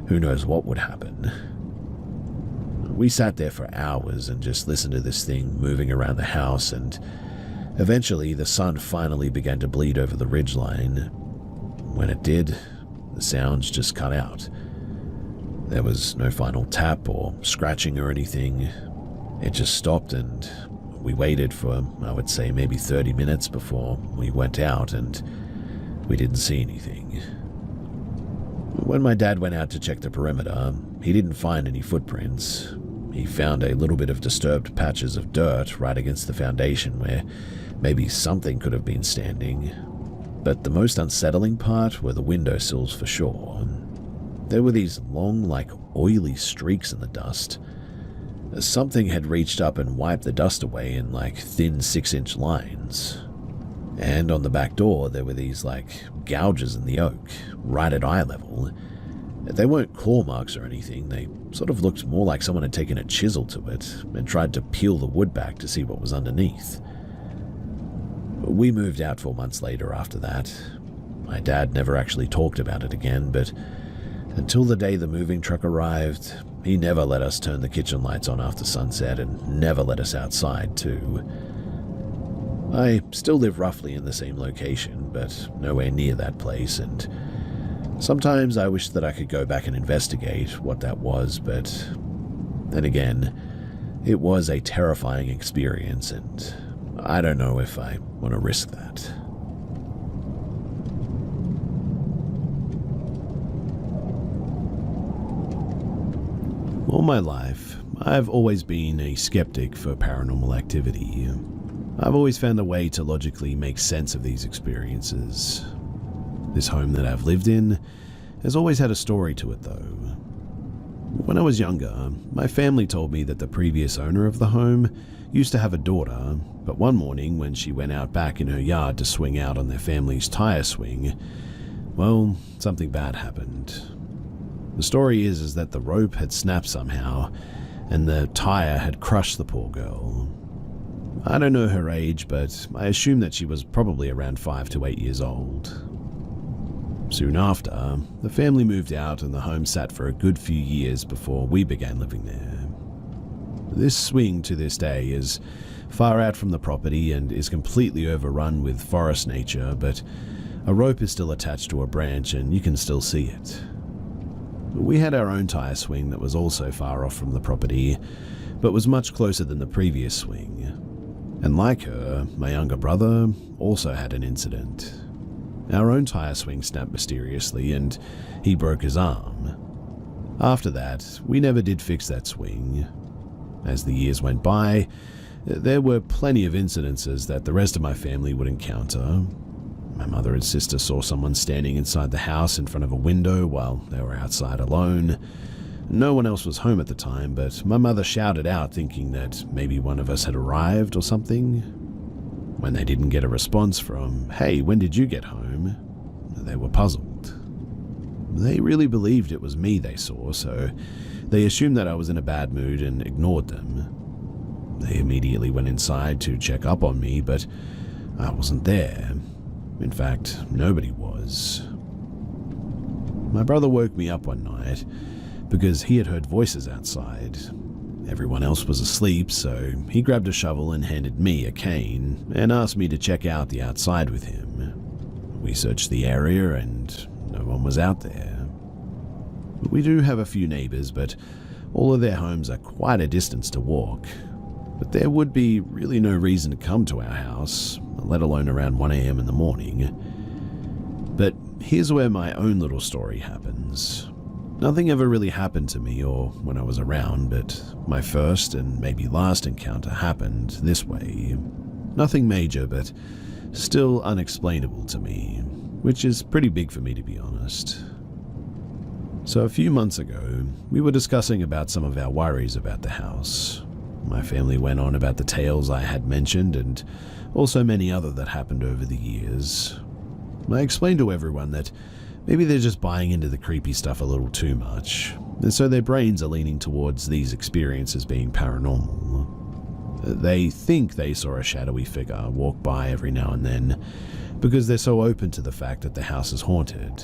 who knows what would happen. We sat there for hours and just listened to this thing moving around the house, and eventually the sun finally began to bleed over the ridgeline. When it did, the sounds just cut out. There was no final tap or scratching or anything. It just stopped, and we waited for, I would say, maybe 30 minutes before we went out, and we didn't see anything. When my dad went out to check the perimeter, he didn't find any footprints. He found a little bit of disturbed patches of dirt right against the foundation where maybe something could have been standing. But the most unsettling part were the windowsills for sure. There were these long, oily streaks in the dust. Something had reached up and wiped the dust away in thin 6-inch lines. And on the back door, there were these gouges in the oak, right at eye level. They weren't claw marks or anything, they sort of looked more like someone had taken a chisel to it and tried to peel the wood back to see what was underneath. We moved out 4 months later after that. My dad never actually talked about it again, but until the day the moving truck arrived, he never let us turn the kitchen lights on after sunset and never let us outside too. I still live roughly in the same location, but nowhere near that place, and sometimes I wish that I could go back and investigate what that was, but then again, it was a terrifying experience, and I don't know if I want to risk that. All my life, I've always been a skeptic for paranormal activity. I've always found a way to logically make sense of these experiences. This home that I've lived in has always had a story to it though. When I was younger, my family told me that the previous owner of the home used to have a daughter, but one morning when she went out back in her yard to swing out on their family's tire swing, well, something bad happened. The story is that the rope had snapped somehow, and the tire had crushed the poor girl. I don't know her age, but I assume that she was probably around 5 to 8 years old. Soon after, the family moved out and the home sat for a good few years before we began living there. This swing to this day is far out from the property and is completely overrun with forest nature, but a rope is still attached to a branch and you can still see it. We had our own tire swing that was also far off from the property, but was much closer than the previous swing. And like her, my younger brother also had an incident. Our own tire swing snapped mysteriously and he broke his arm. After that, we never did fix that swing. As the years went by, there were plenty of incidences that the rest of my family would encounter. My mother and sister saw someone standing inside the house in front of a window while they were outside alone. No one else was home at the time, but my mother shouted out thinking that maybe one of us had arrived or something. When they didn't get a response from, "Hey, when did you get home?" they were puzzled. They really believed it was me they saw, so they assumed that I was in a bad mood and ignored them. They immediately went inside to check up on me, but I wasn't there. In fact, nobody was. My brother woke me up one night because he had heard voices outside. Everyone else was asleep, so he grabbed a shovel and handed me a cane and asked me to check out the outside with him. We searched the area and no one was out there. We do have a few neighbors, but all of their homes are quite a distance to walk. But there would be really no reason to come to our house, let alone around 1 a.m. in the morning. But here's where my own little story happens. Nothing ever really happened to me or when I was around, but my first and maybe last encounter happened this way. Nothing major, but still unexplainable to me, which is pretty big for me to be honest. So a few months ago, we were discussing about some of our worries about the house. My family went on about the tales I had mentioned and also many other that happened over the years. I explained to everyone that maybe they're just buying into the creepy stuff a little too much, and so their brains are leaning towards these experiences being paranormal. They think they saw a shadowy figure walk by every now and then because they're so open to the fact that the house is haunted.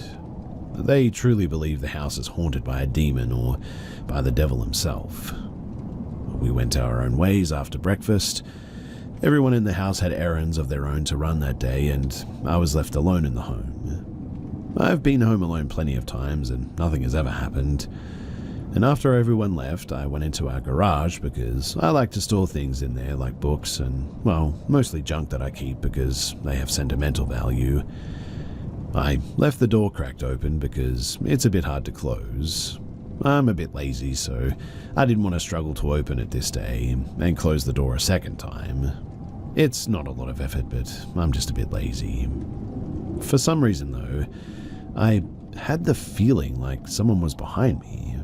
They truly believe the house is haunted by a demon or by the devil himself. We went our own ways after breakfast. Everyone in the house had errands of their own to run that day, and I was left alone in the home. I've been home alone plenty of times and nothing has ever happened. And after everyone left, I went into our garage because I like to store things in there like books and, well, mostly junk that I keep because they have sentimental value. I left the door cracked open because it's a bit hard to close. I'm a bit lazy, so I didn't want to struggle to open it this day and close the door a second time. It's not a lot of effort, but I'm just a bit lazy. For some reason, though, I had the feeling like someone was behind me.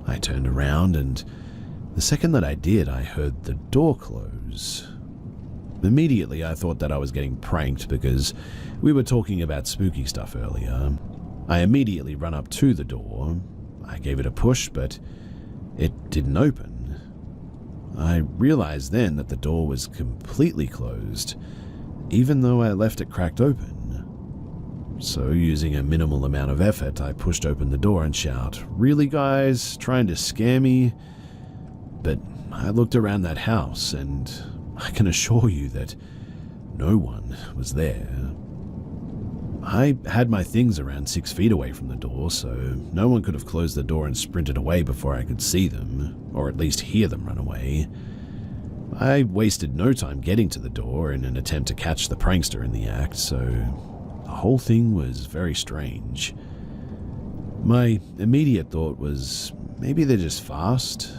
I turned around, and the second that I did, I heard the door close. Immediately, I thought that I was getting pranked because we were talking about spooky stuff earlier. I immediately ran up to the door. I gave it a push, but it didn't open. I realized then that the door was completely closed, even though I left it cracked open. So, using a minimal amount of effort, I pushed open the door and shout, "Really, guys? Trying to scare me?" But I looked around that house, and I can assure you that no one was there. I had my things around 6 feet away from the door, so no one could have closed the door and sprinted away before I could see them, or at least hear them run away. I wasted no time getting to the door in an attempt to catch the prankster in the act, so the whole thing was very strange. My immediate thought was, maybe they're just fast.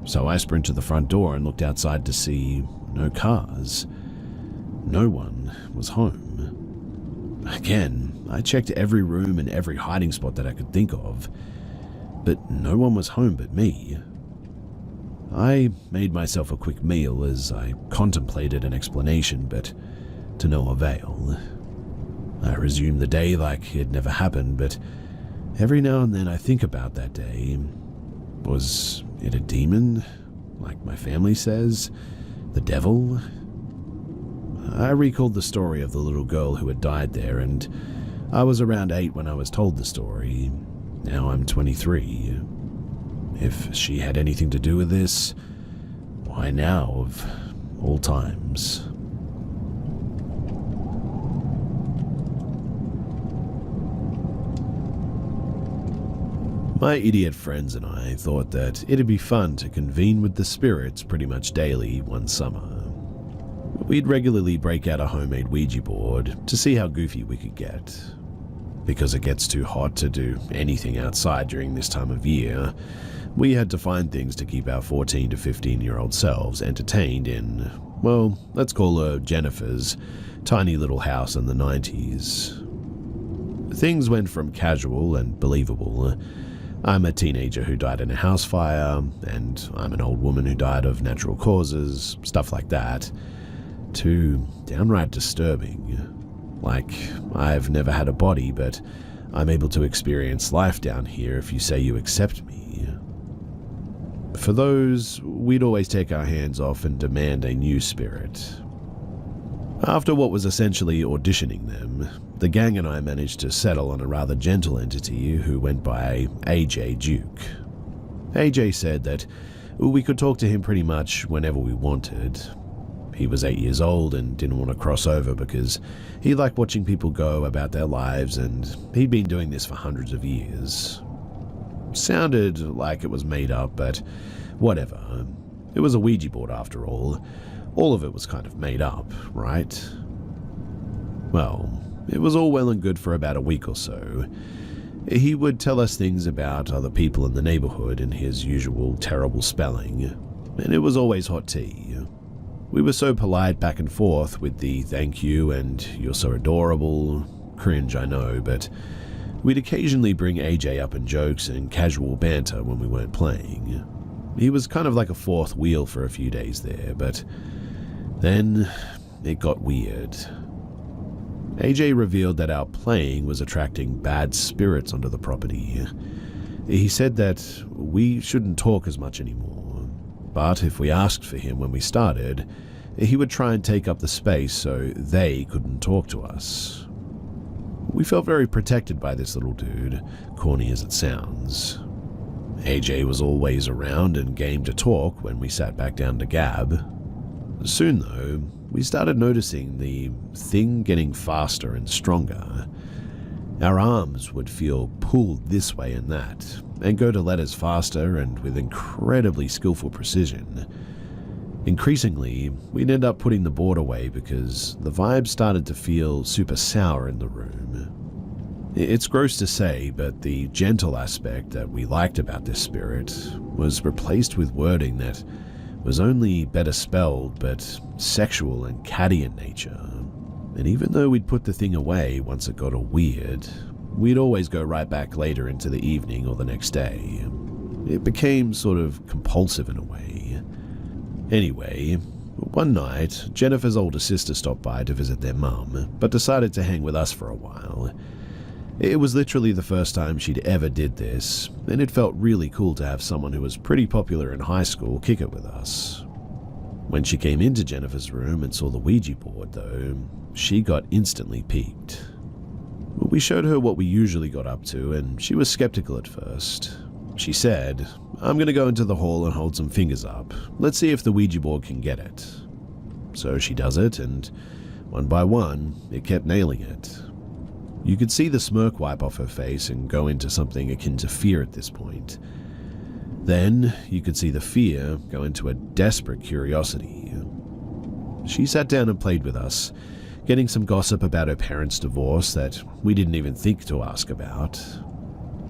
So I sprinted to the front door and looked outside to see no cars. No one was home. Again, I checked every room and every hiding spot that I could think of, but no one was home but me. I made myself a quick meal as I contemplated an explanation, but to no avail. I resumed the day like it never happened, but every now and then I think about that day. Was it a demon, like my family says? The devil? I recalled the story of the little girl who had died there, and I was around 8 when I was told the story. Now I'm 23. If she had anything to do with this, why now of all times? My idiot friends and I thought that it'd be fun to convene with the spirits pretty much daily one summer. We'd regularly break out a homemade Ouija board to see how goofy we could get. Because it gets too hot to do anything outside during this time of year, we had to find things to keep our 14 to 15-year-old selves entertained in, well, let's call her Jennifer's tiny little house in the 90s. Things went from casual and believable. I'm a teenager who died in a house fire, and I'm an old woman who died of natural causes, stuff like that, to downright disturbing. Like, I've never had a body, but I'm able to experience life down here if you say you accept me. For those, we'd always take our hands off and demand a new spirit. After what was essentially auditioning them, the gang and I managed to settle on a rather gentle entity who went by AJ Duke. AJ said that we could talk to him pretty much whenever we wanted. He was 8 years old and didn't want to cross over because he liked watching people go about their lives, and he'd been doing this for hundreds of years. Sounded like it was made up, but whatever. It was a Ouija board after all. All of it was kind of made up, right? Well, it was all well and good for about a week or so. He would tell us things about other people in the neighborhood in his usual terrible spelling, and it was always hot tea. We were so polite back and forth with the thank you and you're so adorable. Cringe, I know, but we'd occasionally bring AJ up in jokes and casual banter when we weren't playing. He was kind of like a fourth wheel for a few days there, but then it got weird. AJ revealed that our playing was attracting bad spirits onto the property. He said that we shouldn't talk as much anymore, but if we asked for him when we started, he would try and take up the space so they couldn't talk to us. We felt very protected by this little dude, corny as it sounds. AJ was always around and game to talk when we sat back down to gab. Soon, though, we started noticing the thing getting faster and stronger. Our arms would feel pulled this way and that, and go to letters faster and with incredibly skillful precision. Increasingly, we'd end up putting the board away because the vibe started to feel super sour in the room. It's gross to say, but the gentle aspect that we liked about this spirit was replaced with wording that was only better spelled but sexual and catty in nature. And even though we'd put the thing away once it got all weird, we'd always go right back later into the evening or the next day. It became sort of compulsive in a way. Anyway, one night, Jennifer's older sister stopped by to visit their mum, but decided to hang with us for a while. It was literally the first time she'd ever did this, and it felt really cool to have someone who was pretty popular in high school kick it with us. When she came into Jennifer's room and saw the Ouija board, though, she got instantly piqued. We showed her what we usually got up to, and she was skeptical at first. She said, "I'm going to go into the hall and hold some fingers up. Let's see if the Ouija board can get it." So she does it, and one by one, it kept nailing it. You could see the smirk wipe off her face and go into something akin to fear at this point. Then you could see the fear go into a desperate curiosity. She sat down and played with us, getting some gossip about her parents' divorce that we didn't even think to ask about.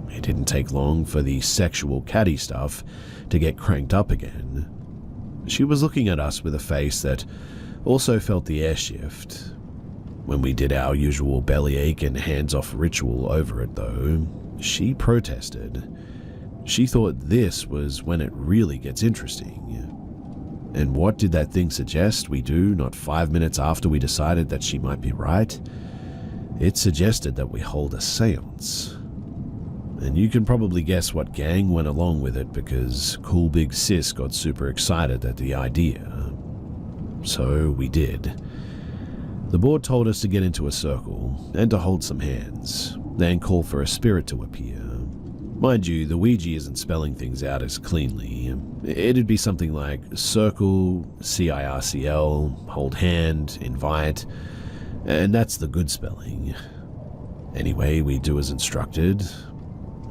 It didn't take long for the sexual catty stuff to get cranked up again. She was looking at us with a face that also felt the air shift. When we did our usual bellyache and hands-off ritual over it, though, she protested. She thought this was when it really gets interesting. And what did that thing suggest we do not 5 minutes after we decided that she might be right? It suggested that we hold a seance. And you can probably guess what gang went along with it because cool big sis got super excited at the idea. So we did. The board told us to get into a circle and to hold some hands, then call for a spirit to appear. Mind you, the Ouija isn't spelling things out as cleanly. It'd be something like circle, CIRCL, hold hand, invite, and that's the good spelling. Anyway, we do as instructed.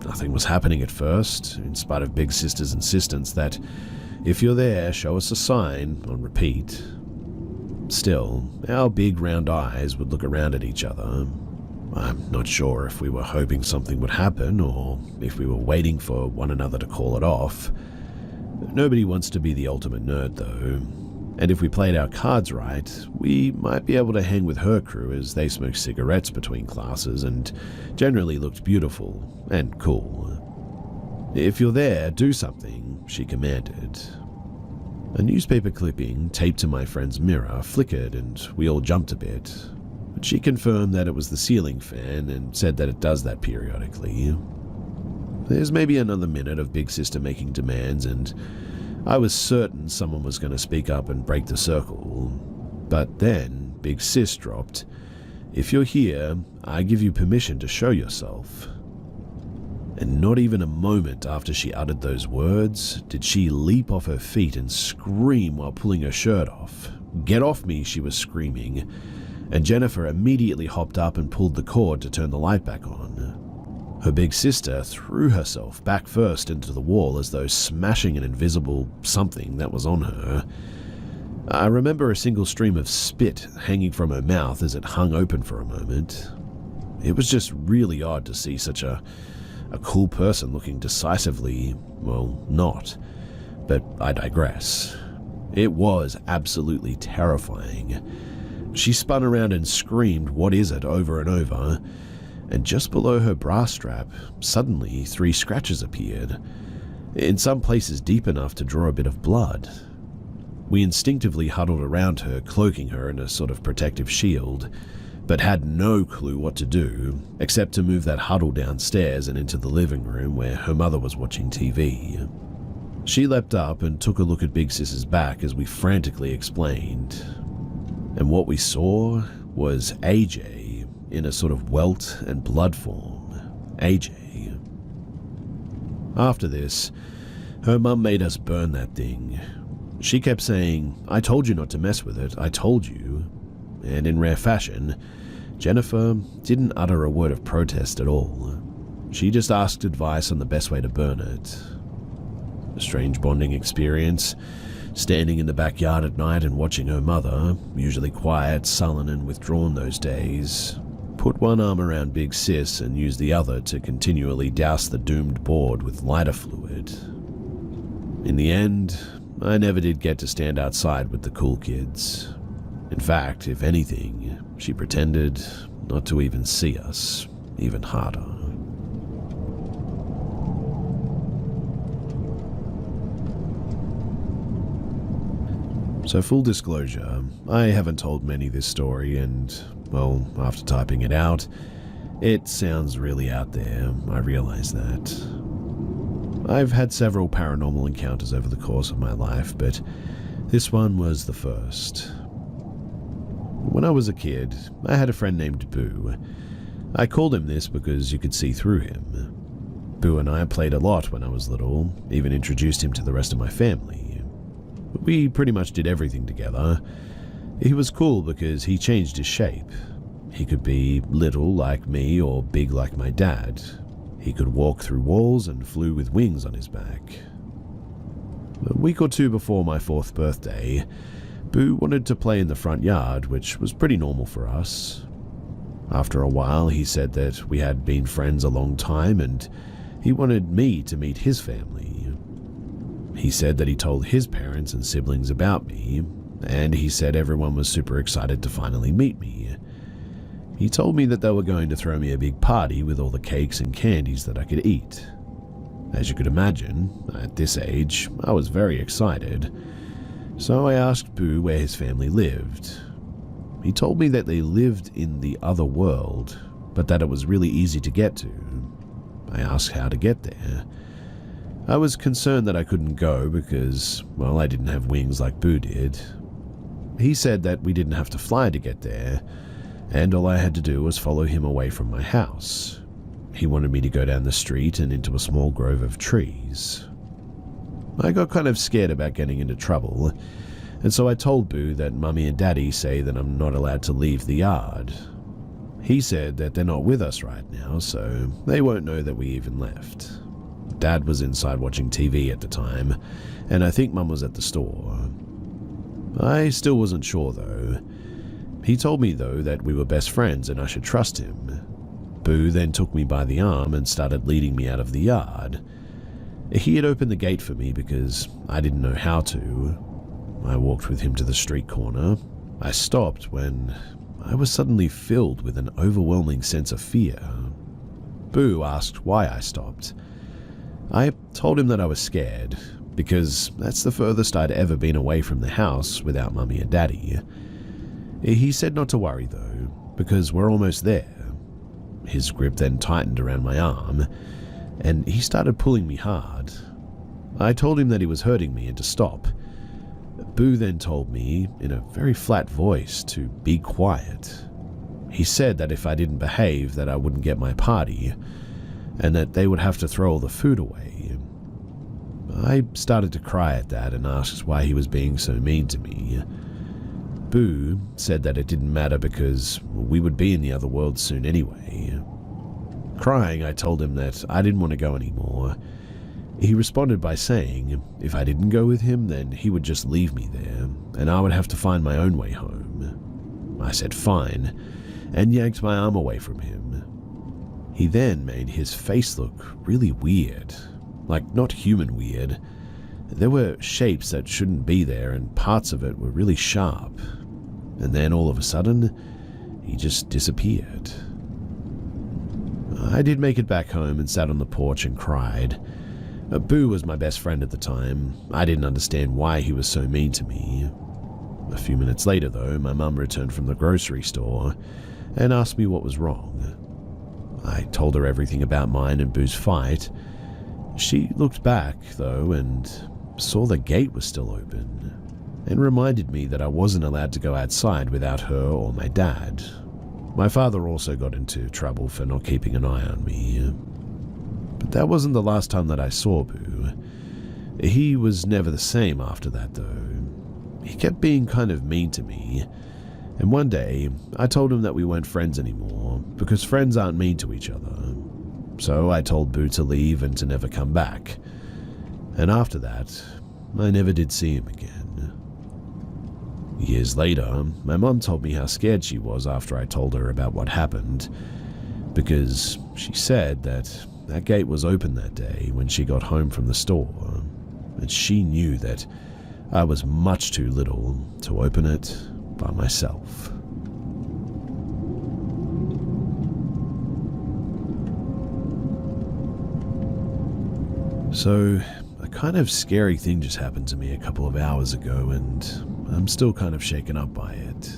Nothing was happening at first, in spite of Big Sister's insistence that if you're there, show us a sign on repeat. Still, our big round eyes would look around at each other. I'm not sure if we were hoping something would happen or if we were waiting for one another to call it off. Nobody wants to be the ultimate nerd, though, and if we played our cards right, we might be able to hang with her crew as they smoked cigarettes between classes and generally looked beautiful and cool. "If you're there, do something," she commanded. A newspaper clipping taped to my friend's mirror flickered and we all jumped a bit. But she confirmed that it was the ceiling fan and said that it does that periodically. There's maybe another minute of Big Sister making demands and I was certain someone was going to speak up and break the circle. But then Big Sis dropped, "If you're here, I give you permission to show yourself." And not even a moment after she uttered those words did she leap off her feet and scream while pulling her shirt off. "Get off me," she was screaming, and Jennifer immediately hopped up and pulled the cord to turn the light back on. Her big sister threw herself back first into the wall as though smashing an invisible something that was on her. I remember a single stream of spit hanging from her mouth as it hung open for a moment. It was just really odd to see such a cool person looking decisively, well, not. But I digress. It was absolutely terrifying. She spun around and screamed, "What is it?" over and over, and just below her bra strap, suddenly 3 scratches appeared, in some places deep enough to draw a bit of blood. We instinctively huddled around her, cloaking her in a sort of protective shield, but had no clue what to do, except to move that huddle downstairs and into the living room where her mother was watching TV. She leapt up and took a look at Big Sis's back as we frantically explained. And what we saw was AJ in a sort of welt and blood form. AJ. After this, her mum made us burn that thing. She kept saying, "I told you not to mess with it, I told you." And in rare fashion, Jennifer didn't utter a word of protest at all. She just asked advice on the best way to burn it. A strange bonding experience, standing in the backyard at night and watching her mother, usually quiet, sullen and withdrawn those days, put one arm around Big Sis and used the other to continually douse the doomed board with lighter fluid. In the end, I never did get to stand outside with the cool kids. In fact, if anything, she pretended not to even see us, even harder. So full disclosure, I haven't told many this story and, well, after typing it out, it sounds really out there, I realize that. I've had several paranormal encounters over the course of my life, but this one was the first. When I was a kid, I had a friend named Boo. I called him this because you could see through him. Boo and I played a lot when I was little, even introduced him to the rest of my family. We pretty much did everything together. He was cool because he changed his shape. He could be little like me or big like my dad. He could walk through walls and flew with wings on his back. A week or two before my 4th birthday, Boo wanted to play in the front yard, which was pretty normal for us. After a while, he said that we had been friends a long time and he wanted me to meet his family. He said that he told his parents and siblings about me, and he said everyone was super excited to finally meet me. He told me that they were going to throw me a big party with all the cakes and candies that I could eat. As you could imagine, at this age, I was very excited. So I asked Boo where his family lived. He told me that they lived in the other world, but that it was really easy to get to. I asked how to get there. I was concerned that I couldn't go because, well, I didn't have wings like Boo did. He said that we didn't have to fly to get there, and all I had to do was follow him away from my house. He wanted me to go down the street and into a small grove of trees. I got kind of scared about getting into trouble, and so I told Boo that Mummy and Daddy say that I'm not allowed to leave the yard. He said that they're not with us right now, so they won't know that we even left. Dad was inside watching TV at the time, and I think Mum was at the store. I still wasn't sure though. He told me though that we were best friends and I should trust him. Boo then took me by the arm and started leading me out of the yard. He had opened the gate for me because I didn't know how to. I walked with him to the street corner. I stopped when I was suddenly filled with an overwhelming sense of fear. Boo asked why I stopped. I told him that I was scared because that's the furthest I'd ever been away from the house without Mummy and Daddy. He said not to worry though, because we're almost there. His grip then tightened around my arm, and he started pulling me hard. I told him that he was hurting me and to stop. Boo then told me, in a very flat voice, to be quiet. He said that if I didn't behave, that I wouldn't get my party, and that they would have to throw all the food away. I started to cry at that and asked why he was being so mean to me. Boo said that it didn't matter because we would be in the other world soon anyway. Crying, I told him that I didn't want to go anymore. He responded by saying if I didn't go with him, then he would just leave me there, and I would have to find my own way home. I said fine, and yanked my arm away from him. He then made his face look really weird, like not human weird. There were shapes that shouldn't be there, and parts of it were really sharp. And then all of a sudden, he just disappeared. I did make it back home and sat on the porch and cried. Boo was my best friend at the time. I didn't understand why he was so mean to me. A few minutes later, though, my mum returned from the grocery store and asked me what was wrong. I told her everything about mine and Boo's fight. She looked back, though, and saw the gate was still open, and reminded me that I wasn't allowed to go outside without her or my dad. My father also got into trouble for not keeping an eye on me. But that wasn't the last time that I saw Boo. He was never the same after that, though. He kept being kind of mean to me, and one day I told him that we weren't friends anymore, because friends aren't mean to each other. So I told Boo to leave and to never come back. And after that, I never did see him again. Years later, my mum told me how scared she was after I told her about what happened, because she said that gate was open that day when she got home from the store, and she knew that I was much too little to open it by myself. So, a kind of scary thing just happened to me a couple of hours ago, and I'm still kind of shaken up by it.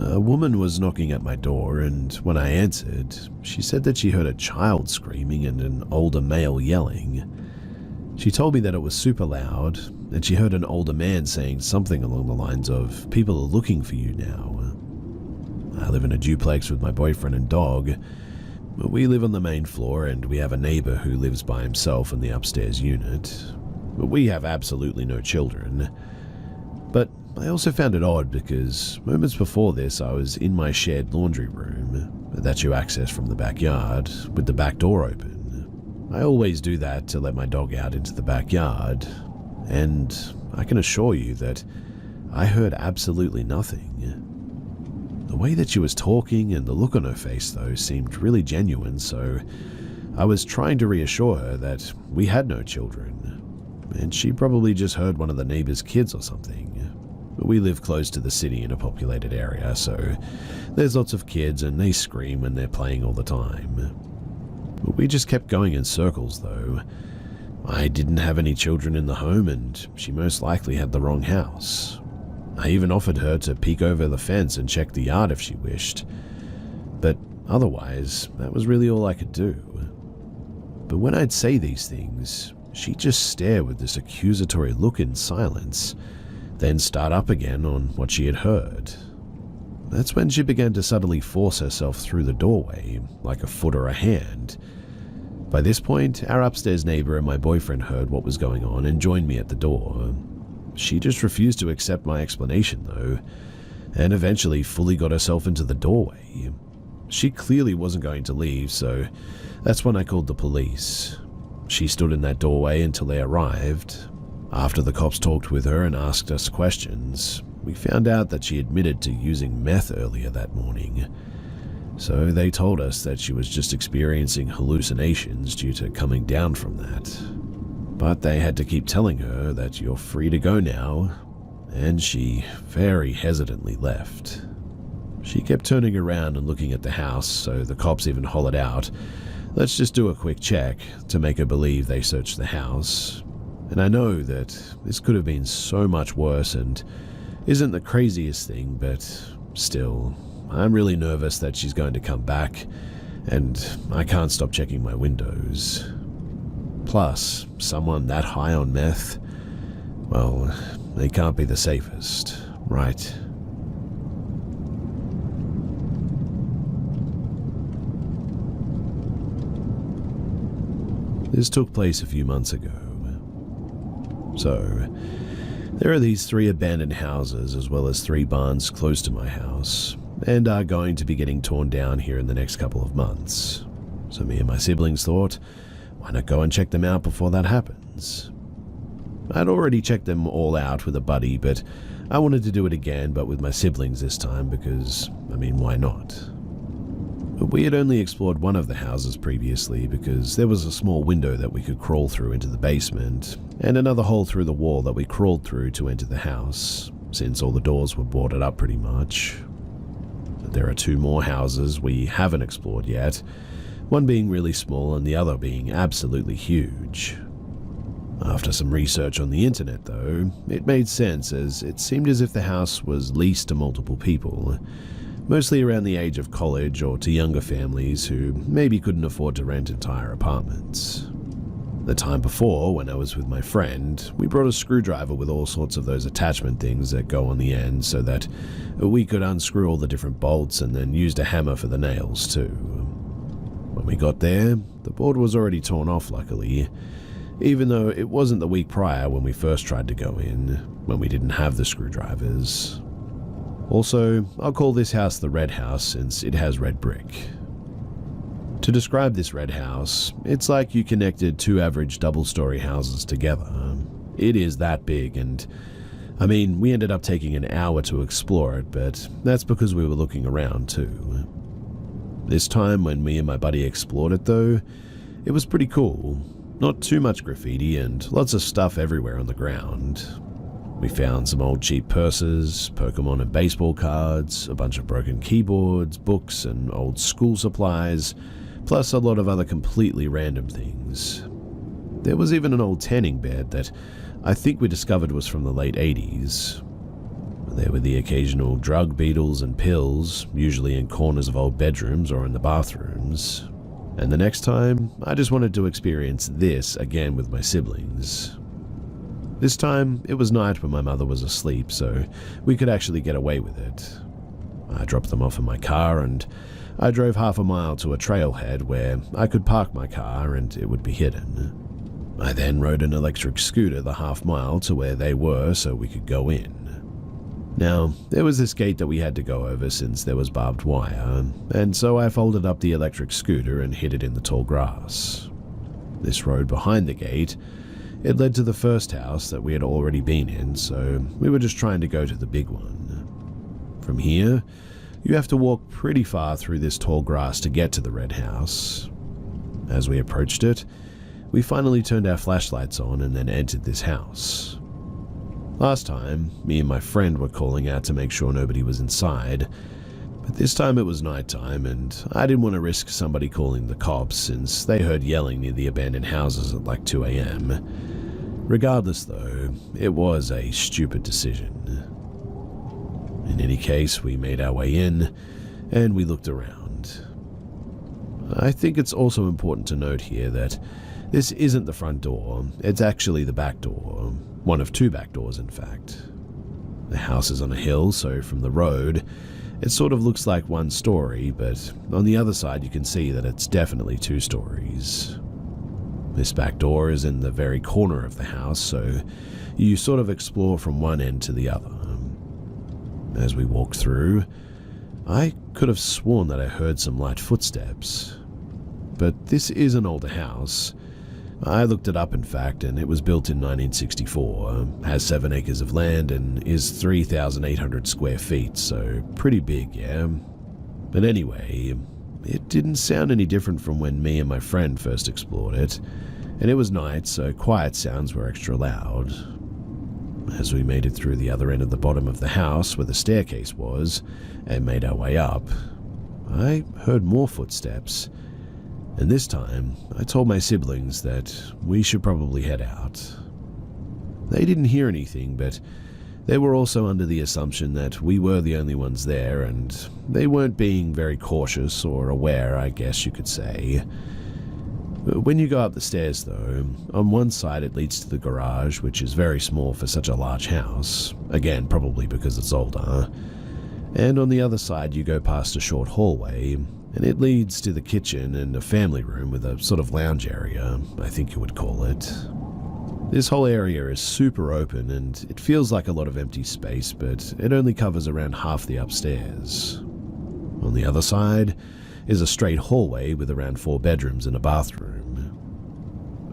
A woman was knocking at my door, and when I answered, she said that she heard a child screaming and an older male yelling. She told me that it was super loud, and she heard an older man saying something along the lines of, "People are looking for you now." I live in a duplex with my boyfriend and dog. We live on the main floor, and we have a neighbor who lives by himself in the upstairs unit. We have absolutely no children. But I also found it odd because moments before this I was in my shared laundry room that you access from the backyard with the back door open. I always do that to let my dog out into the backyard, and I can assure you that I heard absolutely nothing. The way that she was talking and the look on her face, though, seemed really genuine, so I was trying to reassure her that we had no children, and she probably just heard one of the neighbor's kids or something. We live close to the city in a populated area, so there's lots of kids and they scream when they're playing all the time. We just kept going in circles, though. I didn't have any children in the home, and she most likely had the wrong house. I even offered her to peek over the fence and check the yard if she wished. But otherwise, that was really all I could do. But when I'd say these things, she'd just stare with this accusatory look in silence, then start up again on what she had heard. That's when she began to subtly force herself through the doorway, like a foot or a hand. By this point, our upstairs neighbor and my boyfriend heard what was going on and joined me at the door. She just refused to accept my explanation, though, and eventually fully got herself into the doorway. She clearly wasn't going to leave, so that's when I called the police. She stood in that doorway until they arrived. After the cops talked with her and asked us questions, we found out that she admitted to using meth earlier that morning. So they told us that she was just experiencing hallucinations due to coming down from that. But they had to keep telling her that you're free to go now, and she very hesitantly left. She kept turning around and looking at the house, so the cops even hollered out, "Let's just do a quick check," to make her believe they searched the house. And I know that this could have been so much worse and isn't the craziest thing, but still, I'm really nervous that she's going to come back, and I can't stop checking my windows. Plus, someone that high on meth, well, they can't be the safest, right? This took place a few months ago. So, there are these 3 abandoned houses as well as 3 barns close to my house, and are going to be getting torn down here in the next couple of months. So me and my siblings thought, why not go and check them out before that happens? I'd already checked them all out with a buddy, but I wanted to do it again, but with my siblings this time because, why not? We had only explored one of the houses previously because there was a small window that we could crawl through into the basement, and another hole through the wall that we crawled through to enter the house, since all the doors were boarded up pretty much. There are 2 more houses we haven't explored yet, one being really small and the other being absolutely huge. After some research on the internet, though, it made sense as it seemed as if the house was leased to multiple people, mostly around the age of college or to younger families who maybe couldn't afford to rent entire apartments. The time before, when I was with my friend, we brought a screwdriver with all sorts of those attachment things that go on the end so that we could unscrew all the different bolts and then used a hammer for the nails too. When we got there, the board was already torn off luckily, even though it wasn't the week prior when we first tried to go in, when we didn't have the screwdrivers. Also, I'll call this house the Red House since it has red brick. To describe this red house, it's like you connected 2 average double-story houses together. It is that big, and I mean, we ended up taking an hour to explore it, but that's because we were looking around too. This time when me and my buddy explored it though, it was pretty cool. Not too much graffiti and lots of stuff everywhere on the ground. We found some old cheap purses, Pokemon and baseball cards, a bunch of broken keyboards, books and old school supplies, plus a lot of other completely random things. There was even an old tanning bed that I think we discovered was from the late 80s. There were the occasional drug beetles and pills, usually in corners of old bedrooms or in the bathrooms. And the next time, I just wanted to experience this again with my siblings. This time, it was night when my mother was asleep, so we could actually get away with it. I dropped them off in my car and I drove half a mile to a trailhead where I could park my car and it would be hidden. I then rode an electric scooter the half mile to where they were so we could go in. Now, there was this gate that we had to go over since there was barbed wire, and so I folded up the electric scooter and hid it in the tall grass. This road behind the gate, it led to the first house that we had already been in, so we were just trying to go to the big one. From here, you have to walk pretty far through this tall grass to get to the red house. As we approached it, we finally turned our flashlights on and then entered this house. Last time, me and my friend were calling out to make sure nobody was inside, but this time it was nighttime and I didn't want to risk somebody calling the cops since they heard yelling near the abandoned houses at like 2 a.m. Regardless though, it was a stupid decision. In any case, we made our way in and we looked around. I think it's also important to note here that this isn't the front door, it's actually the back door. One of 2 back doors, in fact. The house is on a hill, so from the road, it sort of looks like 1 story, but on the other side you can see that it's definitely 2 stories. This back door is in the very corner of the house, so you sort of explore from one end to the other. As we walked through, I could have sworn that I heard some light footsteps. But this is an older house. I looked it up in fact, and it was built in 1964, has 7 acres of land and is 3,800 square feet, so pretty big, yeah? But anyway, it didn't sound any different from when me and my friend first explored it, and it was night, so quiet sounds were extra loud. As we made it through the other end of the bottom of the house where the staircase was, and made our way up, I heard more footsteps. And this time, I told my siblings that we should probably head out. They didn't hear anything, but they were also under the assumption that we were the only ones there, and they weren't being very cautious or aware, I guess you could say. When you go up the stairs, though, on one side it leads to the garage, which is very small for such a large house, again, probably because it's older. And on the other side, you go past a short hallway, and it leads to the kitchen and a family room with a sort of lounge area, I think you would call it. This whole area is super open and it feels like a lot of empty space, but it only covers around half the upstairs. On the other side is a straight hallway with around 4 bedrooms and a bathroom.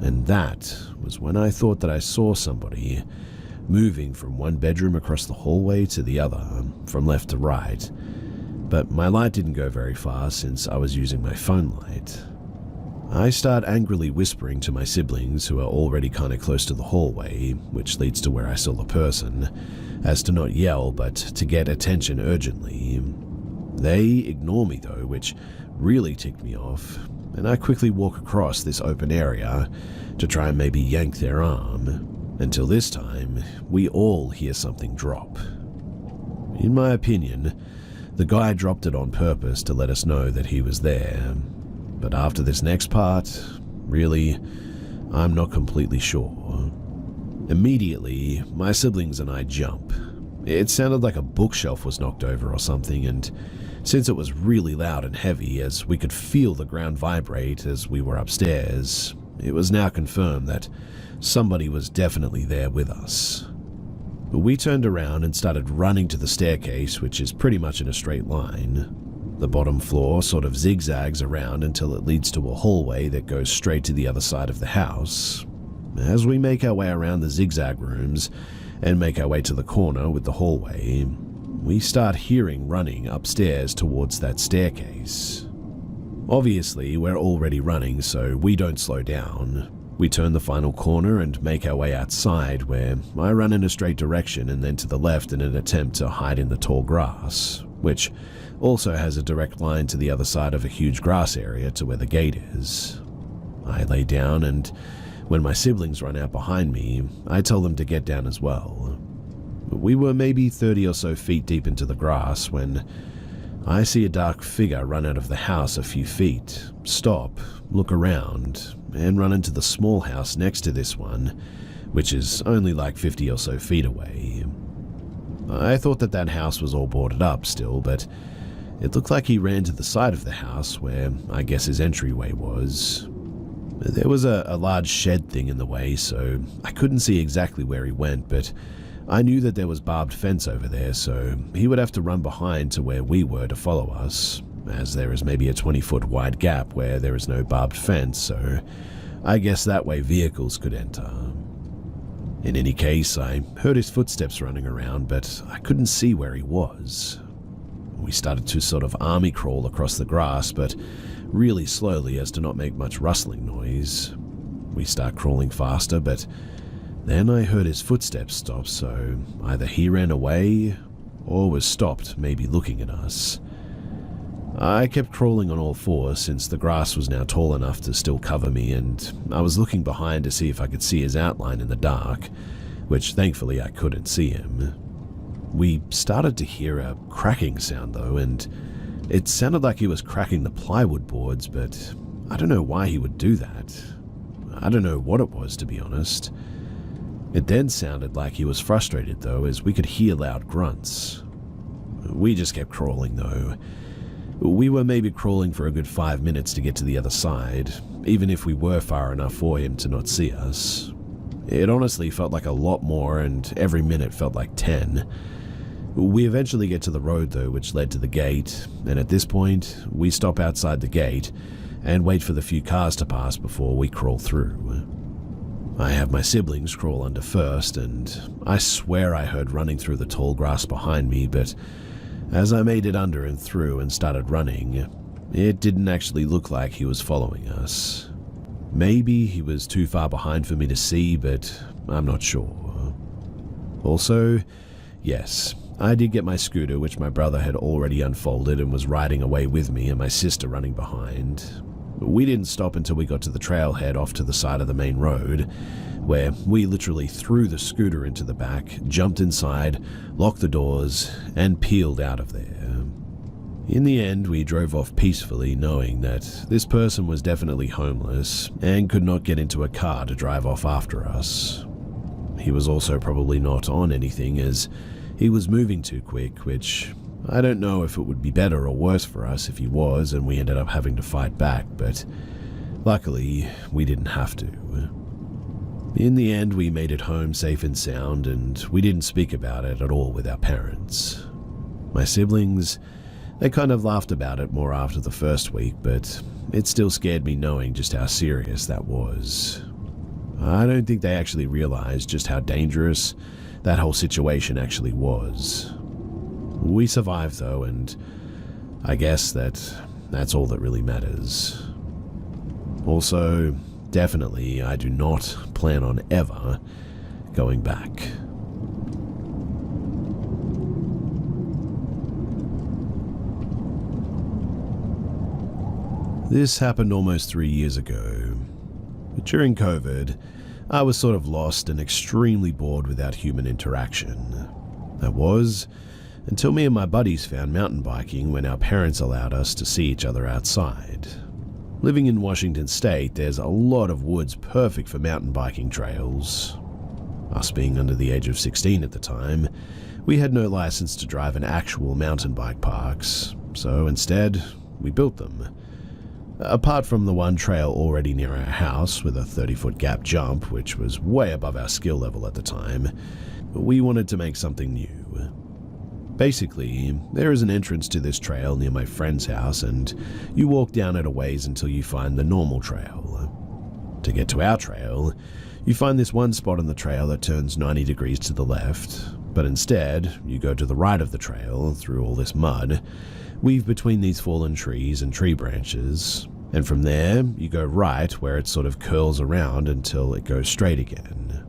And that was when I thought that I saw somebody moving from one bedroom across the hallway to the other, from left to right. But my light didn't go very far since I was using my phone light. I start angrily whispering to my siblings who are already kind of close to the hallway, which leads to where I saw the person, as to not yell but to get attention urgently. They ignore me though, which really ticked me off, and I quickly walk across this open area to try and maybe yank their arm, until this time we all hear something drop. In my opinion, the guy dropped it on purpose to let us know that he was there, but after this next part, really, I'm not completely sure. Immediately, my siblings and I jump. It sounded like a bookshelf was knocked over or something, and since it was really loud and heavy, as we could feel the ground vibrate as we were upstairs, it was now confirmed that somebody was definitely there with us. We turned around and started running to the staircase, which is pretty much in a straight line. The bottom floor sort of zigzags around until it leads to a hallway that goes straight to the other side of the house. As we make our way around the zigzag rooms, and make our way to the corner with the hallway, we start hearing running upstairs towards that staircase. Obviously, we're already running, so we don't slow down. We turn the final corner and make our way outside, where I run in a straight direction and then to the left in an attempt to hide in the tall grass, which also has a direct line to the other side of a huge grass area to where the gate is. I lay down, and when my siblings run out behind me, I tell them to get down as well. We were maybe 30 or so feet deep into the grass when I see a dark figure run out of the house a few feet, stop, look around, and run into the small house next to this one, which is only like 50 or so feet away. I thought that house was all boarded up still, but it looked like he ran to the side of the house where I guess his entryway was. There was a large shed thing in the way, so I couldn't see exactly where he went, but I knew that there was barbed fence over there, so he would have to run behind to where we were to follow us, as there is maybe a 20-foot wide gap where there is no barbed fence, so I guess that way vehicles could enter. In any case, I heard his footsteps running around, but I couldn't see where he was. We started to sort of army crawl across the grass, but really slowly as to not make much rustling noise. We start crawling faster, but then I heard his footsteps stop, so either he ran away or was stopped, maybe looking at us. I kept crawling on all fours since the grass was now tall enough to still cover me, and I was looking behind to see if I could see his outline in the dark, which thankfully I couldn't see him. We started to hear a cracking sound though, and it sounded like he was cracking the plywood boards, but I don't know why he would do that. I don't know what it was, to be honest. It then sounded like he was frustrated though, as we could hear loud grunts. We just kept crawling though. We were maybe crawling for a good 5 minutes to get to the other side, even if we were far enough for him to not see us. It honestly felt like a lot more, and every minute felt like 10. We eventually get to the road though, which led to the gate, and at this point, we stop outside the gate and wait for the few cars to pass before we crawl through. I have my siblings crawl under first, and I swear I heard running through the tall grass behind me, but as I made it under and through and started running, it didn't actually look like he was following us. Maybe he was too far behind for me to see, but I'm not sure. Also, yes, I did get my scooter, which my brother had already unfolded and was riding away with me, and my sister running behind. We didn't stop until we got to the trailhead off to the side of the main road, where we literally threw the scooter into the back, jumped inside, locked the doors, and peeled out of there. In the end, we drove off peacefully, knowing that this person was definitely homeless and could not get into a car to drive off after us. He was also probably not on anything, as he was moving too quick, which I don't know if it would be better or worse for us if he was and we ended up having to fight back, but luckily we didn't have to. In the end, we made it home safe and sound, and we didn't speak about it at all with our parents. My siblings, they kind of laughed about it more after the first week, but it still scared me knowing just how serious that was. I don't think they actually realized just how dangerous that whole situation actually was. We survived though, and I guess that's all that really matters. Also, definitely, I do not plan on ever going back. This happened almost 3 years ago. During COVID, I was sort of lost and extremely bored without human interaction. That was until me and my buddies found mountain biking when our parents allowed us to see each other outside. Living in Washington State, there's a lot of woods perfect for mountain biking trails. Us being under the age of 16 at the time, we had no license to drive in actual mountain bike parks, so instead, we built them. Apart from the one trail already near our house with a 30-foot gap jump, which was way above our skill level at the time, we wanted to make something new. Basically, there is an entrance to this trail near my friend's house, and you walk down it a ways until you find the normal trail. To get to our trail, You find this one spot on the trail that turns 90 degrees to the left, but instead, you go to the right of the trail through all this mud, weave between these fallen trees and tree branches, and from there, you go right where it sort of curls around until it goes straight again.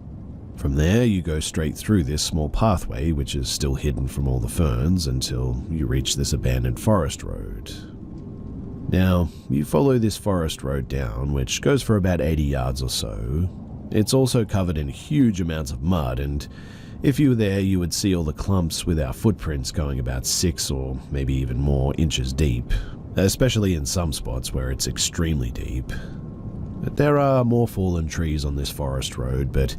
From there, you go straight through this small pathway, which is still hidden from all the ferns, until you reach this abandoned forest road. Now, you follow this forest road down, which goes for about 80 yards or so. It's also covered in huge amounts of mud, and if you were there, you would see all the clumps with our footprints going about 6 or maybe even more inches deep, especially in some spots where it's extremely deep. But there are more fallen trees on this forest road, but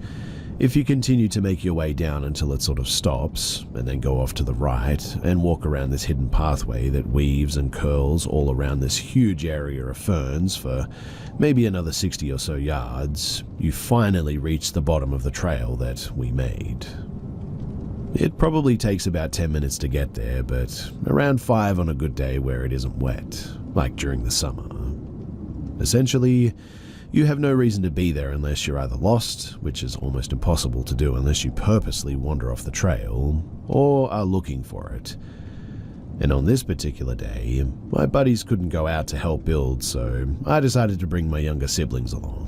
if you continue to make your way down until it sort of stops, and then go off to the right and walk around this hidden pathway that weaves and curls all around this huge area of ferns for maybe another 60 or so yards, you finally reach the bottom of the trail that we made. It probably takes about 10 minutes to get there, but around 5 on a good day where it isn't wet, like during the summer. Essentially, you have no reason to be there unless you're either lost, which is almost impossible to do unless you purposely wander off the trail, or are looking for it. And on this particular day, my buddies couldn't go out to help build, so I decided to bring my younger siblings along.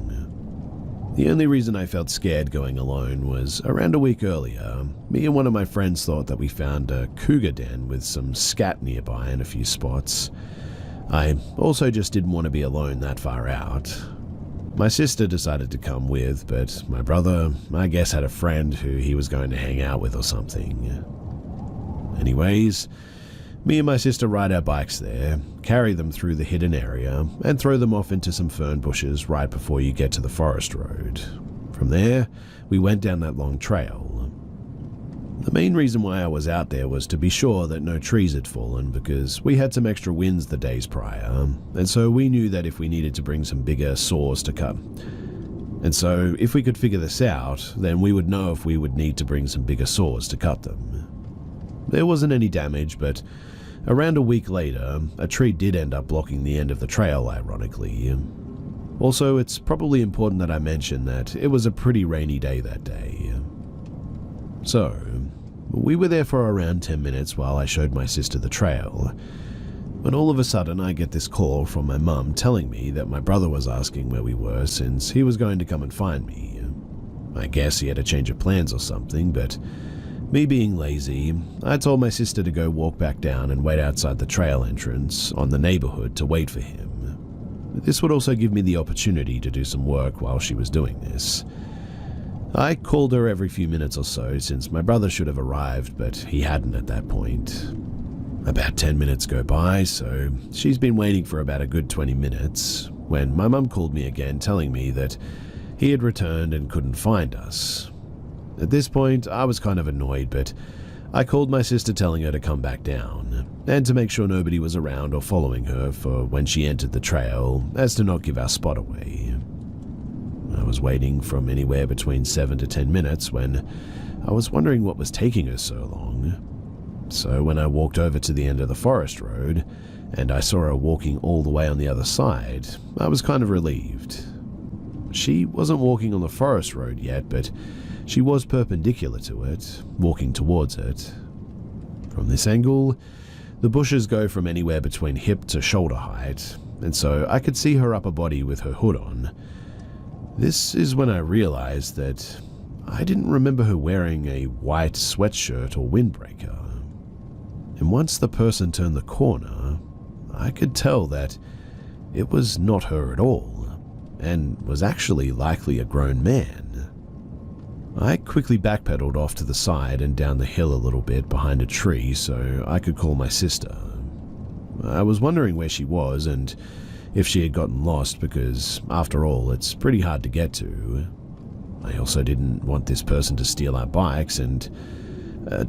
The only reason I felt scared going alone was around a week earlier, me and one of my friends thought that we found a cougar den with some scat nearby in a few spots. I also just didn't want to be alone that far out. My sister decided to come with, but my brother, I guess, had a friend who he was going to hang out with or something. Anyways, me and my sister ride our bikes there, carry them through the hidden area, and throw them off into some fern bushes right before you get to the forest road. From there, we went down that long trail. The main reason why I was out there was to be sure that no trees had fallen, because we had some extra winds the days prior, and so we knew that if we needed to bring some bigger saws to cut. And so if we could figure this out, then we would know if we would need to bring some bigger saws to cut them. There wasn't any damage, but around a week later, a tree did end up blocking the end of the trail, ironically. Also, it's probably important that I mention that it was a pretty rainy day that day. So, we were there for around 10 minutes while I showed my sister the trail, when all of a sudden I get this call from my mum telling me that my brother was asking where we were since he was going to come and find me. I guess he had a change of plans or something, but me being lazy, I told my sister to go walk back down and wait outside the trail entrance on the neighborhood to wait for him. This would also give me the opportunity to do some work while she was doing this. I called her every few minutes or so since my brother should have arrived, but he hadn't at that point. About 10 minutes go by, so she's been waiting for about a good 20 minutes when my mum called me again telling me that he had returned and couldn't find us. At this point, I was kind of annoyed, but I called my sister telling her to come back down, and to make sure nobody was around or following her for when she entered the trail, as to not give our spot away. I was waiting from anywhere between 7 to 10 minutes when I was wondering what was taking her so long. So when I walked over to the end of the forest road, and I saw her walking all the way on the other side, I was kind of relieved. She wasn't walking on the forest road yet, but she was perpendicular to it, walking towards it. From this angle, the bushes go from anywhere between hip to shoulder height, and so I could see her upper body with her hood on. This is when I realized that I didn't remember her wearing a white sweatshirt or windbreaker. And once the person turned the corner, I could tell that it was not her at all, and was actually likely a grown man. I quickly backpedaled off to the side and down the hill a little bit behind a tree so I could call my sister. I was wondering where she was and if she had gotten lost because, after all, it's pretty hard to get to. I also didn't want this person to steal our bikes, and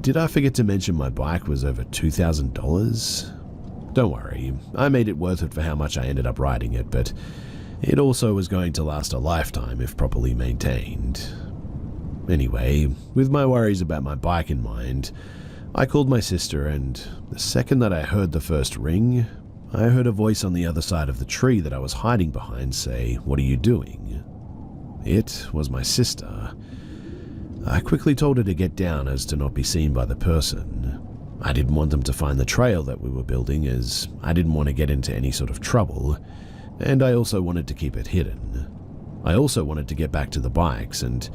did I forget to mention my bike was over $2,000? Don't worry, I made it worth it for how much I ended up riding it, but it also was going to last a lifetime if properly maintained. Anyway, with my worries about my bike in mind, I called my sister, and the second that I heard the first ring, I heard a voice on the other side of the tree that I was hiding behind say, "What are you doing?" It was my sister. I quickly told her to get down as to not be seen by the person. I didn't want them to find the trail that we were building, as I didn't want to get into any sort of trouble, and I also wanted to keep it hidden. I also wanted to get back to the bikes, and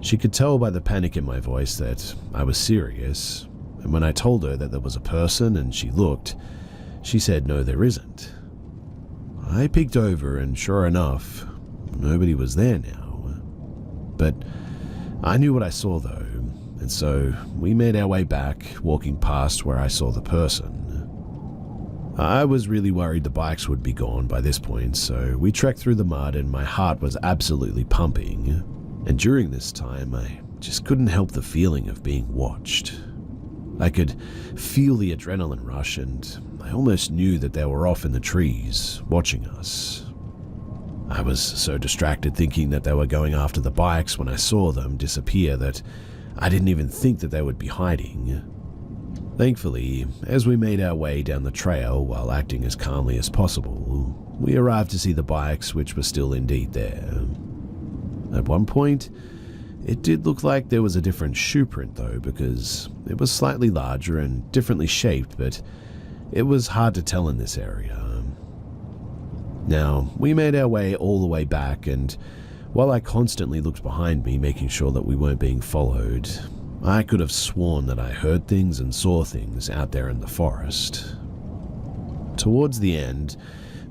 she could tell by the panic in my voice that I was serious, and when I told her that there was a person and she looked, she said no, there isn't. I peeked over, and sure enough, nobody was there now. But I knew what I saw though, and so we made our way back, walking past where I saw the person. I was really worried the bikes would be gone by this point, so we trekked through the mud and my heart was absolutely pumping. And during this time, I just couldn't help the feeling of being watched. I could feel the adrenaline rush, and I almost knew that they were off in the trees, watching us. I was so distracted thinking that they were going after the bikes when I saw them disappear that I didn't even think that they would be hiding. Thankfully, as we made our way down the trail while acting as calmly as possible, we arrived to see the bikes, which were still indeed there. At one point, it did look like there was a different shoe print though, because it was slightly larger and differently shaped, but it was hard to tell in this area. Now, we made our way all the way back, and while I constantly looked behind me making sure that we weren't being followed, I could have sworn that I heard things and saw things out there in the forest. Towards the end,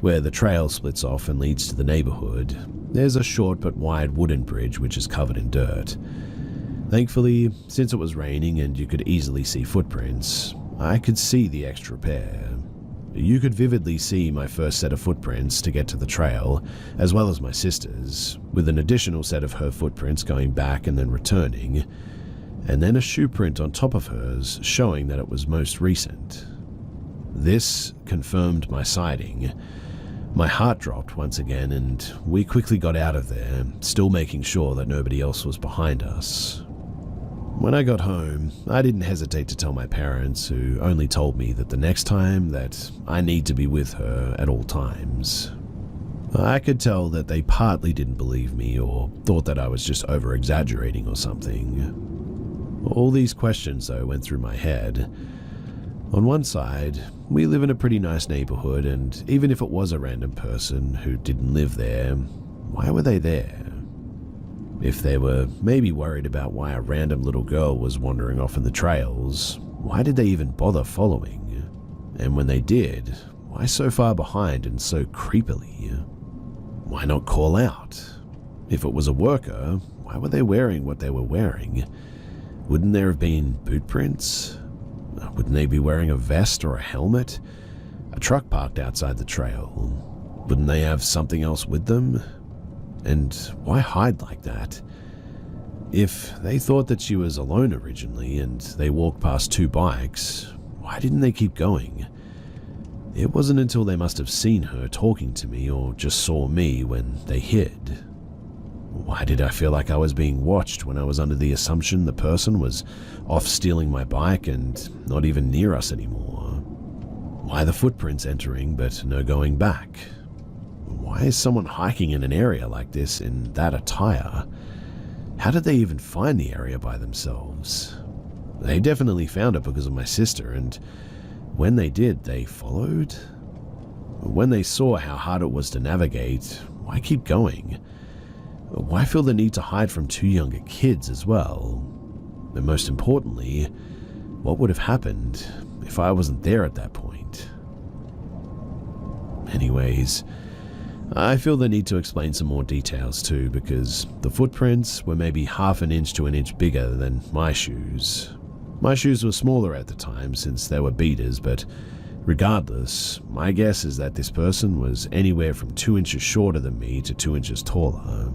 where the trail splits off and leads to the neighborhood, there's a short but wide wooden bridge which is covered in dirt. Thankfully, since it was raining and you could easily see footprints, I could see the extra pair. You could vividly see my first set of footprints to get to the trail, as well as my sister's, with an additional set of her footprints going back and then returning, and then a shoe print on top of hers showing that it was most recent. This confirmed my sighting. My heart dropped once again, and we quickly got out of there, still making sure that nobody else was behind us. When I got home, I didn't hesitate to tell my parents, who only told me that the next time that I need to be with her at all times. I could tell that they partly didn't believe me or thought that I was just over-exaggerating or something. All these questions, though, went through my head. On one side, we live in a pretty nice neighborhood, and even if it was a random person who didn't live there, why were they there? If they were maybe worried about why a random little girl was wandering off in the trails, why did they even bother following? And when they did, why so far behind and so creepily? Why not call out? If it was a worker, why were they wearing what they were wearing? Wouldn't there have been boot prints? Wouldn't they be wearing a vest or a helmet? A truck parked outside the trail. Wouldn't they have something else with them? And why hide like that? If they thought that she was alone originally and they walked past two bikes, why didn't they keep going? It wasn't until they must have seen her talking to me or just saw me when they hid. Why did I feel like I was being watched when I was under the assumption the person was off stealing my bike and not even near us anymore? Why the footprints entering but no going back? Why is someone hiking in an area like this in that attire? How did they even find the area by themselves? They definitely found it because of my sister, and when they did, they followed? When they saw how hard it was to navigate, why keep going? Why feel the need to hide from two younger kids as well? And most importantly, what would have happened if I wasn't there at that point? Anyways, I feel the need to explain some more details too, because the footprints were maybe half an inch to an inch bigger than my shoes. My shoes were smaller at the time since they were beaters, but regardless, my guess is that this person was anywhere from 2 inches shorter than me to 2 inches taller.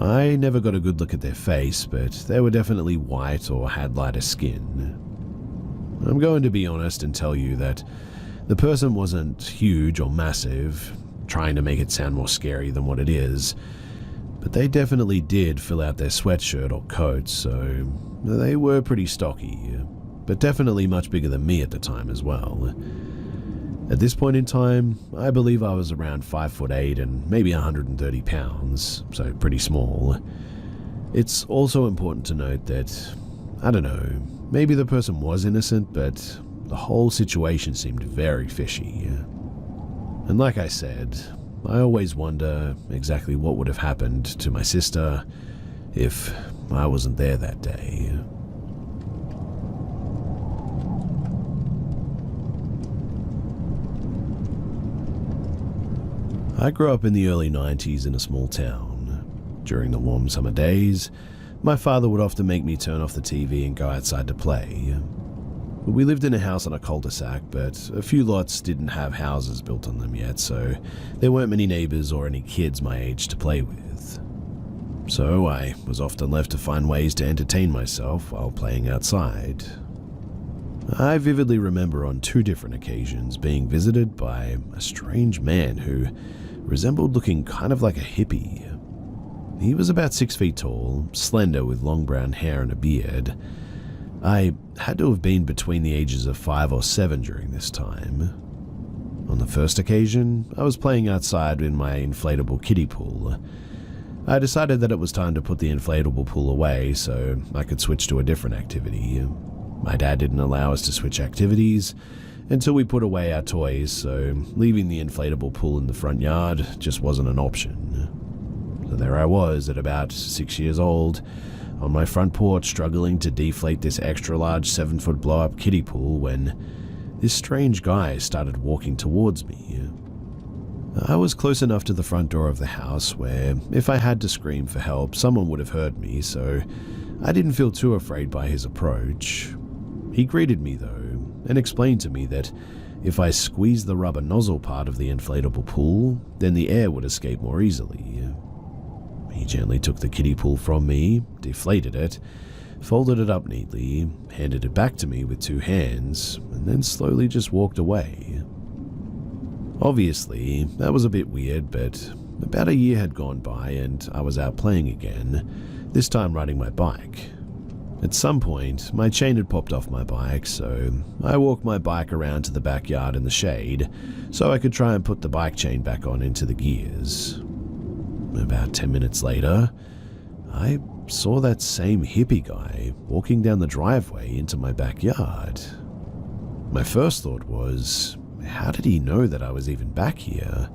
I never got a good look at their face, but they were definitely white or had lighter skin. I'm going to be honest and tell you that the person wasn't huge or massive, trying to make it sound more scary than what it is, but they definitely did fill out their sweatshirt or coat, so they were pretty stocky, but definitely much bigger than me at the time as well. At this point in time, I believe I was around 5'8" and maybe 130 pounds, so pretty small. It's also important to note that, I don't know, maybe the person was innocent, but the whole situation seemed very fishy. And like I said, I always wonder exactly what would have happened to my sister if I wasn't there that day. I grew up in the early 90s in a small town. During the warm summer days, my father would often make me turn off the TV and go outside to play. We lived in a house on a cul-de-sac, but a few lots didn't have houses built on them yet, so there weren't many neighbors or any kids my age to play with. So I was often left to find ways to entertain myself while playing outside. I vividly remember on 2 different occasions being visited by a strange man who resembled looking kind of like a hippie. He was about 6 feet tall, slender with long brown hair and a beard. I had to have been between the ages of 5 or 7 during this time. On the first occasion, I was playing outside in my inflatable kiddie pool. I decided that it was time to put the inflatable pool away so I could switch to a different activity. My dad didn't allow us to switch activities until we put away our toys, so leaving the inflatable pool in the front yard just wasn't an option. So there I was at about 6 years old, on my front porch struggling to deflate this extra large 7-foot blow-up kiddie pool when this strange guy started walking towards me. I was close enough to the front door of the house where if I had to scream for help, someone would have heard me, so I didn't feel too afraid by his approach. He greeted me though, and explained to me that if I squeezed the rubber nozzle part of the inflatable pool, then the air would escape more easily. He gently took the kiddie pool from me, deflated it, folded it up neatly, handed it back to me with 2 hands, and then slowly just walked away. Obviously, that was a bit weird, but about a year had gone by and I was out playing again, this time riding my bike. At some point, my chain had popped off my bike, so I walked my bike around to the backyard in the shade so I could try and put the bike chain back on into the gears. About 10 minutes later, I saw that same hippie guy walking down the driveway into my backyard. My first thought was, how did he know that I was even back here?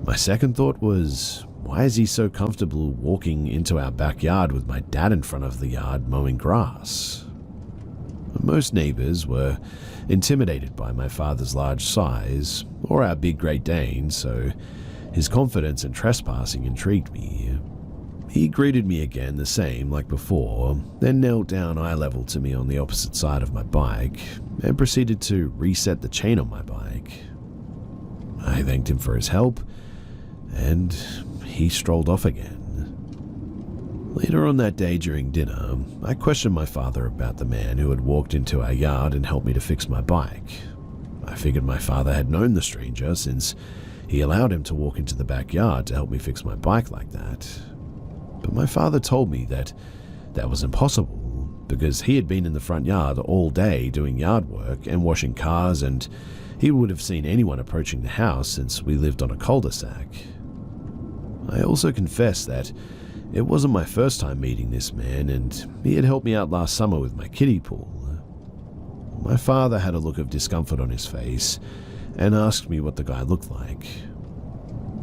My second thought was, why is he so comfortable walking into our backyard with my dad in front of the yard mowing grass? Most neighbors were intimidated by my father's large size, or our big Great Dane, so his confidence in trespassing intrigued me. He greeted me again the same like before, then knelt down eye level to me on the opposite side of my bike, and proceeded to reset the chain on my bike. I thanked him for his help, and he strolled off again. Later on that day during dinner, I questioned my father about the man who had walked into our yard and helped me to fix my bike. I figured my father had known the stranger since he allowed him to walk into the backyard to help me fix my bike like that. But my father told me that that was impossible because he had been in the front yard all day doing yard work and washing cars, and he would have seen anyone approaching the house since we lived on a cul-de-sac. I also confessed that it wasn't my first time meeting this man, and he had helped me out last summer with my kiddie pool. My father had a look of discomfort on his face and asked me what the guy looked like.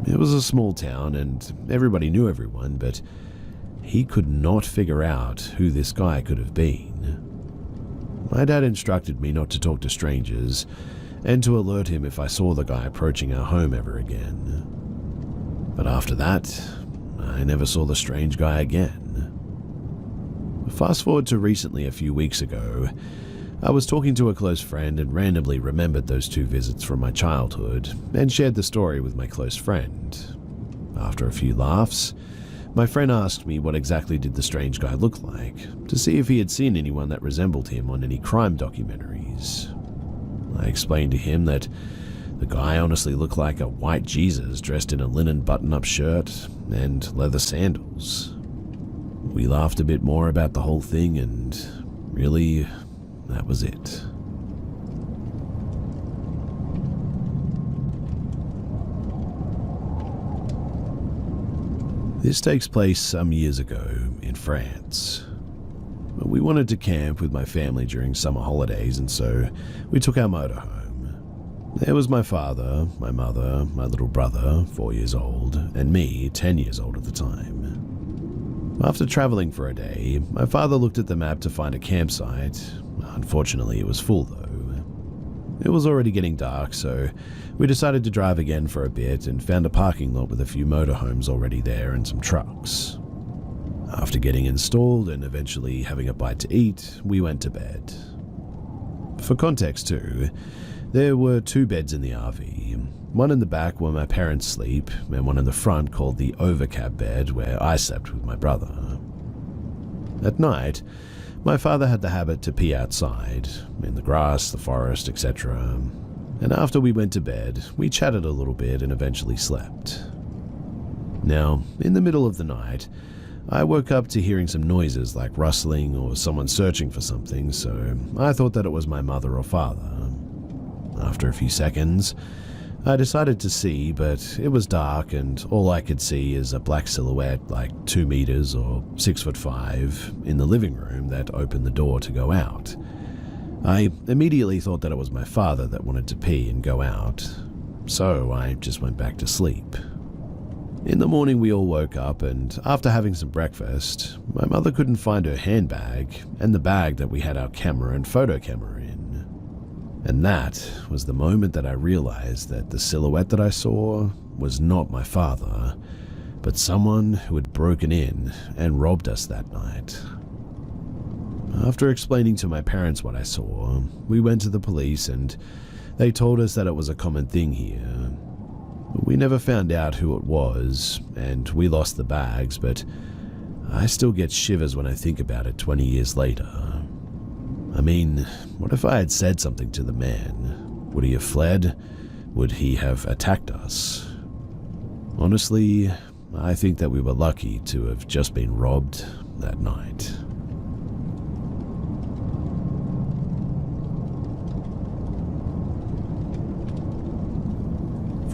It was a small town and everybody knew everyone, but he could not figure out who this guy could have been. My dad instructed me not to talk to strangers and to alert him if I saw the guy approaching our home ever again. But after that, I never saw the strange guy again. Fast forward to recently, a few weeks ago, I was talking to a close friend and randomly remembered those 2 visits from my childhood and shared the story with my close friend. After a few laughs, my friend asked me what exactly did the strange guy look like, to see if he had seen anyone that resembled him on any crime documentaries. I explained to him that the guy honestly looked like a white Jesus dressed in a linen button-up shirt and leather sandals. We laughed a bit more about the whole thing, and really, that was it. This takes place some years ago in France. We wanted to camp with my family during summer holidays, and so we took our motorhome. There was my father, my mother, my little brother, 4 years old, and me, 10 years old at the time. After traveling for a day, my father looked at the map to find a campsite. Unfortunately, it was full though. It was already getting dark, so we decided to drive again for a bit and found a parking lot with a few motorhomes already there and some trucks. After getting installed and eventually having a bite to eat, we went to bed. For context too, there were 2 beds in the RV, one in the back where my parents sleep, and one in the front called the overcab bed where I slept with my brother. At night, my father had the habit to pee outside, in the grass, the forest, etc. And after we went to bed, we chatted a little bit and eventually slept. Now, in the middle of the night, I woke up to hearing some noises like rustling or someone searching for something, so I thought that it was my mother or father. After a few seconds, I decided to see, but it was dark and all I could see is a black silhouette like 2 meters or 6'5" in the living room that opened the door to go out. I immediately thought that it was my father that wanted to pee and go out, so I just went back to sleep. In the morning we all woke up, and after having some breakfast, my mother couldn't find her handbag and the bag that we had our camera and photo camera in. And that was the moment that I realized that the silhouette that I saw was not my father, but someone who had broken in and robbed us that night. After explaining to my parents what I saw, we went to the police and they told us that it was a common thing here. We never found out who it was, and we lost the bags, but I still get shivers when I think about it 20 years later. I mean, what if I had said something to the man? Would he have fled? Would he have attacked us? Honestly, I think that we were lucky to have just been robbed that night.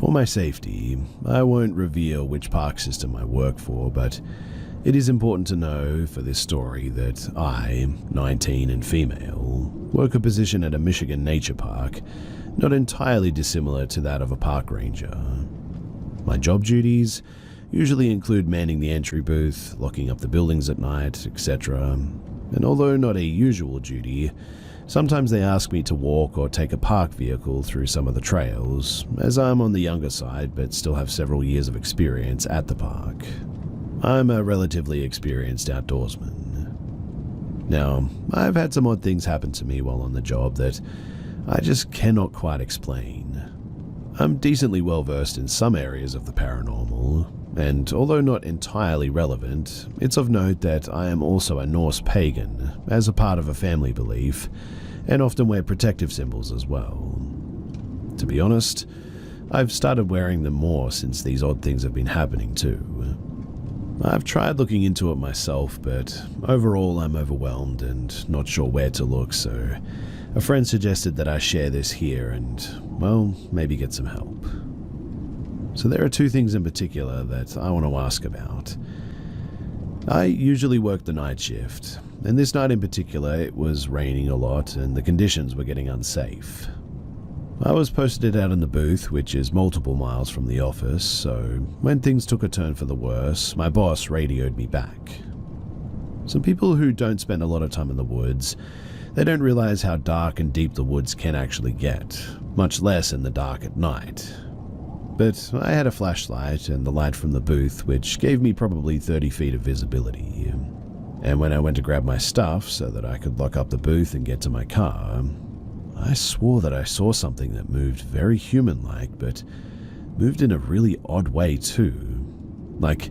For my safety, I won't reveal which park system I work for, but it is important to know for this story that I, 19 and female, work a position at a Michigan nature park, not entirely dissimilar to that of a park ranger. My job duties usually include manning the entry booth, locking up the buildings at night, etc. And although not a usual duty, sometimes they ask me to walk or take a park vehicle through some of the trails, as I'm on the younger side but still have several years of experience at the park. I'm a relatively experienced outdoorsman. Now, I've had some odd things happen to me while on the job that I just cannot quite explain. I'm decently well versed in some areas of the paranormal, and although not entirely relevant, it's of note that I am also a Norse pagan, as a part of a family belief, and often wear protective symbols as well. To be honest, I've started wearing them more since these odd things have been happening too. I've tried looking into it myself, but overall I'm overwhelmed and not sure where to look, so a friend suggested that I share this here and, well, maybe get some help. So there are 2 things in particular that I want to ask about. I usually work the night shift, and this night in particular it was raining a lot and the conditions were getting unsafe. I was posted out in the booth, which is multiple miles from the office, so when things took a turn for the worse, my boss radioed me back. Some people who don't spend a lot of time in the woods, they don't realize how dark and deep the woods can actually get, much less in the dark at night. But I had a flashlight and the light from the booth, which gave me probably 30 feet of visibility. And when I went to grab my stuff so that I could lock up the booth and get to my car, I swore that I saw something that moved very human-like, but moved in a really odd way too. Like,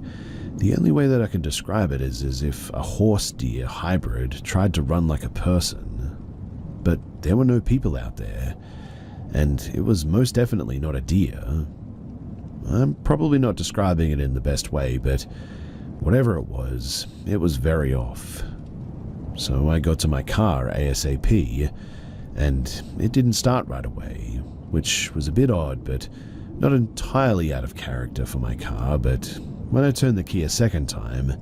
the only way that I can describe it is as if a horse-deer hybrid tried to run like a person. But there were no people out there, and it was most definitely not a deer. I'm probably not describing it in the best way, but whatever it was very off. So I got to my car ASAP, and it didn't start right away, which was a bit odd, but not entirely out of character for my car, but When I turned the key a second time,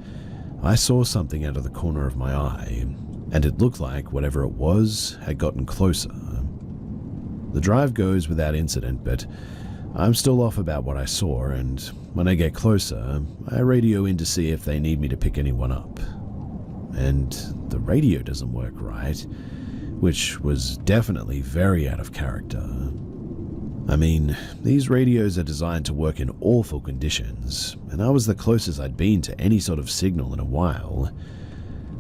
I saw something out of the corner of my eye, and it looked like whatever it was had gotten closer. The drive goes without incident, but I'm still off about what I saw, and when I get closer, I radio in to see if they need me to pick anyone up. And the radio doesn't work right, which was definitely very out of character. I mean, these radios are designed to work in awful conditions, and I was the closest I'd been to any sort of signal in a while.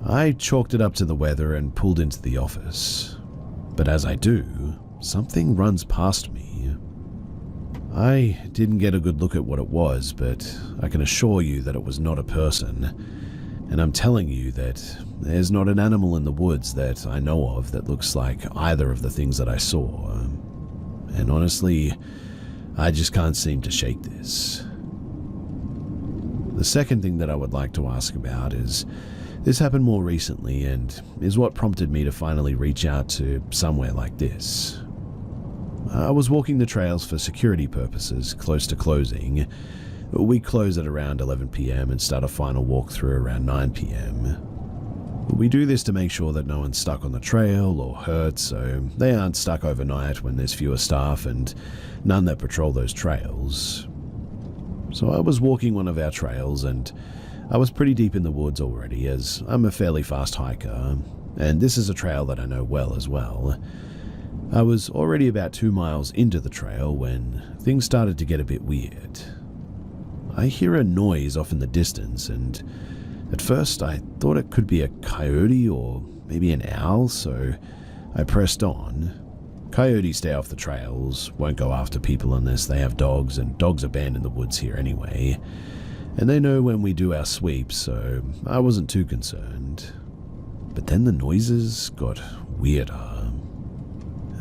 I chalked it up to the weather and pulled into the office. But as I do, something runs past me. I didn't get a good look at what it was, but I can assure you that it was not a person. And I'm telling you that there's not an animal in the woods that I know of that looks like either of the things that I saw. And honestly, I just can't seem to shake this. The second thing that I would like to ask about is, this happened more recently and is what prompted me to finally reach out to somewhere like this. I was walking the trails for security purposes close to closing. We close at around 11 p.m. and start a final walkthrough around 9 p.m. We do this to make sure that no one's stuck on the trail or hurt, so they aren't stuck overnight when there's fewer staff and none that patrol those trails. So I was walking one of our trails and I was pretty deep in the woods already, as I'm a fairly fast hiker, and this is a trail that I know well as well. I was already about 2 miles into the trail when things started to get a bit weird. I hear a noise off in the distance, and at first I thought it could be a coyote or maybe an owl, so I pressed on. Coyotes stay off the trails, won't go after people unless they have dogs, and dogs are banned in the woods here anyway. And they know when we do our sweeps, so I wasn't too concerned. But then the noises got weirder.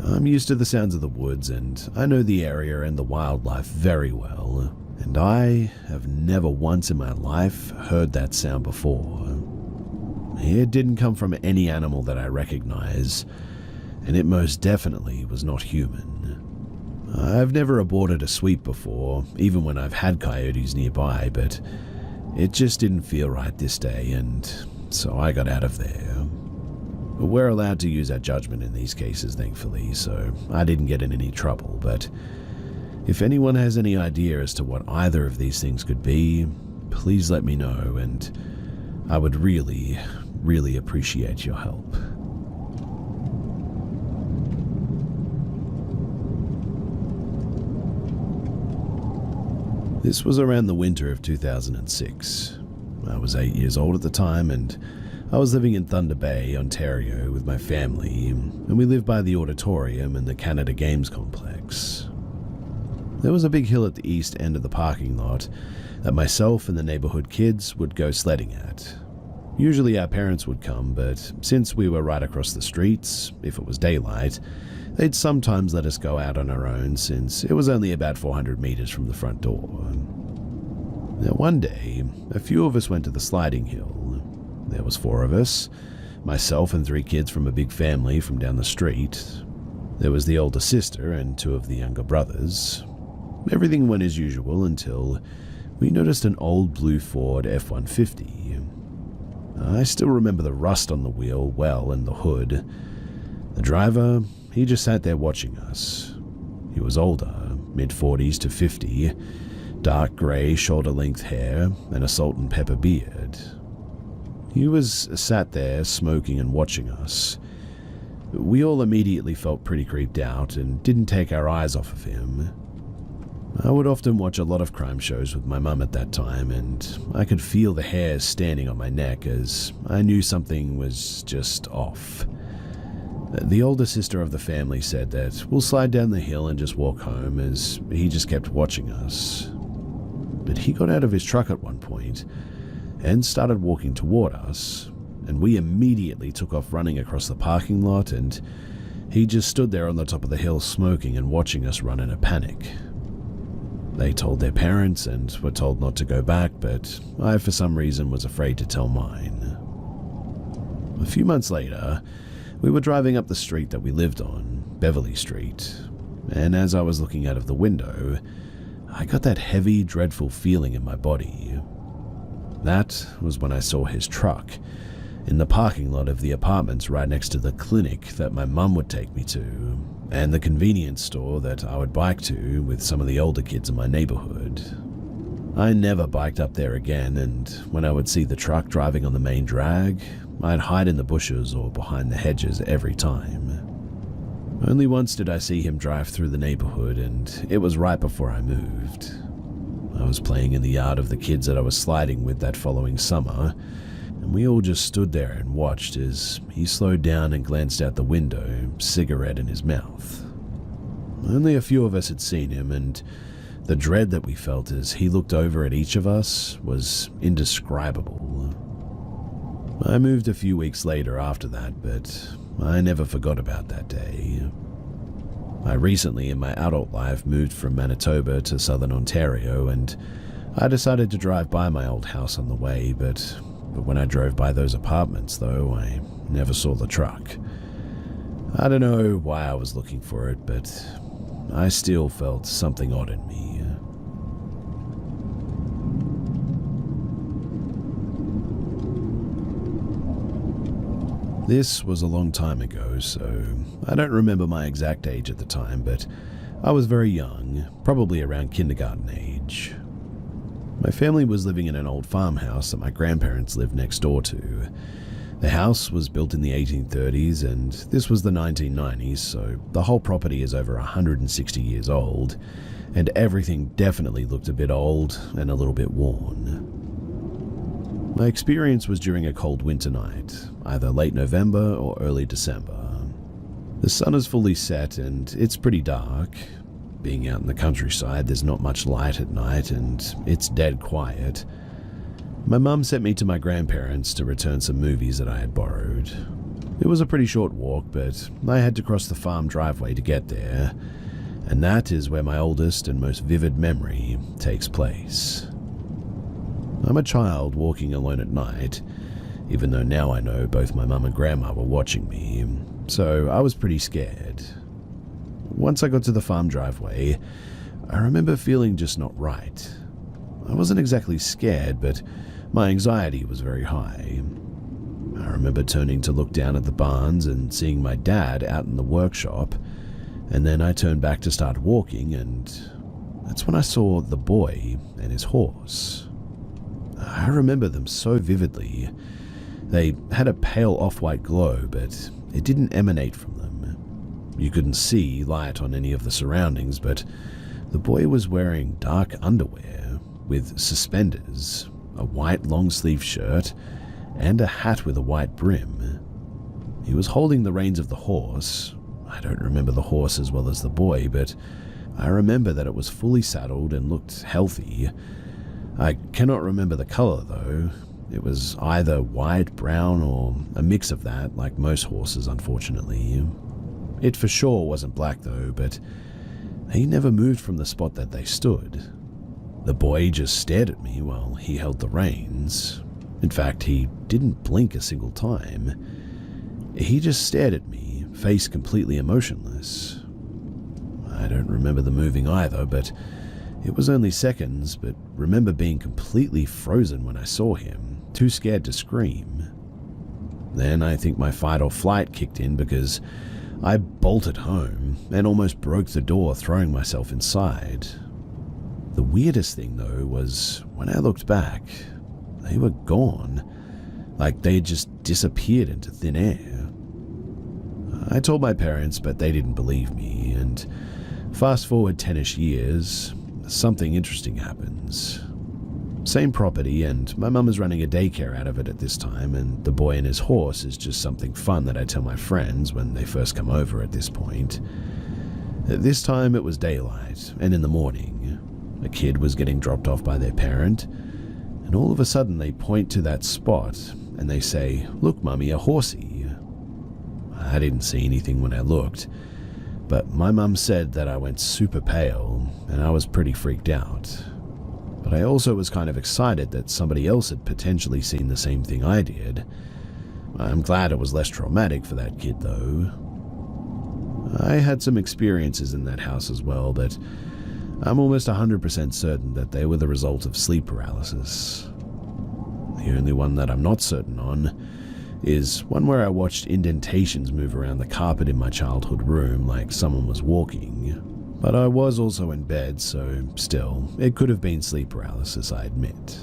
I'm used to the sounds of the woods, and I know the area and the wildlife very well, and I have never once in my life heard that sound before. It didn't come from any animal that I recognize, and it most definitely was not human. I've never aborted a sweep before, even when I've had coyotes nearby, but it just didn't feel right this day, and so I got out of there. But we're allowed to use our judgment in these cases, thankfully, so I didn't get in any trouble, but if anyone has any idea as to what either of these things could be, please let me know, and I would really, really appreciate your help. This was around the winter of 2006. I was 8 years old at the time, and I was living in Thunder Bay, Ontario with my family, and we lived by the auditorium and the Canada Games complex. There was a big hill at the east end of the parking lot that myself and the neighborhood kids would go sledding at. Usually our parents would come, but since we were right across the streets, if it was daylight, they'd sometimes let us go out on our own since it was only about 400 meters from the front door. Now one day, a few of us went to the sliding hill. There was 4 of us, myself and 3 kids from a big family from down the street. There was the older sister and 2 of the younger brothers. Everything went as usual until we noticed an old blue Ford F-150. I still remember the rust on the wheel well and the hood. The driver, he just sat there watching us. He was older, mid-40s to 50, dark grey shoulder-length hair and a salt and pepper beard. He was sat there smoking and watching us. We all immediately felt pretty creeped out and didn't take our eyes off of him. I would often watch a lot of crime shows with my mum at that time, and I could feel the hairs standing on my neck as I knew something was just off. The older sister of the family said that we'll slide down the hill and just walk home as he just kept watching us. But he got out of his truck at one point and started walking toward us, and we immediately took off running across the parking lot, and he just stood there on the top of the hill smoking and watching us run in a panic. They told their parents and were told not to go back, but I for some reason was afraid to tell mine. A few months later, we were driving up the street that we lived on, Beverly Street, and as I was looking out of the window, I got that heavy, dreadful feeling in my body. That was when I saw his truck in the parking lot of the apartments right next to the clinic that my mum would take me to, and the convenience store that I would bike to with some of the older kids in my neighborhood. I never biked up there again, and when I would see the truck driving on the main drag, I'd hide in the bushes or behind the hedges every time. Only once did I see him drive through the neighborhood, and it was right before I moved. I was playing in the yard of the kids that I was sliding with that following summer, and we all just stood there and watched as he slowed down and glanced out the window, cigarette in his mouth. Only a few of us had seen him, and the dread that we felt as he looked over at each of us was indescribable. I moved a few weeks later after that, but I never forgot about that day. I recently in my adult life moved from Manitoba to southern Ontario, and I decided to drive by my old house on the way, but when I drove by those apartments, though, I never saw the truck. I don't know why I was looking for it, but I still felt something odd in me. This was a long time ago, so I don't remember my exact age at the time, but I was very young, probably around kindergarten age. My family was living in an old farmhouse that my grandparents lived next door to. The house was built in the 1830s, and this was the 1990s, so the whole property is over 160 years old, and everything definitely looked a bit old and a little bit worn. My experience was during a cold winter night, either late November or early December. The sun is fully set and it's pretty dark. Being out in the countryside, there's not much light at night and it's dead quiet. My mum sent me to my grandparents to return some movies that I had borrowed. It was a pretty short walk, but I had to cross the farm driveway to get there, and that is where my oldest and most vivid memory takes place. I'm a child walking alone at night, even though now I know both my mum and grandma were watching me, so I was pretty scared. Once I got to the farm driveway, I remember feeling just not right. I wasn't exactly scared, but my anxiety was very high. I remember turning to look down at the barns and seeing my dad out in the workshop, and then I turned back to start walking, and that's when I saw the boy and his horse. I remember them so vividly. They had a pale off-white glow, but it didn't emanate from them. You couldn't see light on any of the surroundings, but the boy was wearing dark underwear with suspenders, a white long-sleeve shirt, and a hat with a white brim. He was holding the reins of the horse. I don't remember the horse as well as the boy, but I remember that it was fully saddled and looked healthy. I cannot remember the color, though. It was either white, brown, or a mix of that, like most horses, unfortunately. It for sure wasn't black, though, but he never moved from the spot that they stood. The boy just stared at me while he held the reins. In fact, he didn't blink a single time. He just stared at me, face completely emotionless. I don't remember the moving either, but it was only seconds, but remember being completely frozen when I saw him, too scared to scream. Then I think my fight or flight kicked in because I bolted home and almost broke the door, throwing myself inside. The weirdest thing, though, was when I looked back, they were gone, like they had just disappeared into thin air. I told my parents, but they didn't believe me, and fast forward 10-ish years, something interesting happens. Same property, and my mum is running a daycare out of it at this time, and the boy and his horse is just something fun that I tell my friends when they first come over at this point. At this time it was daylight, and in the morning. A kid was getting dropped off by their parent, and all of a sudden they point to that spot, and they say, "Look, Mummy, a horsey." I didn't see anything when I looked, but my mum said that I went super pale, and I was pretty freaked out. But I also was kind of excited that somebody else had potentially seen the same thing I did. I'm glad it was less traumatic for that kid, though. I had some experiences in that house as well, but I'm almost 100% certain that they were the result of sleep paralysis. The only one that I'm not certain on is one where I watched indentations move around the carpet in my childhood room like someone was walking. But I was also in bed, so still, it could have been sleep paralysis, I admit.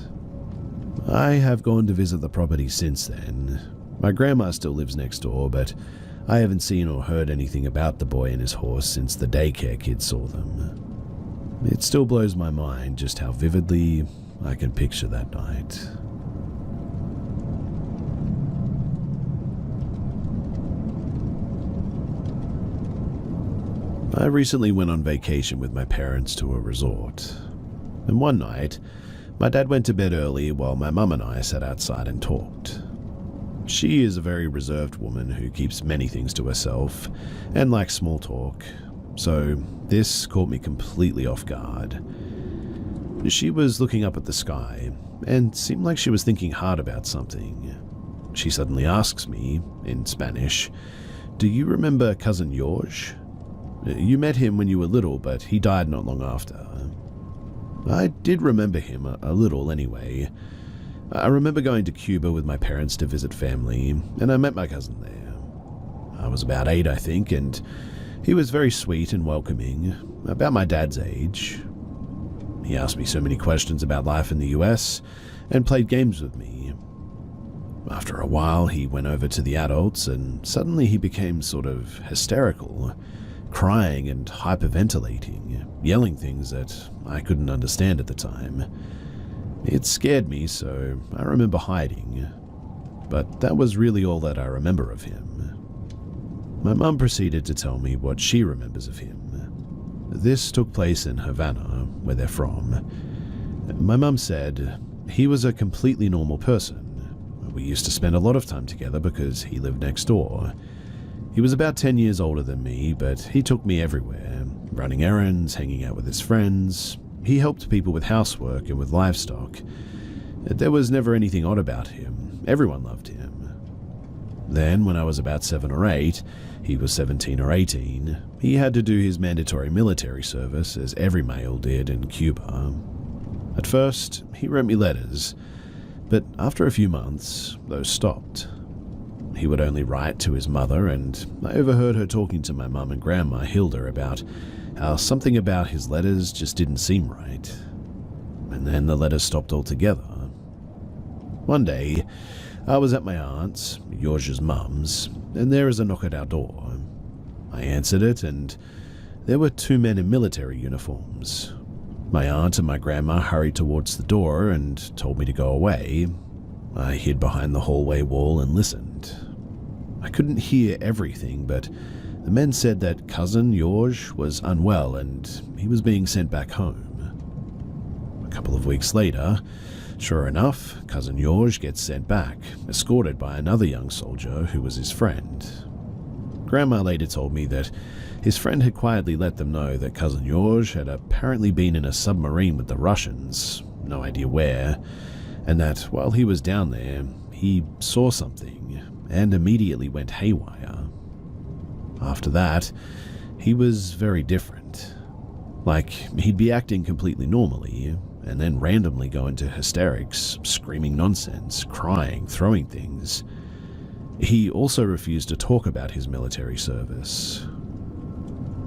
I have gone to visit the property since then. My grandma still lives next door, but I haven't seen or heard anything about the boy and his horse since the daycare kids saw them. It still blows my mind just how vividly I can picture that night. I recently went on vacation with my parents to a resort, and one night, my dad went to bed early while my mum and I sat outside and talked. She is a very reserved woman who keeps many things to herself and likes small talk, so this caught me completely off guard. She was looking up at the sky and seemed like she was thinking hard about something. She suddenly asks me, in Spanish, "Do you remember Cousin Jorge? You met him when you were little, but he died not long after." I did remember him, a little anyway. I remember going to Cuba with my parents to visit family, and I met my cousin there. I was about 8, I think, and he was very sweet and welcoming, about my dad's age. He asked me so many questions about life in the US, and played games with me. After a while, he went over to the adults, and suddenly he became sort of hysterical, crying and hyperventilating, yelling things that I couldn't understand at the time. It scared me, so I remember hiding, but that was really all that I remember of him. My mum proceeded to tell me what she remembers of him. This took place in Havana, where they're from. My mum said he was a completely normal person. We used to spend a lot of time together because he lived next door. He was about 10 years older than me, but he took me everywhere, running errands, hanging out with his friends. He helped people with housework and with livestock. There was never anything odd about him. Everyone loved him. Then, when I was about 7 or 8, he was 17 or 18, he had to do his mandatory military service, as every male did in Cuba. At first, he wrote me letters, but after a few months, those stopped. He would only write to his mother, and I overheard her talking to my mum and grandma Hilda about how something about his letters just didn't seem right. And then the letters stopped altogether. One day, I was at my aunt's, Jorge's mum's, and there is a knock at our door. I answered it, and there were 2 men in military uniforms. My aunt and my grandma hurried towards the door and told me to go away. I hid behind the hallway wall and listened. I couldn't hear everything, but the men said that Cousin Jorge was unwell and he was being sent back home. A couple of weeks later, sure enough, Cousin Jorge gets sent back, escorted by another young soldier who was his friend. Grandma later told me that his friend had quietly let them know that Cousin Jorge had apparently been in a submarine with the Russians, no idea where, and that while he was down there, he saw something and immediately went haywire. After that, he was very different. Like, he'd be acting completely normally, and then randomly go into hysterics, screaming nonsense, crying, throwing things. He also refused to talk about his military service.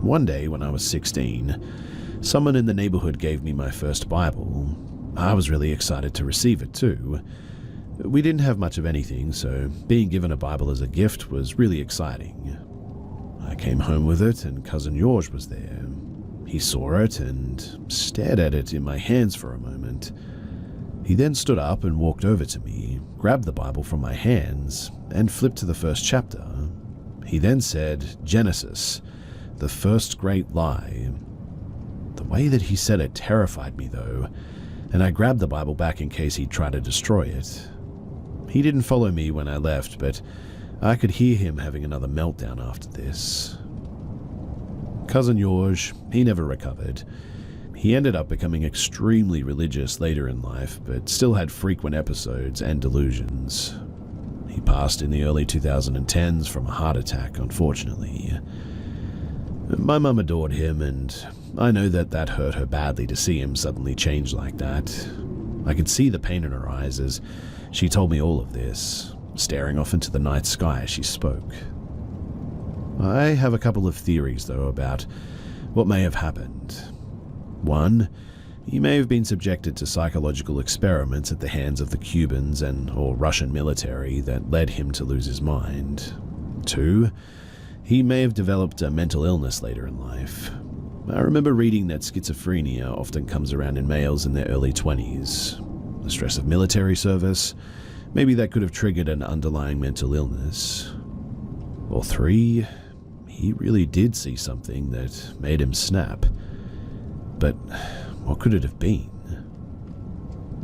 One day, when I was 16, someone in the neighborhood gave me my first Bible. I was really excited to receive it too. We didn't have much of anything, so being given a Bible as a gift was really exciting. I came home with it, and Cousin Jorge was there. He saw it and stared at it in my hands for a moment. He then stood up and walked over to me, grabbed the Bible from my hands, and flipped to the first chapter. He then said, "Genesis, the first great lie." The way that he said it terrified me, though, and I grabbed the Bible back in case he'd try to destroy it. He didn't follow me when I left, but I could hear him having another meltdown after this. Cousin Jorge, he never recovered. He ended up becoming extremely religious later in life, but still had frequent episodes and delusions. He passed in the early 2010s from a heart attack, unfortunately. My mum adored him, and I know that hurt her badly to see him suddenly change like that. I could see the pain in her eyes as she told me all of this, staring off into the night sky as she spoke. I have a couple of theories, though, about what may have happened. One, he may have been subjected to psychological experiments at the hands of the Cubans or Russian military that led him to lose his mind. Two, he may have developed a mental illness later in life. I remember reading that schizophrenia often comes around in males in their early 20s. The stress of military service, maybe that could have triggered an underlying mental illness. Or three, he really did see something that made him snap. But what could it have been?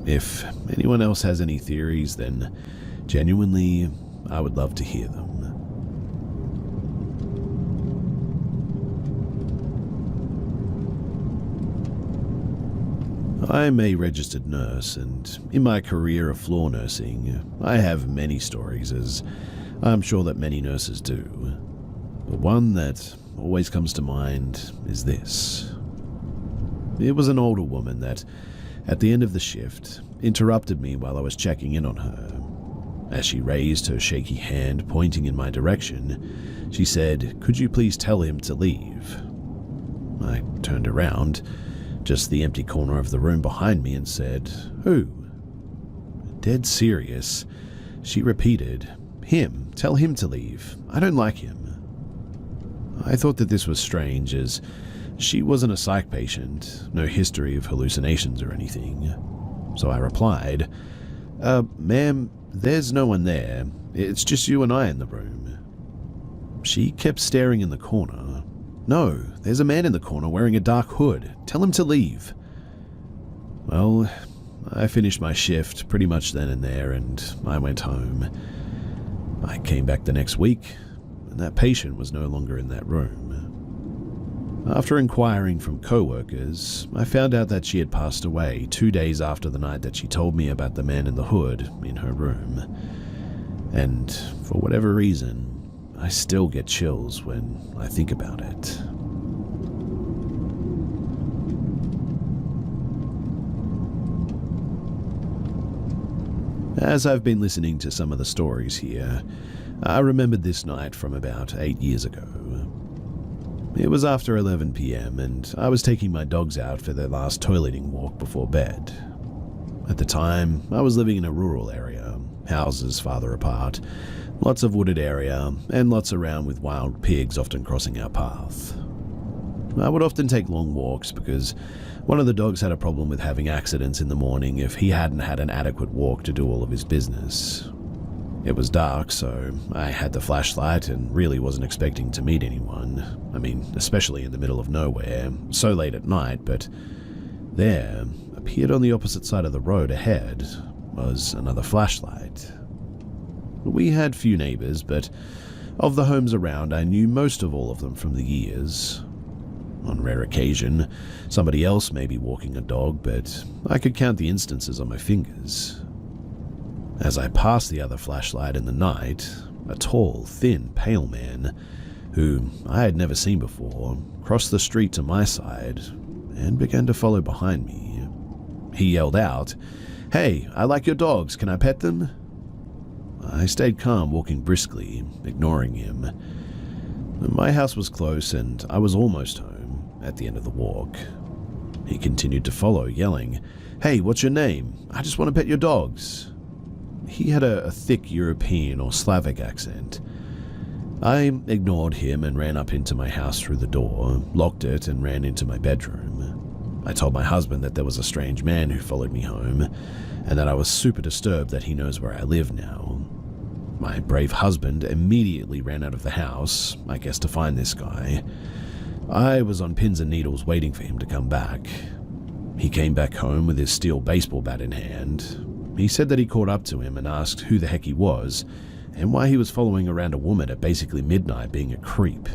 If anyone else has any theories, then genuinely, I would love to hear them. I'm a registered nurse, and in my career of floor nursing, I have many stories, as I'm sure that many nurses do. But one that always comes to mind is this. It was an older woman that, at the end of the shift, interrupted me while I was checking in on her. As she raised her shaky hand pointing in my direction, she said, "Could you please tell him to leave?" I turned around, just the empty corner of the room behind me, and said, "Who?" Dead serious, she repeated, "Him. Tell him to leave. I don't like him." I thought that this was strange, as she wasn't a psych patient, no history of hallucinations or anything. So I replied, "Ma'am, there's no one there. It's just you and I in the room." She kept staring in the corner. "No, there's a man in the corner wearing a dark hood. Tell him to leave." Well, I finished my shift pretty much then and there, and I went home. I came back the next week, and that patient was no longer in that room. After inquiring from co-workers, I found out that she had passed away 2 days after the night that she told me about the man in the hood in her room. And for whatever reason, I still get chills when I think about it. As I've been listening to some of the stories here, I remembered this night from about 8 years ago. It was after 11 p.m. and I was taking my dogs out for their last toileting walk before bed. At the time, I was living in a rural area, houses farther apart, lots of wooded area, and lots around with wild pigs often crossing our path. I would often take long walks because one of the dogs had a problem with having accidents in the morning if he hadn't had an adequate walk to do all of his business. It was dark, so I had the flashlight and really wasn't expecting to meet anyone. I mean, especially in the middle of nowhere, so late at night, but there appeared on the opposite side of the road ahead was another flashlight. We had few neighbors, but of the homes around, I knew most of all of them from the years. On rare occasion, somebody else may be walking a dog, but I could count the instances on my fingers. As I passed the other flashlight in the night, a tall, thin, pale man, who I had never seen before, crossed the street to my side and began to follow behind me. He yelled out, "Hey, I like your dogs, can I pet them?" I stayed calm, walking briskly, ignoring him. My house was close and I was almost home at the end of the walk. He continued to follow, yelling, "Hey, what's your name? I just want to pet your dogs." He had a thick European or Slavic accent. I ignored him and ran up into my house through the door, locked it, and ran into my bedroom. I told my husband that there was a strange man who followed me home, and that I was super disturbed that he knows where I live now. My brave husband immediately ran out of the house, I guess to find this guy. I was on pins and needles waiting for him to come back. He came back home with his steel baseball bat in hand. He said that he caught up to him and asked who the heck he was, and why he was following around a woman at basically midnight being a creep.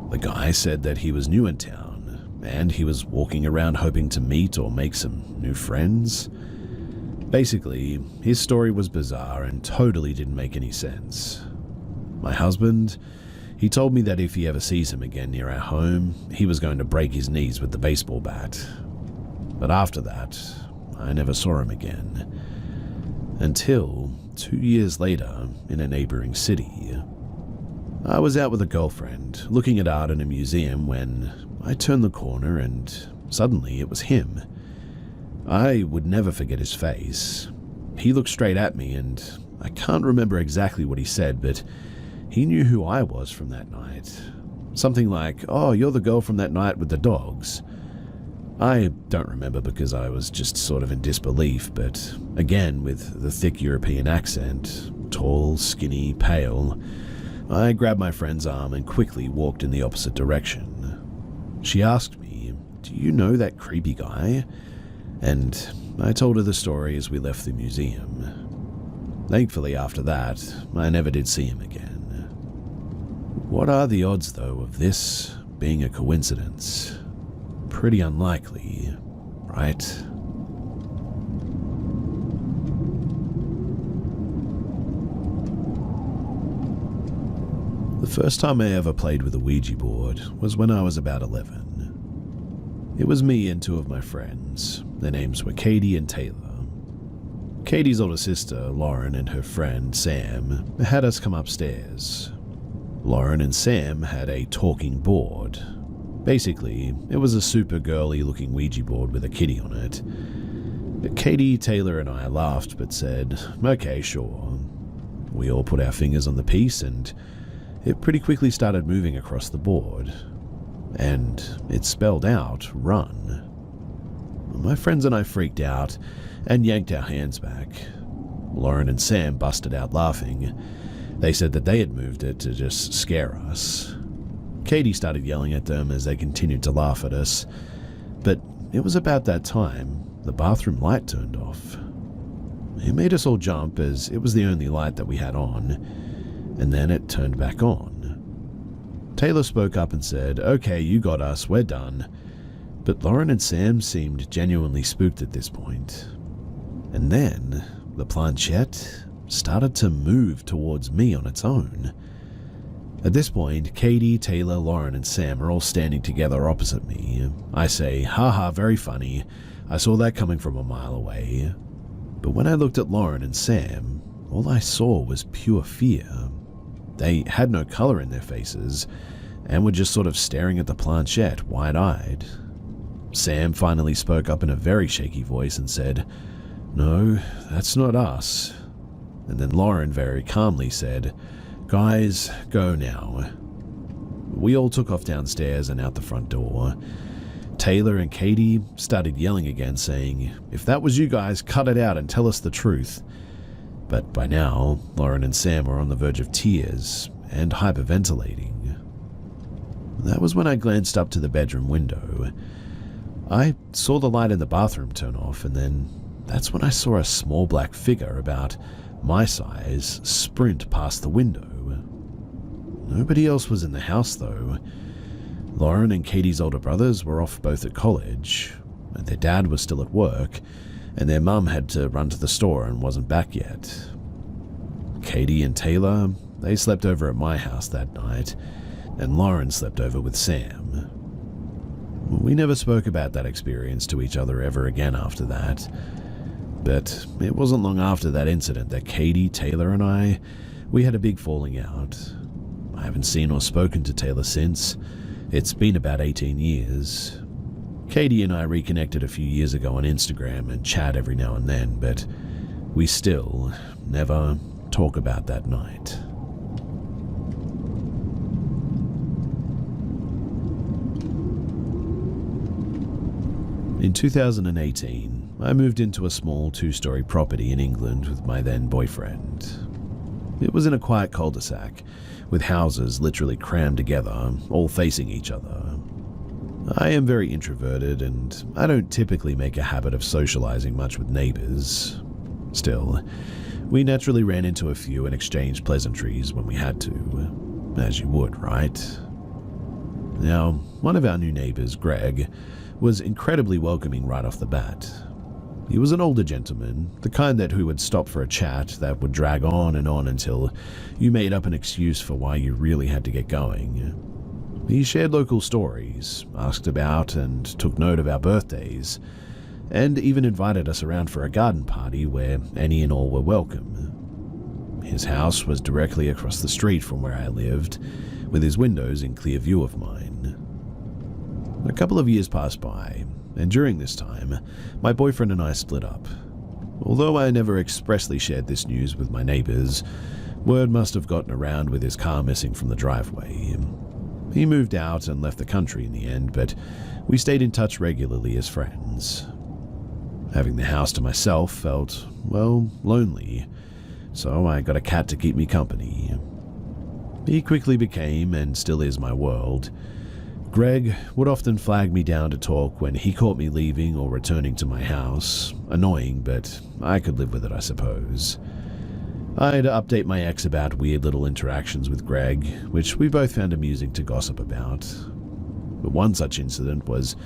The guy said that he was new in town, and he was walking around hoping to meet or make some new friends. Basically, his story was bizarre and totally didn't make any sense. My husband, he told me that if he ever sees him again near our home, he was going to break his knees with the baseball bat. But after that, I never saw him again. Until 2 years later, in a neighboring city. I was out with a girlfriend, looking at art in a museum when I turned the corner and suddenly it was him. I would never forget his face. He looked straight at me and I can't remember exactly what he said, but he knew who I was from that night. Something like, "Oh, you're the girl from that night with the dogs." I don't remember because I was just sort of in disbelief, but again, with the thick European accent, tall, skinny, pale, I grabbed my friend's arm and quickly walked in the opposite direction. She asked me, "Do you know that creepy guy?" And I told her the story as we left the museum. Thankfully, after that, I never did see him again. What are the odds, though, of this being a coincidence? Pretty unlikely, right? The first time I ever played with a Ouija board was when I was about 11. It was me and two of my friends. Their names were Katie and Taylor. Katie's older sister, Lauren, and her friend, Sam, had us come upstairs. Lauren and Sam had a talking board. Basically, it was a super girly looking Ouija board with a kitty on it. Katie, Taylor, and I laughed but said, "Okay, sure." We all put our fingers on the piece and it pretty quickly started moving across the board. And it spelled out, "Run." My friends and I freaked out and yanked our hands back. Lauren and Sam busted out laughing. They said that they had moved it to just scare us. Katie started yelling at them as they continued to laugh at us, but it was about that time the bathroom light turned off. It made us all jump as it was the only light that we had on, and then it turned back on. Taylor spoke up and said, "Okay, you got us, we're done." But Lauren and Sam seemed genuinely spooked at this point. And then the planchette started to move towards me on its own. At this point, Katie, Taylor, Lauren, and Sam are all standing together opposite me. I say, "Haha, very funny. I saw that coming from a mile away." But when I looked at Lauren and Sam, all I saw was pure fear. They had no color in their faces and were just sort of staring at the planchette, wide-eyed. Sam finally spoke up in a very shaky voice and said, "No, that's not us." And then Lauren very calmly said, "Guys, go now." We all took off downstairs and out the front door. Taylor and Katie started yelling again, saying, "If that was you guys, cut it out and tell us the truth." But by now, Lauren and Sam were on the verge of tears and hyperventilating. That was when I glanced up to the bedroom window. I saw the light in the bathroom turn off, and then that's when I saw a small black figure about my size sprint past the window. Nobody else was in the house, though. Lauren and Katie's older brothers were off both at college, and their dad was still at work, and their mum had to run to the store and wasn't back yet. Katie and Taylor, they slept over at my house that night, and Lauren slept over with Sam. We never spoke about that experience to each other ever again after that. But it wasn't long after that incident that Katie, Taylor, and we had a big falling out. I haven't seen or spoken to Taylor since. It's been about 18 years. Katie and I reconnected a few years ago on Instagram and chat every now and then, but we still never talk about that night. In 2018, I moved into a small 2-story property in England with my then boyfriend. It was in a quiet cul-de-sac, with houses literally crammed together, all facing each other. I am very introverted and I don't typically make a habit of socializing much with neighbors. Still, we naturally ran into a few and exchanged pleasantries when we had to, as you would, right? Now, one of our new neighbors, Greg, was incredibly welcoming right off the bat. He was an older gentleman, the kind who would stop for a chat that would drag on and on until you made up an excuse for why you really had to get going. He shared local stories, asked about and took note of our birthdays, and even invited us around for a garden party where any and all were welcome. His house was directly across the street from where I lived, with his windows in clear view of mine. A couple of years passed by, and during this time, my boyfriend and I split up. Although I never expressly shared this news with my neighbors, word must have gotten around with his car missing from the driveway. He moved out and left the country in the end, but we stayed in touch regularly as friends. Having the house to myself felt, well, lonely, so I got a cat to keep me company. He quickly became, and still is, my world. Greg would often flag me down to talk when he caught me leaving or returning to my house. Annoying, but I could live with it, I suppose. I'd update my ex about weird little interactions with Greg, which we both found amusing to gossip about. But one such incident was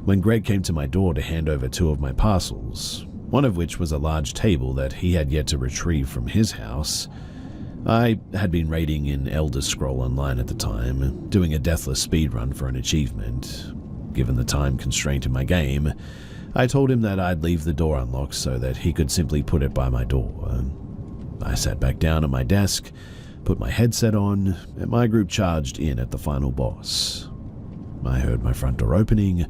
when Greg came to my door to hand over 2 of my parcels, one of which was a large table that he had yet to retrieve from his house. I had been raiding in Elder Scroll Online at the time, doing a deathless speedrun for an achievement. Given the time constraint in my game, I told him that I'd leave the door unlocked so that he could simply put it by my door. I sat back down at my desk, put my headset on, and my group charged in at the final boss. I heard my front door opening,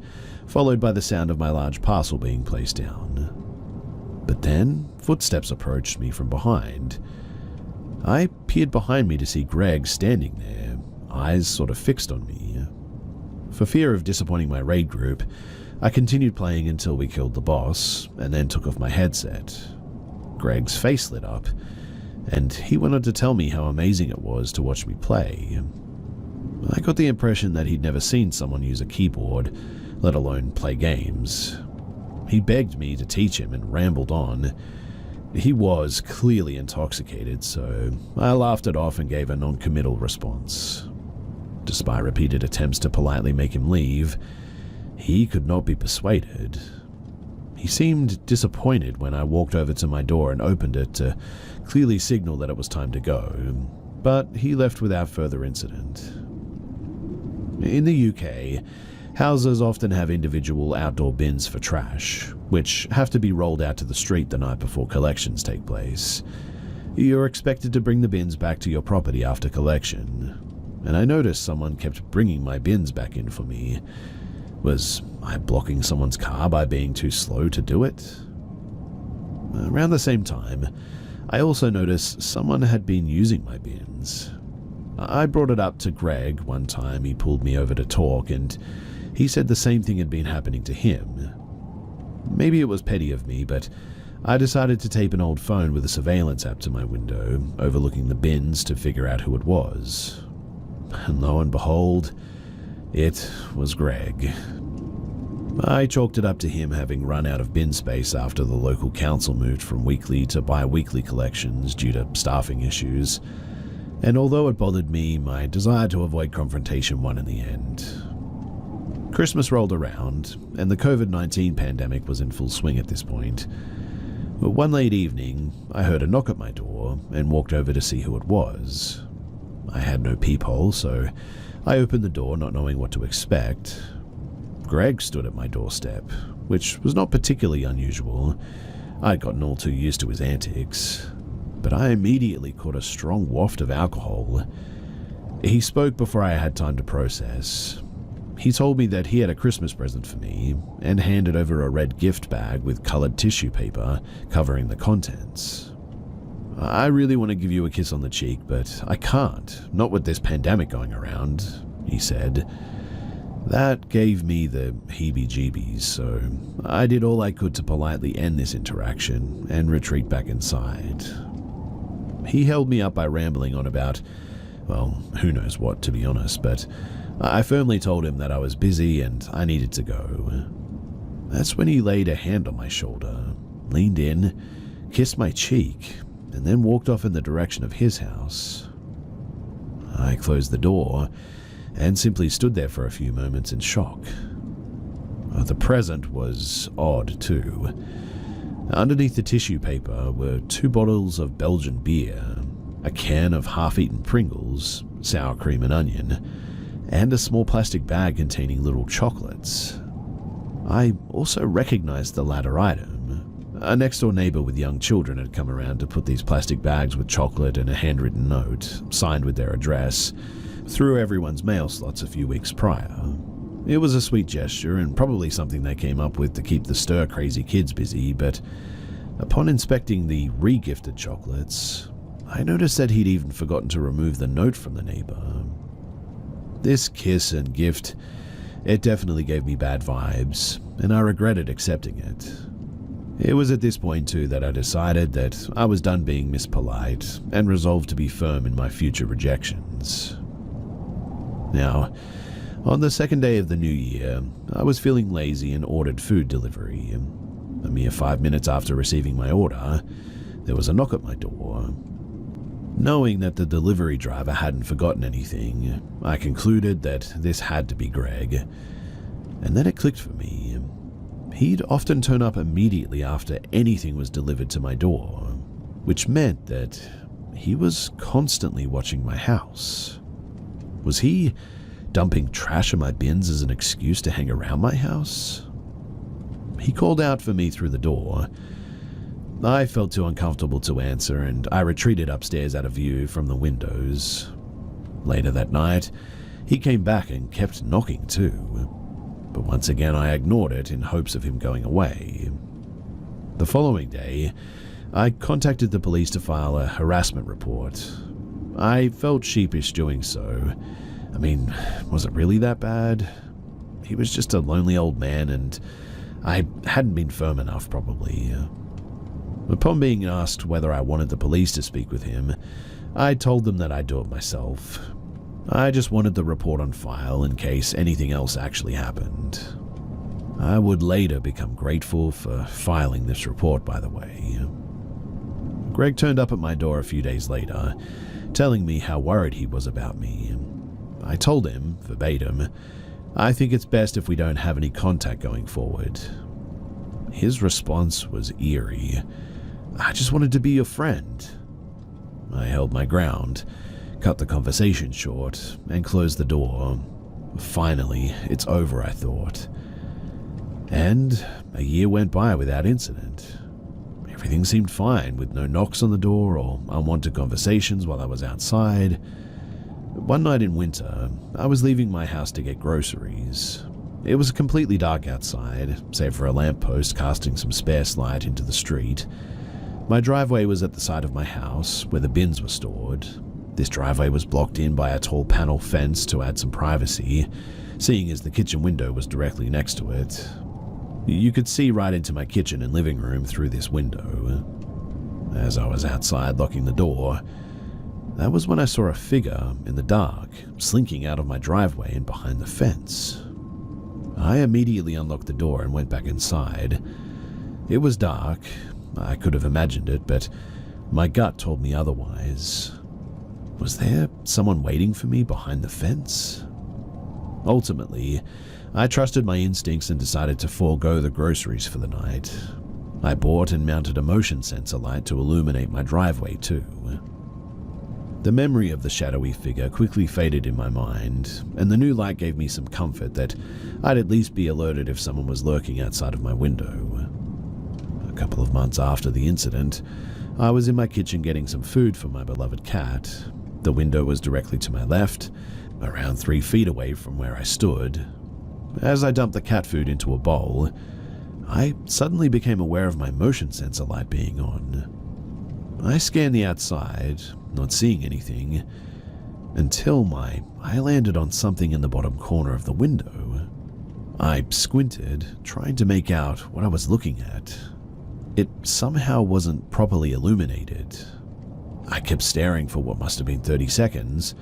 followed by the sound of my large parcel being placed down. But then, footsteps approached me from behind. I peered behind me to see Greg standing there, eyes sort of fixed on me. For fear of disappointing my raid group, I continued playing until we killed the boss, and then took off my headset. Greg's face lit up, and he went on to tell me how amazing it was to watch me play. I got the impression that he'd never seen someone use a keyboard, let alone play games. He begged me to teach him and rambled on. He was clearly intoxicated, so I laughed it off and gave a non-committal response. Despite repeated attempts to politely make him leave, he could not be persuaded. He seemed disappointed when I walked over to my door and opened it to clearly signal that it was time to go, but he left without further incident. In the UK, houses often have individual outdoor bins for trash, which have to be rolled out to the street the night before collections take place. You're expected to bring the bins back to your property after collection, and I noticed someone kept bringing my bins back in for me. Was I blocking someone's car by being too slow to do it? Around the same time, I also noticed someone had been using my bins. I brought it up to Greg one time. He pulled me over to talk, and he said the same thing had been happening to him. Maybe it was petty of me, but I decided to tape an old phone with a surveillance app to my window, overlooking the bins to figure out who it was. And lo and behold, it was Greg. I chalked it up to him having run out of bin space after the local council moved from weekly to bi-weekly collections due to staffing issues, and although it bothered me, my desire to avoid confrontation won in the end. Christmas rolled around, and the COVID-19 pandemic was in full swing at this point. But one late evening, I heard a knock at my door and walked over to see who it was. I had no peephole, so I opened the door not knowing what to expect. Greg stood at my doorstep, which was not particularly unusual. I'd gotten all too used to his antics, but I immediately caught a strong waft of alcohol. He spoke before I had time to process. He told me that he had a Christmas present for me and handed over a red gift bag with colored tissue paper covering the contents. I really want to give you a kiss on the cheek, but I can't, not with this pandemic going around, he said. That gave me the heebie-jeebies, so I did all I could to politely end this interaction and retreat back inside. He held me up by rambling on about, well, who knows what, to be honest, but I firmly told him that I was busy and I needed to go. That's when he laid a hand on my shoulder, leaned in, kissed my cheek, and then walked off in the direction of his house. I closed the door and simply stood there for a few moments in shock. The present was odd, too. Underneath the tissue paper were 2 bottles of Belgian beer, a can of half-eaten Pringles, sour cream and onion, and a small plastic bag containing little chocolates. I also recognized the latter item. A next-door neighbor with young children had come around to put these plastic bags with chocolate and a handwritten note, signed with their address, through everyone's mail slots a few weeks prior. It was a sweet gesture and probably something they came up with to keep the stir-crazy kids busy, but upon inspecting the re-gifted chocolates, I noticed that he'd even forgotten to remove the note from the neighbor. This kiss and gift, it definitely gave me bad vibes, and I regretted accepting it. It was at this point too that I decided that I was done being Miss Polite and resolved to be firm in my future rejections. Now, on the second day of the new year, I was feeling lazy and ordered food delivery. A mere 5 minutes after receiving my order, there was a knock at my door. Knowing that the delivery driver hadn't forgotten anything, I concluded that this had to be Greg. And then it clicked for me. He'd often turn up immediately after anything was delivered to my door, which meant that he was constantly watching my house. Was he dumping trash in my bins as an excuse to hang around my house? He called out for me through the door. I felt too uncomfortable to answer, and I retreated upstairs out of view from the windows. Later that night, he came back and kept knocking too. But once again I ignored it in hopes of him going away. The following day, I contacted the police to file a harassment report. I felt sheepish doing so. I mean, was it really that bad? He was just a lonely old man, and I hadn't been firm enough, probably. Upon being asked whether I wanted the police to speak with him, I told them that I'd do it myself. I just wanted the report on file in case anything else actually happened. I would later become grateful for filing this report, by the way. Greg turned up at my door a few days later, telling me how worried he was about me. I told him, verbatim, I think it's best if we don't have any contact going forward. His response was eerie. I just wanted to be your friend. I held my ground, cut the conversation short, and closed the door. Finally, it's over, I thought. And a year went by without incident. Everything seemed fine, with no knocks on the door or unwanted conversations while I was outside. One night in winter, I was leaving my house to get groceries. It was completely dark outside, save for a lamppost casting some sparse light into the street. My driveway was at the side of my house, where the bins were stored. This driveway was blocked in by a tall panel fence to add some privacy, seeing as the kitchen window was directly next to it. You could see right into my kitchen and living room through this window. As I was outside locking the door, that was when I saw a figure in the dark, slinking out of my driveway and behind the fence. I immediately unlocked the door and went back inside. It was dark. I could have imagined it, but my gut told me otherwise. Was there someone waiting for me behind the fence? Ultimately, I trusted my instincts and decided to forego the groceries for the night. I bought and mounted a motion sensor light to illuminate my driveway too. The memory of the shadowy figure quickly faded in my mind, and the new light gave me some comfort that I'd at least be alerted if someone was lurking outside of my window. A couple of months after the incident, I was in my kitchen getting some food for my beloved cat. The window was directly to my left, around 3 feet away from where I stood. As I dumped the cat food into a bowl, I suddenly became aware of my motion sensor light being on. I scanned the outside, not seeing anything, until my eye landed on something in the bottom corner of the window. I squinted, trying to make out what I was looking at. It somehow wasn't properly illuminated. I kept staring for what must have been 30 seconds.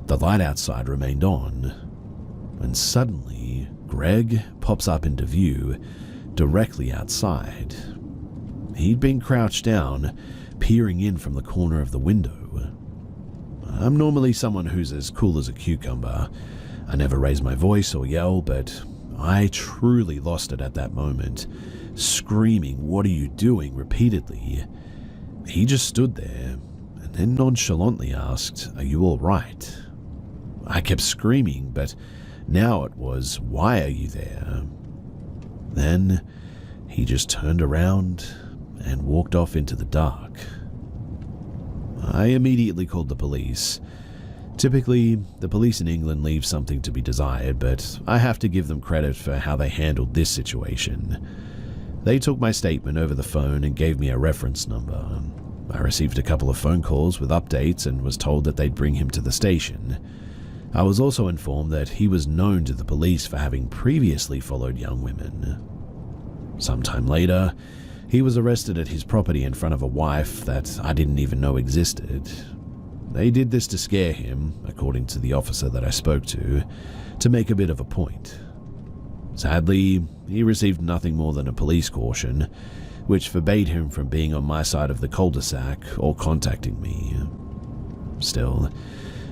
The light outside remained on. When suddenly, Greg pops up into view, directly outside. He'd been crouched down, peering in from the corner of the window. I'm normally someone who's as cool as a cucumber. I never raise my voice or yell, but I truly lost it at that moment, screaming, "What are you doing?" repeatedly. He just stood there, and then nonchalantly asked, "Are you all right?" I kept screaming, but now it was, "Why are you there?" Then he just turned around and walked off into the dark. I immediately called the police. Typically, the police in England leave something to be desired, but I have to give them credit for how they handled this situation. They took my statement over the phone and gave me a reference number. I received a couple of phone calls with updates and was told that they'd bring him to the station. I was also informed that he was known to the police for having previously followed young women. Sometime later, he was arrested at his property in front of a wife that I didn't even know existed. They did this to scare him, according to the officer that I spoke to make a bit of a point. Sadly, he received nothing more than a police caution, which forbade him from being on my side of the cul-de-sac or contacting me. Still,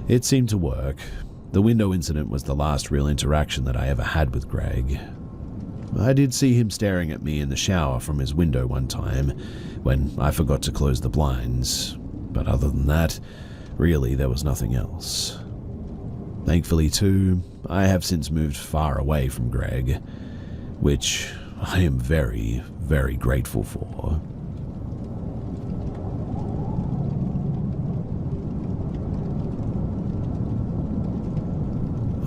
it seemed to work. The window incident was the last real interaction that I ever had with Greg. I did see him staring at me in the shower from his window one time when I forgot to close the blinds, but other than that, really there was nothing else. Thankfully too, I have since moved far away from Greg, which I am very, very grateful for.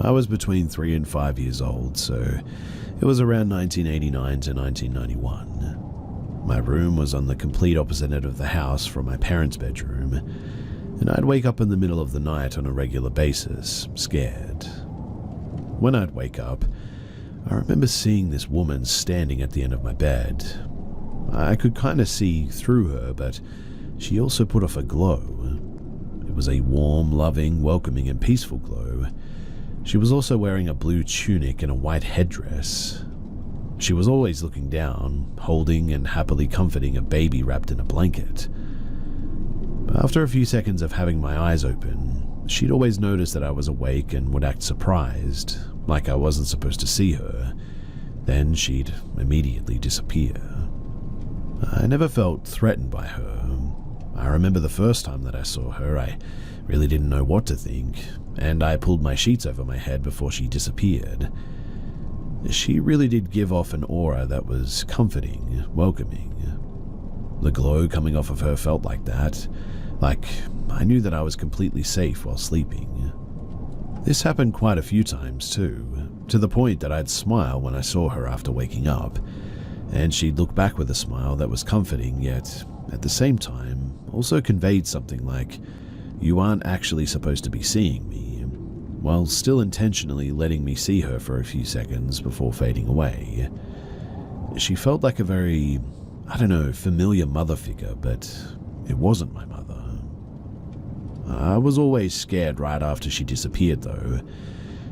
I was between 3 and 5 years old, so it was around 1989 to 1991. My room was on the complete opposite end of the house from my parents' bedroom, and I'd wake up in the middle of the night on a regular basis, scared. When I'd wake up, I remember seeing this woman standing at the end of my bed. I could kind of see through her, but she also put off a glow. It was a warm, loving, welcoming, and peaceful glow. She was also wearing a blue tunic and a white headdress. She was always looking down, holding and happily comforting a baby wrapped in a blanket. After a few seconds of having my eyes open, she'd always notice that I was awake and would act surprised, like I wasn't supposed to see her. Then she'd immediately disappear. I never felt threatened by her. I remember the first time that I saw her, I really didn't know what to think, and I pulled my sheets over my head before she disappeared. She really did give off an aura that was comforting, welcoming. The glow coming off of her felt like that, like I knew that I was completely safe while sleeping. This happened quite a few times too, to the point that I'd smile when I saw her after waking up, and she'd look back with a smile that was comforting, yet at the same time also conveyed something like, "You aren't actually supposed to be seeing me," while still intentionally letting me see her for a few seconds before fading away. She felt like a very, familiar mother figure, but it wasn't my mother. I was always scared right after she disappeared though,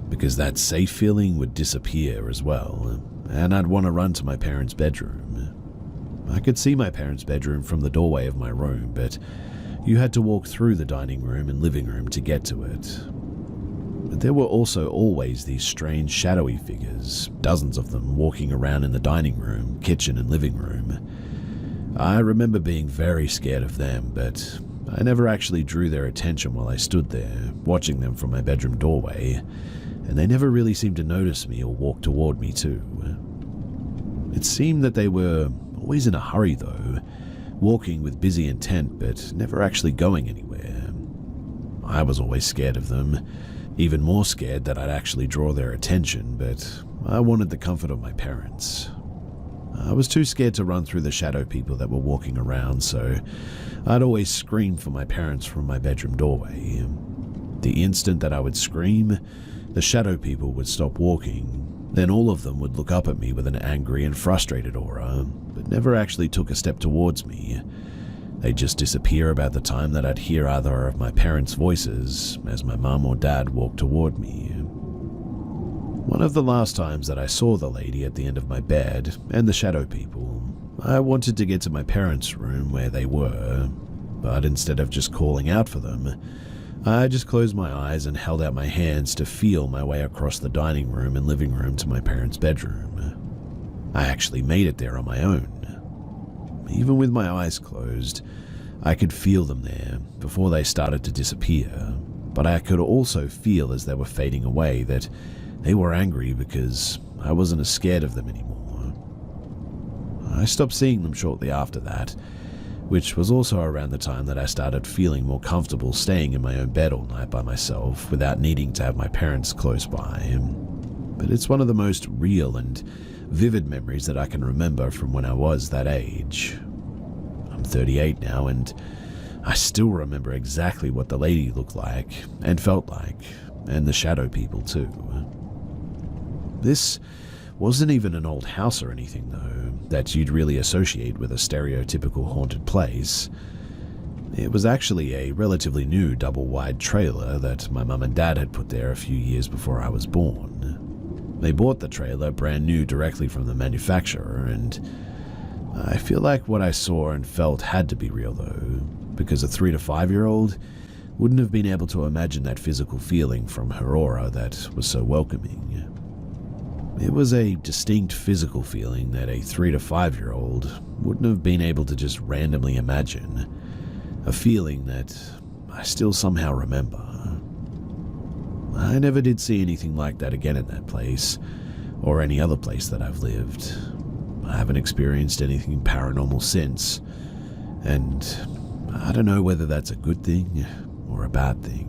because that safe feeling would disappear as well, and I'd want to run to my parents' bedroom. I could see my parents' bedroom from the doorway of my room, but you had to walk through the dining room and living room to get to it. But there were also always these strange shadowy figures, dozens of them walking around in the dining room, kitchen and living room. I remember being very scared of them, but I never actually drew their attention while I stood there, watching them from my bedroom doorway, and they never really seemed to notice me or walk toward me too. It seemed that they were always in a hurry though, walking with busy intent but never actually going anywhere. I was always scared of them, even more scared that I'd actually draw their attention, but I wanted the comfort of my parents. I was too scared to run through the shadow people that were walking around, so I'd always scream for my parents from my bedroom doorway. The instant that I would scream, the shadow people would stop walking. Then all of them would look up at me with an angry and frustrated aura, but never actually took a step towards me. They'd just disappear about the time that I'd hear either of my parents' voices as my mum or dad walked toward me. One of the last times that I saw the lady at the end of my bed and the shadow people, I wanted to get to my parents' room where they were, but instead of just calling out for them, I just closed my eyes and held out my hands to feel my way across the dining room and living room to my parents' bedroom. I actually made it there on my own. Even with my eyes closed, I could feel them there before they started to disappear, but I could also feel as they were fading away that they were angry because I wasn't as scared of them anymore. I stopped seeing them shortly after that, which was also around the time that I started feeling more comfortable staying in my own bed all night by myself without needing to have my parents close by. But it's one of the most real and vivid memories that I can remember from when I was that age. I'm 38 now, and I still remember exactly what the lady looked like and felt like, and the shadow people too. This wasn't even an old house or anything, though, that you'd really associate with a stereotypical haunted place. It was actually a relatively new double-wide trailer that my mum and dad had put there a few years before I was born. They bought the trailer brand new directly from the manufacturer, and I feel like what I saw and felt had to be real, though, because a 3 to 5-year-old wouldn't have been able to imagine that physical feeling from her aura that was so welcoming. It was a distinct physical feeling that a 3 to 5-year-old wouldn't have been able to just randomly imagine. A feeling that I still somehow remember. I never did see anything like that again in that place, or any other place that I've lived. I haven't experienced anything paranormal since, and I don't know whether that's a good thing or a bad thing.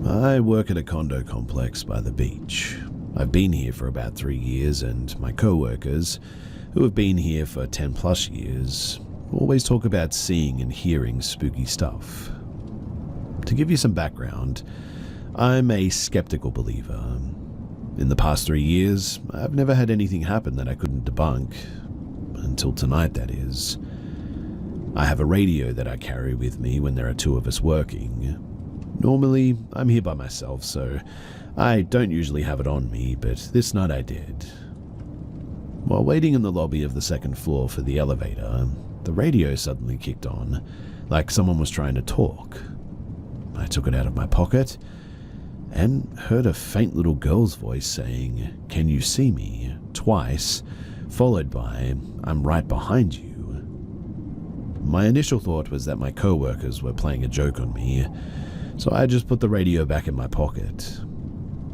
I work at a condo complex by the beach. I've been here for about 3 years, and my co-workers, who have been here for 10 plus years, always talk about seeing and hearing spooky stuff. To give you some background, I'm a skeptical believer. In the past 3 years, I've never had anything happen that I couldn't debunk. Until tonight, that is. I have a radio that I carry with me when there are 2 of us working. Normally, I'm here by myself, so I don't usually have it on me, but this night I did. While waiting in the lobby of the 2nd floor for the elevator, the radio suddenly kicked on, like someone was trying to talk. I took it out of my pocket and heard a faint little girl's voice saying, "Can you see me?" twice, followed by, "I'm right behind you." My initial thought was that my co-workers were playing a joke on me, so I just put the radio back in my pocket.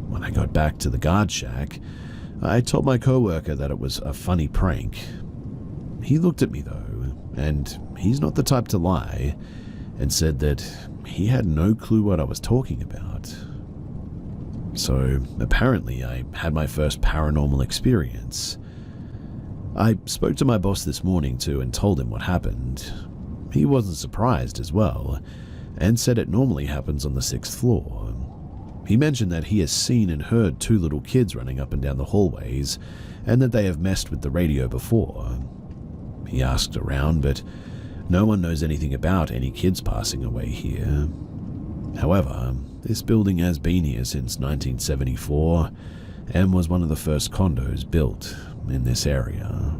When I got back to the guard shack, I told my co-worker that it was a funny prank. He looked at me though, and he's not the type to lie, and said that he had no clue what I was talking about. So apparently I had my first paranormal experience. I spoke to my boss this morning too and told him what happened. He wasn't surprised as well, and said it normally happens on the 6th floor. He mentioned that he has seen and heard 2 little kids running up and down the hallways, and that they have messed with the radio before. He asked around, but no one knows anything about any kids passing away here. However, this building has been here since 1974, and was one of the first condos built in this area.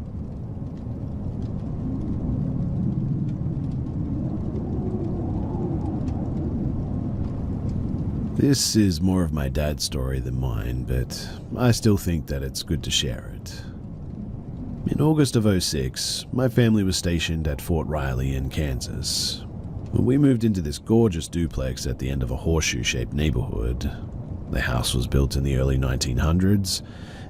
This is more of my dad's story than mine, but I still think that it's good to share it. In August of '06, my family was stationed at Fort Riley in Kansas. We moved into this gorgeous duplex at the end of a horseshoe-shaped neighborhood. The house was built in the early 1900s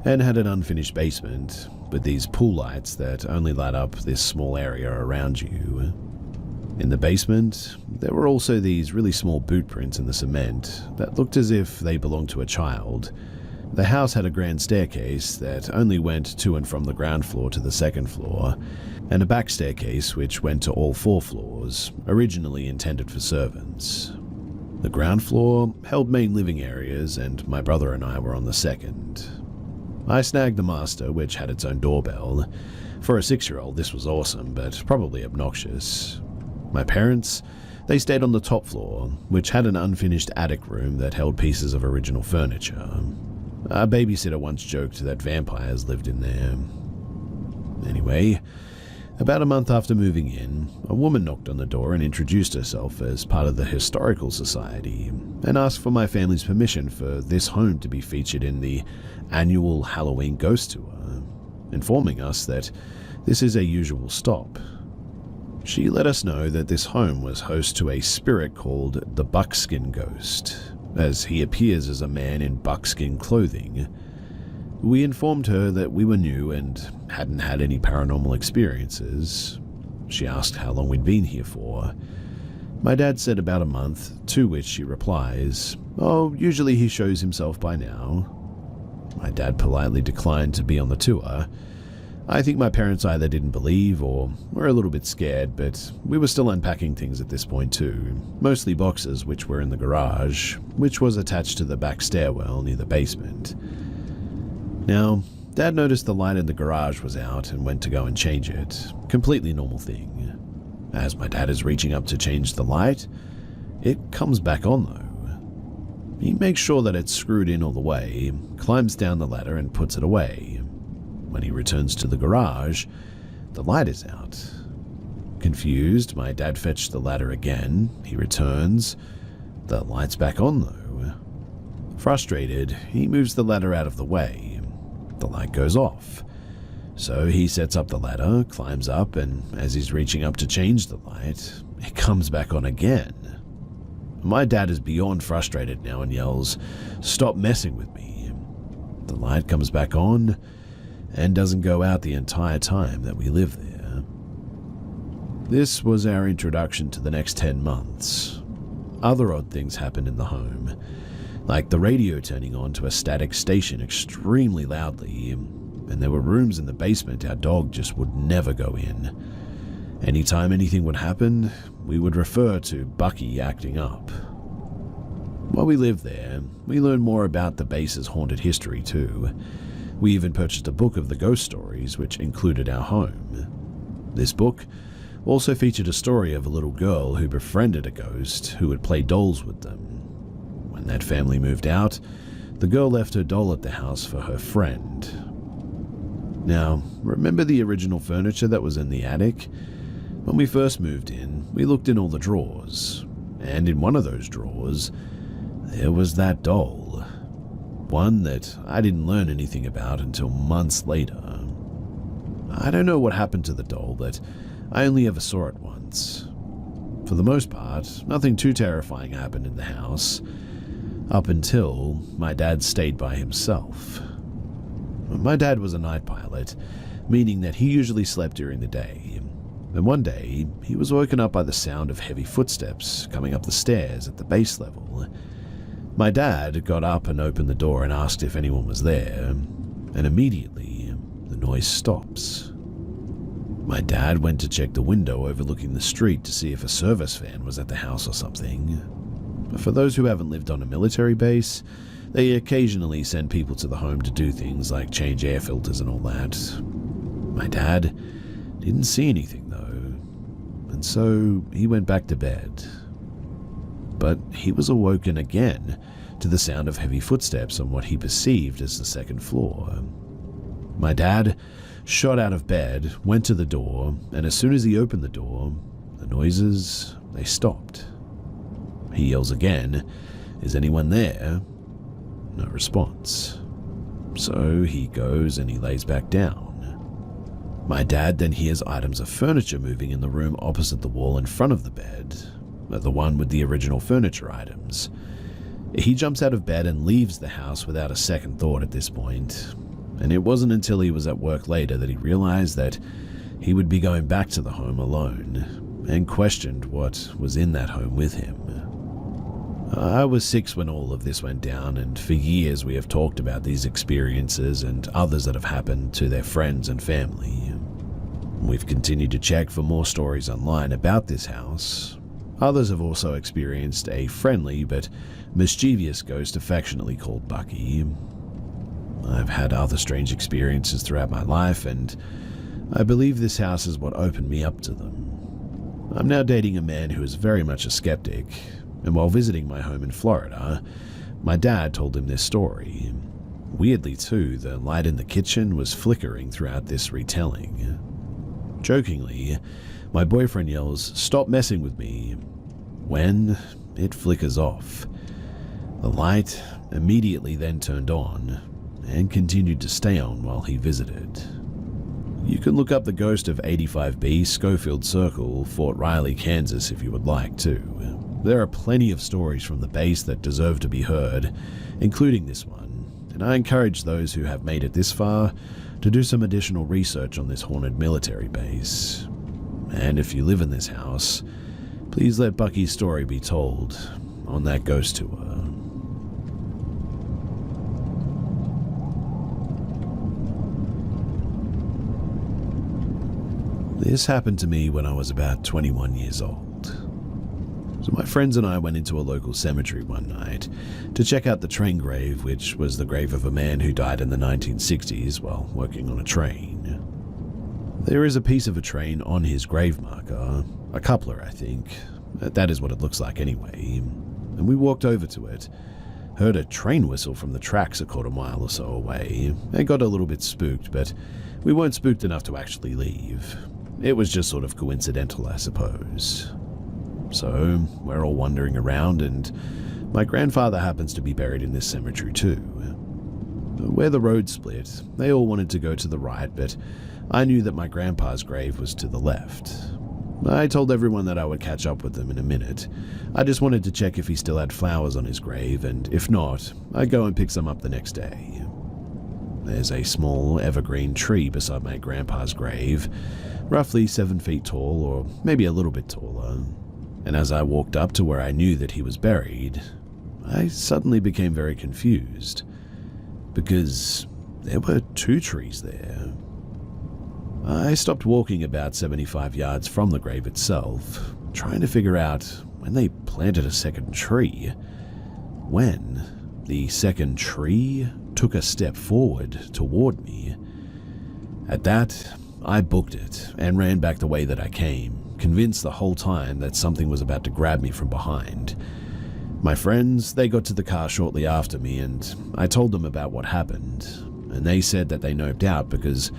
and had an unfinished basement, with these pool lights that only light up this small area around you. In the basement, there were also these really small boot prints in the cement that looked as if they belonged to a child. The house had a grand staircase that only went to and from the ground floor to the 2nd floor, and a back staircase which went to all 4 floors, originally intended for servants. The ground floor held main living areas, and my brother and I were on the 2nd. I snagged the master, which had its own doorbell. For a 6-year-old, this was awesome, but probably obnoxious. My parents, they stayed on the top floor, which had an unfinished attic room that held pieces of original furniture. Our babysitter once joked that vampires lived in there. Anyway, about a month after moving in, a woman knocked on the door and introduced herself as part of the Historical Society, and asked for my family's permission for this home to be featured in the annual Halloween Ghost Tour, informing us that this is a usual stop. She let us know that this home was host to a spirit called the Buckskin Ghost, as he appears as a man in buckskin clothing. We informed her that we were new and hadn't had any paranormal experiences. She asked how long we'd been here for. My dad said about a month, to which she replies, "Oh, usually he shows himself by now." My dad politely declined to be on the tour. I think my parents either didn't believe or were a little bit scared, but we were still unpacking things at this point too, mostly boxes which were in the garage, which was attached to the back stairwell near the basement. Now, Dad noticed the light in the garage was out and went to go and change it. Completely normal thing. As my dad is reaching up to change the light, it comes back on though. He makes sure that it's screwed in all the way, climbs down the ladder and puts it away. When he returns to the garage, the light is out. Confused, my dad fetched the ladder again. He returns. The light's back on though. Frustrated, he moves the ladder out of the way. The light goes off. So he sets up the ladder, climbs up, and as he's reaching up to change the light, it comes back on again. My dad is beyond frustrated now and yells, "Stop messing with me." The light comes back on and doesn't go out the entire time that we live there. This was our introduction to the next 10 months. Other odd things happened in the home, like the radio turning on to a static station extremely loudly, and there were rooms in the basement our dog just would never go in. Anytime anything would happen, we would refer to Bucky acting up. While we lived there, we learned more about the base's haunted history too. We even purchased a book of the ghost stories, which included our home. This book also featured a story of a little girl who befriended a ghost who would play dolls with them. When that family moved out, the girl left her doll at the house for her friend. Now, remember the original furniture that was in the attic? When we first moved in, we looked in all the drawers, and in one of those drawers, there was that doll. One that I didn't learn anything about until months later. I don't know what happened to the doll, but I only ever saw it once. For the most part, nothing too terrifying happened in the house, up until my dad stayed by himself. My dad was a night pilot, meaning that he usually slept during the day, and one day he was woken up by the sound of heavy footsteps coming up the stairs at the base level. My dad got up and opened the door and asked if anyone was there, and immediately the noise stops. My dad went to check the window overlooking the street to see if a service van was at the house or something. For those who haven't lived on a military base, they occasionally send people to the home to do things like change air filters and all that. My dad didn't see anything though, and so he went back to bed. But he was awoken again to the sound of heavy footsteps on what he perceived as the second floor. My dad shot out of bed, went to the door, and as soon as he opened the door, the noises, they stopped. He yells again, "Is anyone there?" No response. So he goes and he lays back down. My dad then hears items of furniture moving in the room opposite the wall in front of the bed, the one with the original furniture items. He jumps out of bed and leaves the house without a second thought at this point, and it wasn't until he was at work later that he realized that he would be going back to the home alone, and questioned what was in that home with him. I was 6 when all of this went down, and for years we have talked about these experiences and others that have happened to their friends and family. We've continued to check for more stories online about this house. Others have also experienced a friendly but mischievous ghost affectionately called Bucky. I've had other strange experiences throughout my life, and I believe this house is what opened me up to them. I'm now dating a man who is very much a skeptic, and while visiting my home in Florida, my dad told him this story. Weirdly too, the light in the kitchen was flickering throughout this retelling. Jokingly, my boyfriend yells, "Stop messing with me," when it flickers off. The light immediately then turned on, and continued to stay on while he visited. You can look up the ghost of 85B Schofield Circle, Fort Riley, Kansas if you would like to. There are plenty of stories from the base that deserve to be heard, including this one, and I encourage those who have made it this far to do some additional research on this haunted military base. And if you live in this house, please let Bucky's story be told on that ghost tour. This happened to me when I was about 21 years old. So my friends and I went into a local cemetery one night to check out the train grave, which was the grave of a man who died in the 1960s while working on a train. There is a piece of a train on his grave marker, a coupler I think. That is what it looks like anyway. And we walked over to it, heard a train whistle from the tracks a quarter mile or so away, and got a little bit spooked, but we weren't spooked enough to actually leave. It was just sort of coincidental, I suppose. So, we're all wandering around, and my grandfather happens to be buried in this cemetery too. Where the road split, they all wanted to go to the right, but I knew that my grandpa's grave was to the left. I told everyone that I would catch up with them in a minute. I just wanted to check if he still had flowers on his grave, and if not, I'd go and pick some up the next day. There's a small evergreen tree beside my grandpa's grave, roughly 7 feet tall, or maybe a little bit taller. And as I walked up to where I knew that he was buried, I suddenly became very confused, because there were 2 trees there. I stopped walking about 75 yards from the grave itself, trying to figure out when they planted a second tree. When the second tree took a step forward toward me. At that, I booked it and ran back the way that I came, convinced the whole time that something was about to grab me from behind. My friends, they got to the car shortly after me, and I told them about what happened, and they said that they noped out because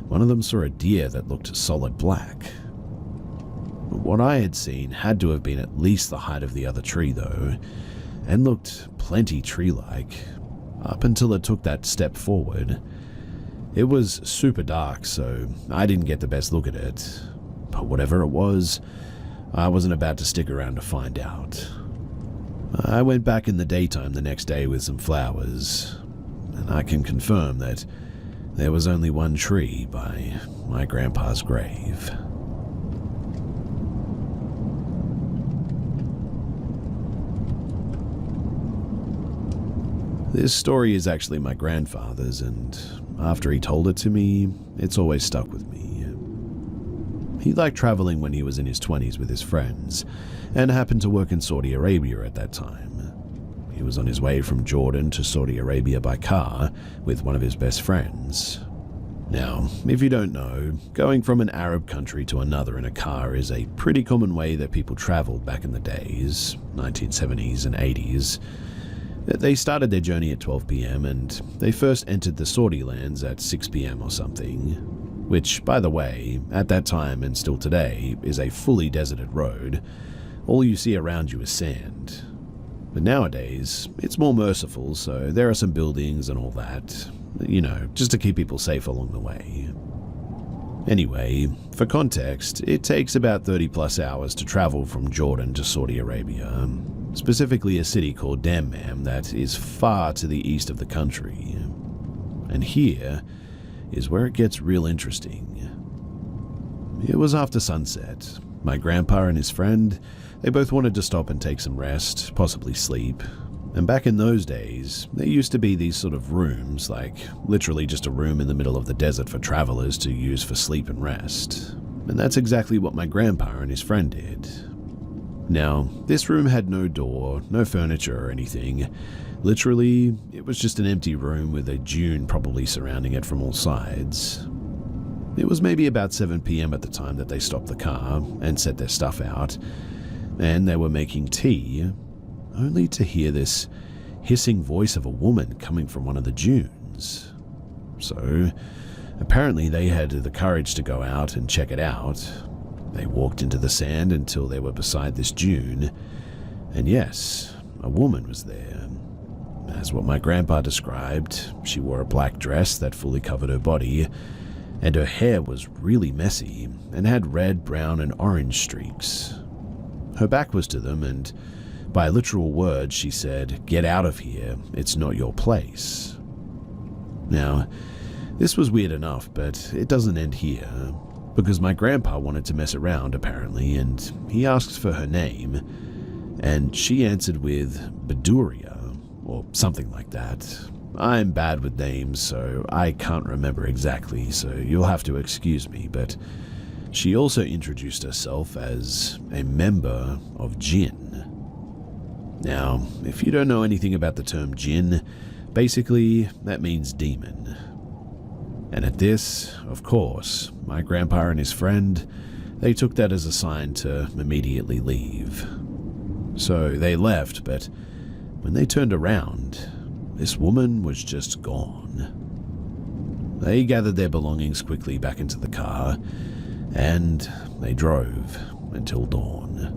one of them saw a deer that looked solid black. What I had seen had to have been at least the height of the other tree though, and looked plenty tree-like, up until it took that step forward. It was super dark, so I didn't get the best look at it, but whatever it was, I wasn't about to stick around to find out. I went back in the daytime the next day with some flowers, and I can confirm that there was only one tree by my grandpa's grave. This story is actually my grandfather's, and after he told it to me, it's always stuck with me. He liked traveling when he was in his 20s with his friends, and happened to work in Saudi Arabia at that time. He was on his way from Jordan to Saudi Arabia by car with one of his best friends. Now, if you don't know, going from an Arab country to another in a car is a pretty common way that people traveled back in the days, 1970s and 80s. They started their journey at 12 p.m. and they first entered the Saudi lands at 6 p.m. or something, which, by the way, at that time and still today, is a fully deserted road. All you see around you is sand. But nowadays, it's more merciful, so there are some buildings and all that, just to keep people safe along the way. Anyway, for context, it takes about 30 plus hours to travel from Jordan to Saudi Arabia, specifically a city called Dammam that is far to the east of the country. And here is where it gets real interesting. It was after sunset. My grandpa and his friend, they both wanted to stop and take some rest, possibly sleep. And back in those days, there used to be these sort of rooms, like literally just a room in the middle of the desert for travelers to use for sleep and rest. And that's exactly what my grandpa and his friend did. Now, this room had no door, no furniture or anything. Literally, it was just an empty room with a dune probably surrounding it from all sides. It was maybe about 7 p.m. at the time that they stopped the car and set their stuff out, and they were making tea, only to hear this hissing voice of a woman coming from one of the dunes. So, apparently they had the courage to go out and check it out. They walked into the sand until they were beside this dune, and yes, a woman was there. As what my grandpa described, she wore a black dress that fully covered her body, and her hair was really messy and had red, brown, and orange streaks. Her back was to them, and By literal words, she said, "Get out of here, it's not your place." Now, this was weird enough, but it doesn't end here, because my grandpa wanted to mess around apparently, and he asked for her name, and she answered with Beduria, or something like that. I'm bad with names, so I can't remember exactly, so you'll have to excuse me, but she also introduced herself as a member of Jinn. Now, if you don't know anything about the term Jinn, basically that means demon. And at this, of course, my grandpa and his friend, they took that as a sign to immediately leave. So they left, but when they turned around, this woman was just gone. They gathered their belongings quickly back into the car, and they drove until dawn.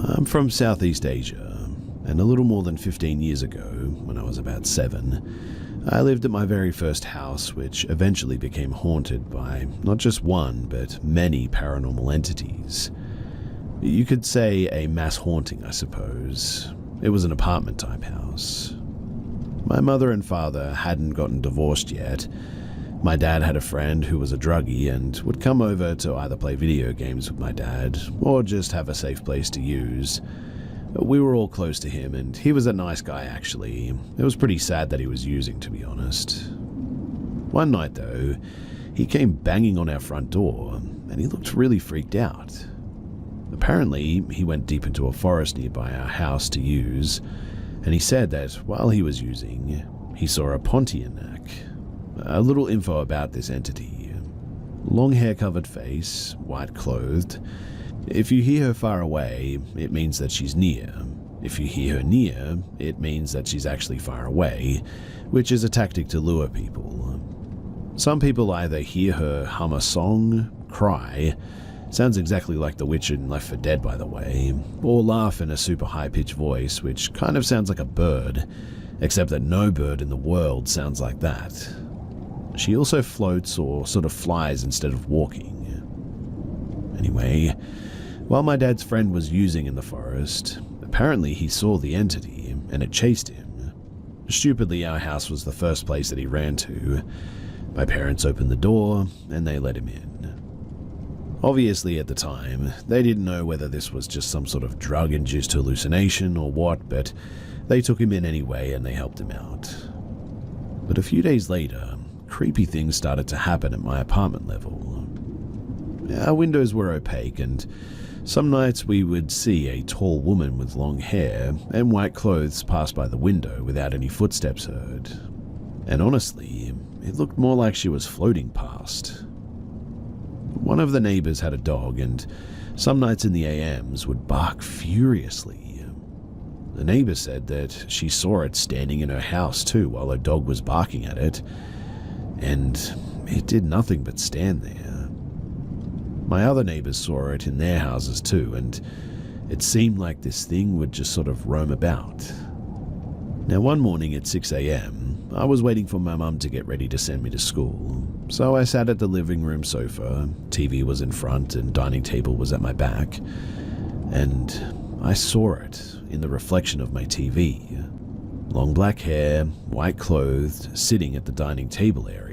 I'm from Southeast Asia, and a little more than 15 years ago, when I was about 7, I lived at my very first house, which eventually became haunted by not just one, but many paranormal entities. You could say a mass haunting, I suppose. It was an apartment-type house. My mother and father hadn't gotten divorced yet. My dad had a friend who was a druggie and would come over to either play video games with my dad or just have a safe place to use. We were all close to him, and he was a nice guy, actually. It was pretty sad that he was using, to be honest. One night, though, he came banging on our front door, and he looked really freaked out. Apparently, he went deep into a forest nearby our house to use, and he said that while he was using, he saw a Pontianak. A little info about this entity. Long hair-covered face, white-clothed. If you hear her far away, it means that she's near. If you hear her near, it means that she's actually far away, which is a tactic to lure people. Some people either hear her hum a song, cry, sounds exactly like the witch in Left 4 Dead by the way, or laugh in a super high-pitched voice which kind of sounds like a bird, except that no bird in the world sounds like that. She also floats or sort of flies instead of walking. Anyway, while my dad's friend was using in the forest, apparently he saw the entity and it chased him. Stupidly, our house was the first place that he ran to. My parents opened the door and they let him in. Obviously at the time, they didn't know whether this was just some sort of drug-induced hallucination or what, but they took him in anyway and they helped him out. But a few days later, creepy things started to happen at my apartment level. Our windows were opaque, and some nights we would see a tall woman with long hair and white clothes pass by the window without any footsteps heard. And honestly, it looked more like she was floating past. One of the neighbors had a dog, and some nights in the AMs would bark furiously. The neighbor said that she saw it standing in her house too while her dog was barking at it, and it did nothing but stand there. My other neighbors saw it in their houses too, and it seemed like this thing would just sort of roam about. Now one morning at 6 a.m, I was waiting for my mum to get ready to send me to school, so I sat at the living room sofa, TV was in front and dining table was at my back, and I saw it in the reflection of my TV. Long black hair, white clothed, sitting at the dining table area.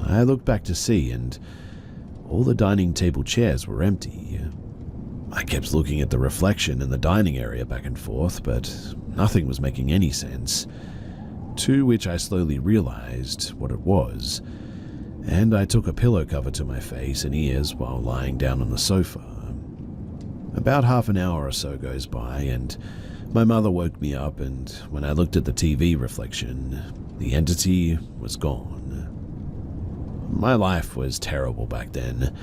I looked back to see, and all the dining table chairs were empty. I kept looking at the reflection in the dining area back and forth, but nothing was making any sense. To which I slowly realized what it was, and I took a pillow cover to my face and ears while lying down on the sofa. About half an hour or so goes by, and my mother woke me up, and when I looked at the TV reflection, the entity was gone. My life was terrible back then,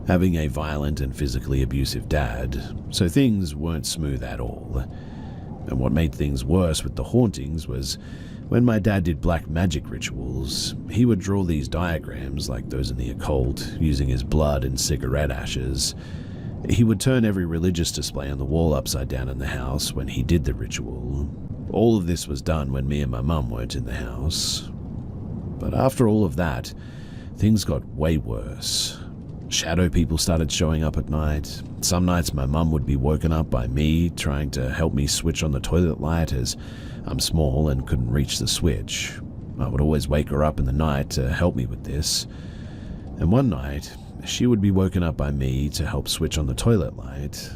having a violent and physically abusive dad, so things weren't smooth at all. And what made things worse with the hauntings was when my dad did black magic rituals, he would draw these diagrams like those in the occult, using his blood and cigarette ashes. He would turn every religious display on the wall upside down in the house when he did the ritual. All of this was done when me and my mum weren't in the house. But after all of that, things got way worse. Shadow people started showing up at night. Some nights my mum would be woken up by me trying to help me switch on the toilet light as I'm small and couldn't reach the switch. I would always wake her up in the night to help me with this. And one night, she would be woken up by me to help switch on the toilet light.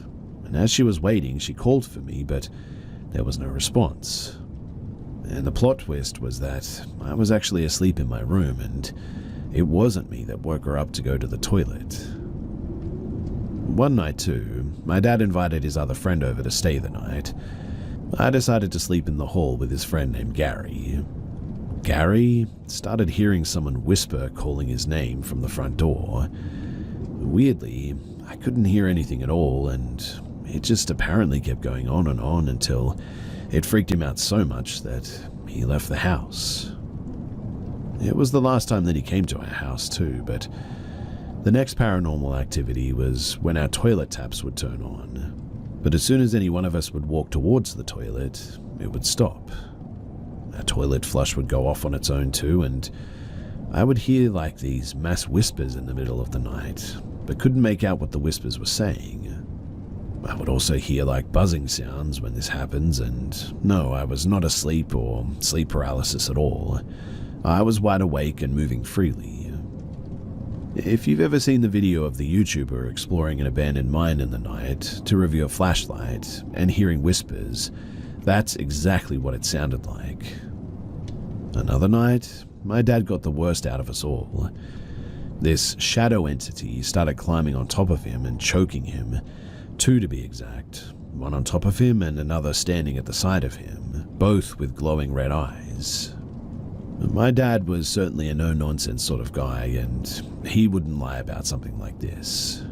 And as she was waiting, she called for me, but there was no response. And the plot twist was that I was actually asleep in my room, and it wasn't me that woke her up to go to the toilet. One night too, my dad invited his other friend over to stay the night. I decided to sleep in the hall with his friend named Gary. Gary started hearing someone whisper calling his name from the front door. Weirdly, I couldn't hear anything at all, and it just apparently kept going on and on until it freaked him out so much that he left the house. It was the last time that he came to our house too, but the next paranormal activity was when our toilet taps would turn on. But as soon as any one of us would walk towards the toilet, it would stop. Our toilet flush would go off on its own too, and I would hear like these mass whispers in the middle of the night, but couldn't make out what the whispers were saying. I would also hear like buzzing sounds when this happens, and no, I was not asleep or sleep paralysis at all. I was wide awake and moving freely. If you've ever seen the video of the YouTuber exploring an abandoned mine in the night to review a flashlight and hearing whispers, that's exactly what it sounded like. Another night, my dad got the worst out of us all. This shadow entity started climbing on top of him and choking him, two to be exact, one on top of him and another standing at the side of him, both with glowing red eyes. My dad was certainly a no-nonsense sort of guy, and he wouldn't lie about something like this.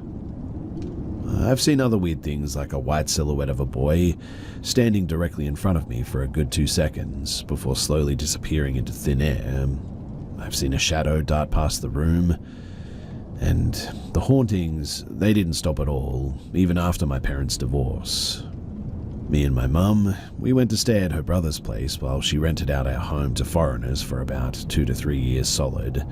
I've seen other weird things like a white silhouette of a boy standing directly in front of me for a good 2 seconds before slowly disappearing into thin air. I've seen a shadow dart past the room, and the hauntings, they didn't stop at all, even after my parents' divorce. Me and my mum, we went to stay at her brother's place while she rented out our home to foreigners for about 2 to 3 years solid.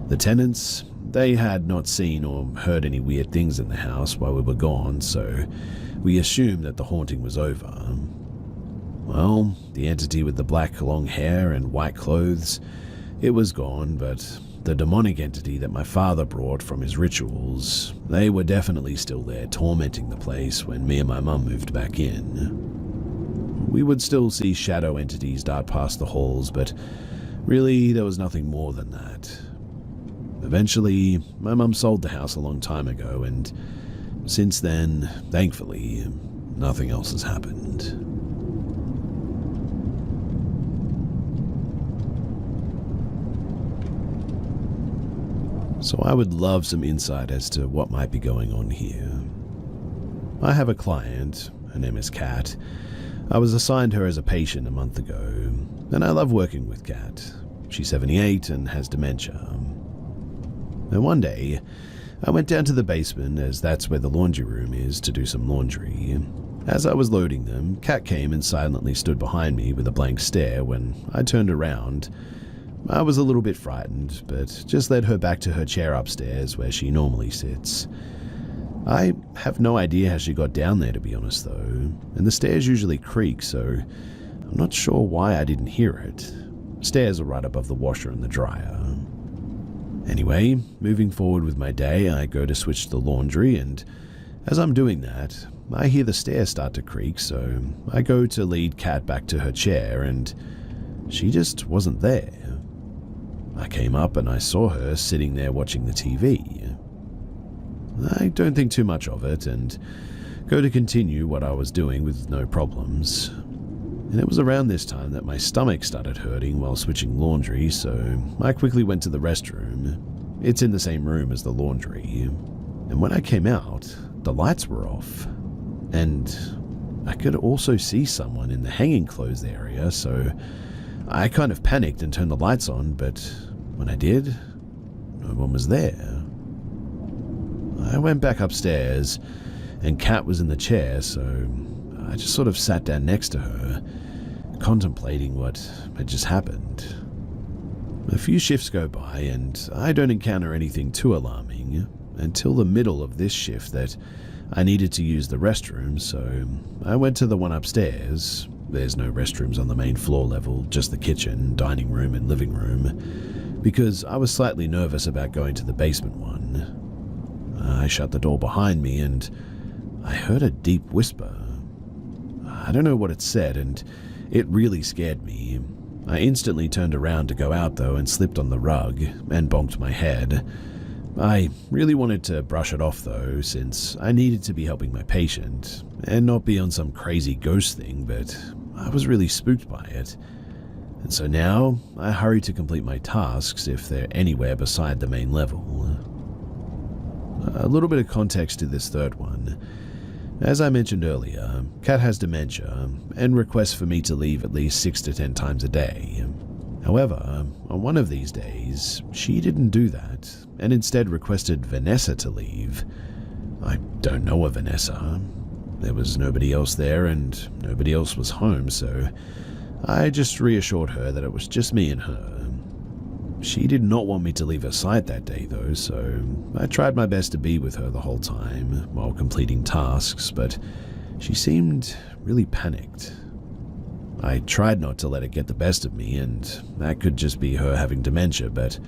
The tenants, they had not seen or heard any weird things in the house while we were gone, so we assumed that the haunting was over. Well, the entity with the black long hair and white clothes, it was gone, but the demonic entity that my father brought from his rituals, they were definitely still there tormenting the place when me and my mum moved back in. We would still see shadow entities dart past the halls, but really there was nothing more than that. Eventually, my mum sold the house a long time ago, and since then, thankfully, nothing else has happened. So I would love some insight as to what might be going on here. I have a client, her name is Kat. I was assigned her as a patient a month ago, and I love working with Kat. She's 78 and has dementia. And one day, I went down to the basement, as that's where the laundry room is, to do some laundry. As I was loading them, Kat came and silently stood behind me with a blank stare. When I turned around, I was a little bit frightened, but just led her back to her chair upstairs where she normally sits. I have no idea how she got down there, to be honest though, and the stairs usually creak, so I'm not sure why I didn't hear it. Stairs are right above the washer and the dryer. Anyway, moving forward with my day, I go to switch the laundry, and as I'm doing that, I hear the stairs start to creak, so I go to lead Kat back to her chair, and she just wasn't there. I came up and I saw her sitting there watching the TV. I don't think too much of it and go to continue what I was doing with no problems. And it was around this time that my stomach started hurting while switching laundry, so I quickly went to the restroom. It's in the same room as the laundry. And when I came out, the lights were off. And I could also see someone in the hanging clothes area, so I kind of panicked and turned the lights on, but when I did, no one was there. I went back upstairs, and Kat was in the chair, so I just sort of sat down next to her, contemplating what had just happened. A few shifts go by and I don't encounter anything too alarming until the middle of this shift that I needed to use the restroom, so I went to the one upstairs. There's no restrooms on the main floor level, just the kitchen, dining room and living room, because I was slightly nervous about going to the basement one. I shut the door behind me and I heard a deep whisper. I don't know what it said and it really scared me. I instantly turned around to go out though and slipped on the rug and bonked my head. I really wanted to brush it off though, since I needed to be helping my patient and not be on some crazy ghost thing, but I was really spooked by it. And so now I hurry to complete my tasks if they're anywhere beside the main level. A little bit of context to this third one. As I mentioned earlier, Kat has dementia and requests for me to leave at least 6 to 10 times a day. However, on one of these days, she didn't do that and instead requested Vanessa to leave. I don't know a Vanessa. There was nobody else there and nobody else was home, so I just reassured her that it was just me and her. She did not want me to leave her side that day though, so I tried my best to be with her the whole time while completing tasks, but she seemed really panicked. I tried not to let it get the best of me, and that could just be her having dementia, but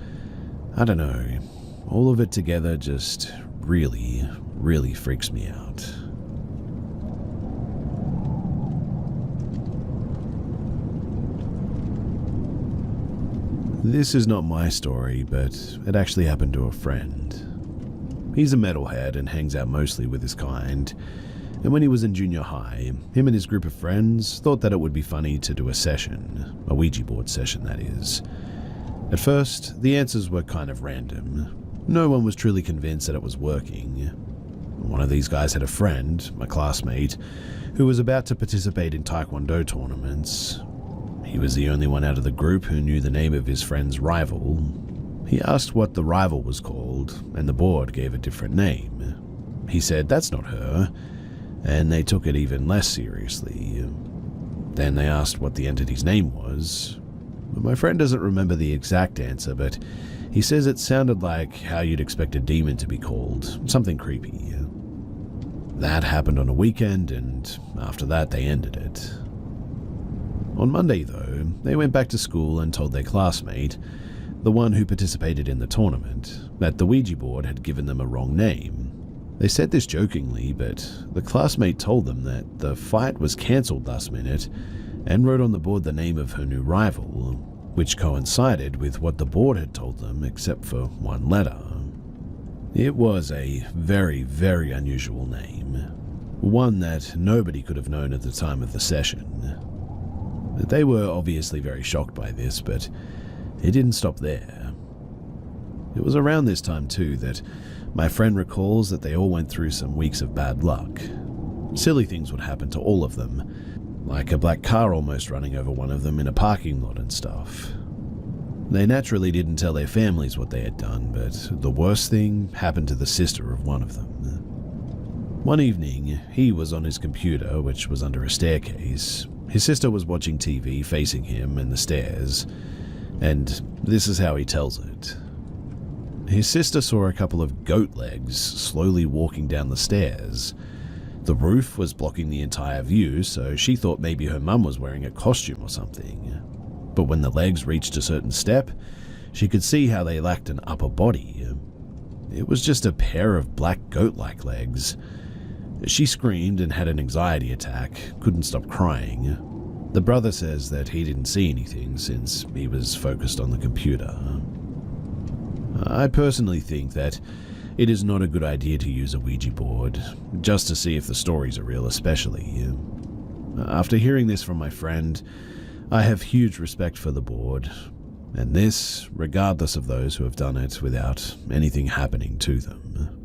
I don't know. All of it together just really, really freaks me out. This is not my story, but it actually happened to a friend. He's a metalhead and hangs out mostly with his kind, and when he was in junior high, him and his group of friends thought that it would be funny to do a session, a Ouija board session that is. At first, the answers were kind of random. No one was truly convinced that it was working. One of these guys had a friend, my classmate, who was about to participate in Taekwondo tournaments. He was the only one out of the group who knew the name of his friend's rival. He asked what the rival was called, and the board gave a different name. He said, "That's not her," and they took it even less seriously. Then they asked what the entity's name was. My friend doesn't remember the exact answer, but he says it sounded like how you'd expect a demon to be called, something creepy. That happened on a weekend, and after that they ended it. On Monday, though, they went back to school and told their classmate, the one who participated in the tournament, that the Ouija board had given them a wrong name. They said this jokingly, but the classmate told them that the fight was cancelled last minute and wrote on the board the name of her new rival, which coincided with what the board had told them except for one letter. It was a very, very unusual name, one that nobody could have known at the time of the session. They were obviously very shocked by this, but it didn't stop there. It was around this time too that my friend recalls that they all went through some weeks of bad luck. Silly things would happen to all of them, like a black car almost running over one of them in a parking lot and stuff. They naturally didn't tell their families what they had done, but the worst thing happened to the sister of one of them. One evening, he was on his computer, which was under a staircase. His sister was watching TV facing him and the stairs, and this is how he tells it. His sister saw a couple of goat legs slowly walking down the stairs. The roof was blocking the entire view, so she thought maybe her mum was wearing a costume or something. But when the legs reached a certain step, she could see how they lacked an upper body. It was just a pair of black goat-like legs. She screamed and had an anxiety attack, couldn't stop crying. The brother says that he didn't see anything since he was focused on the computer. I personally think that it is not a good idea to use a Ouija board, just to see if the stories are real especially. After hearing this from my friend, I have huge respect for the board, and this regardless of those who have done it without anything happening to them.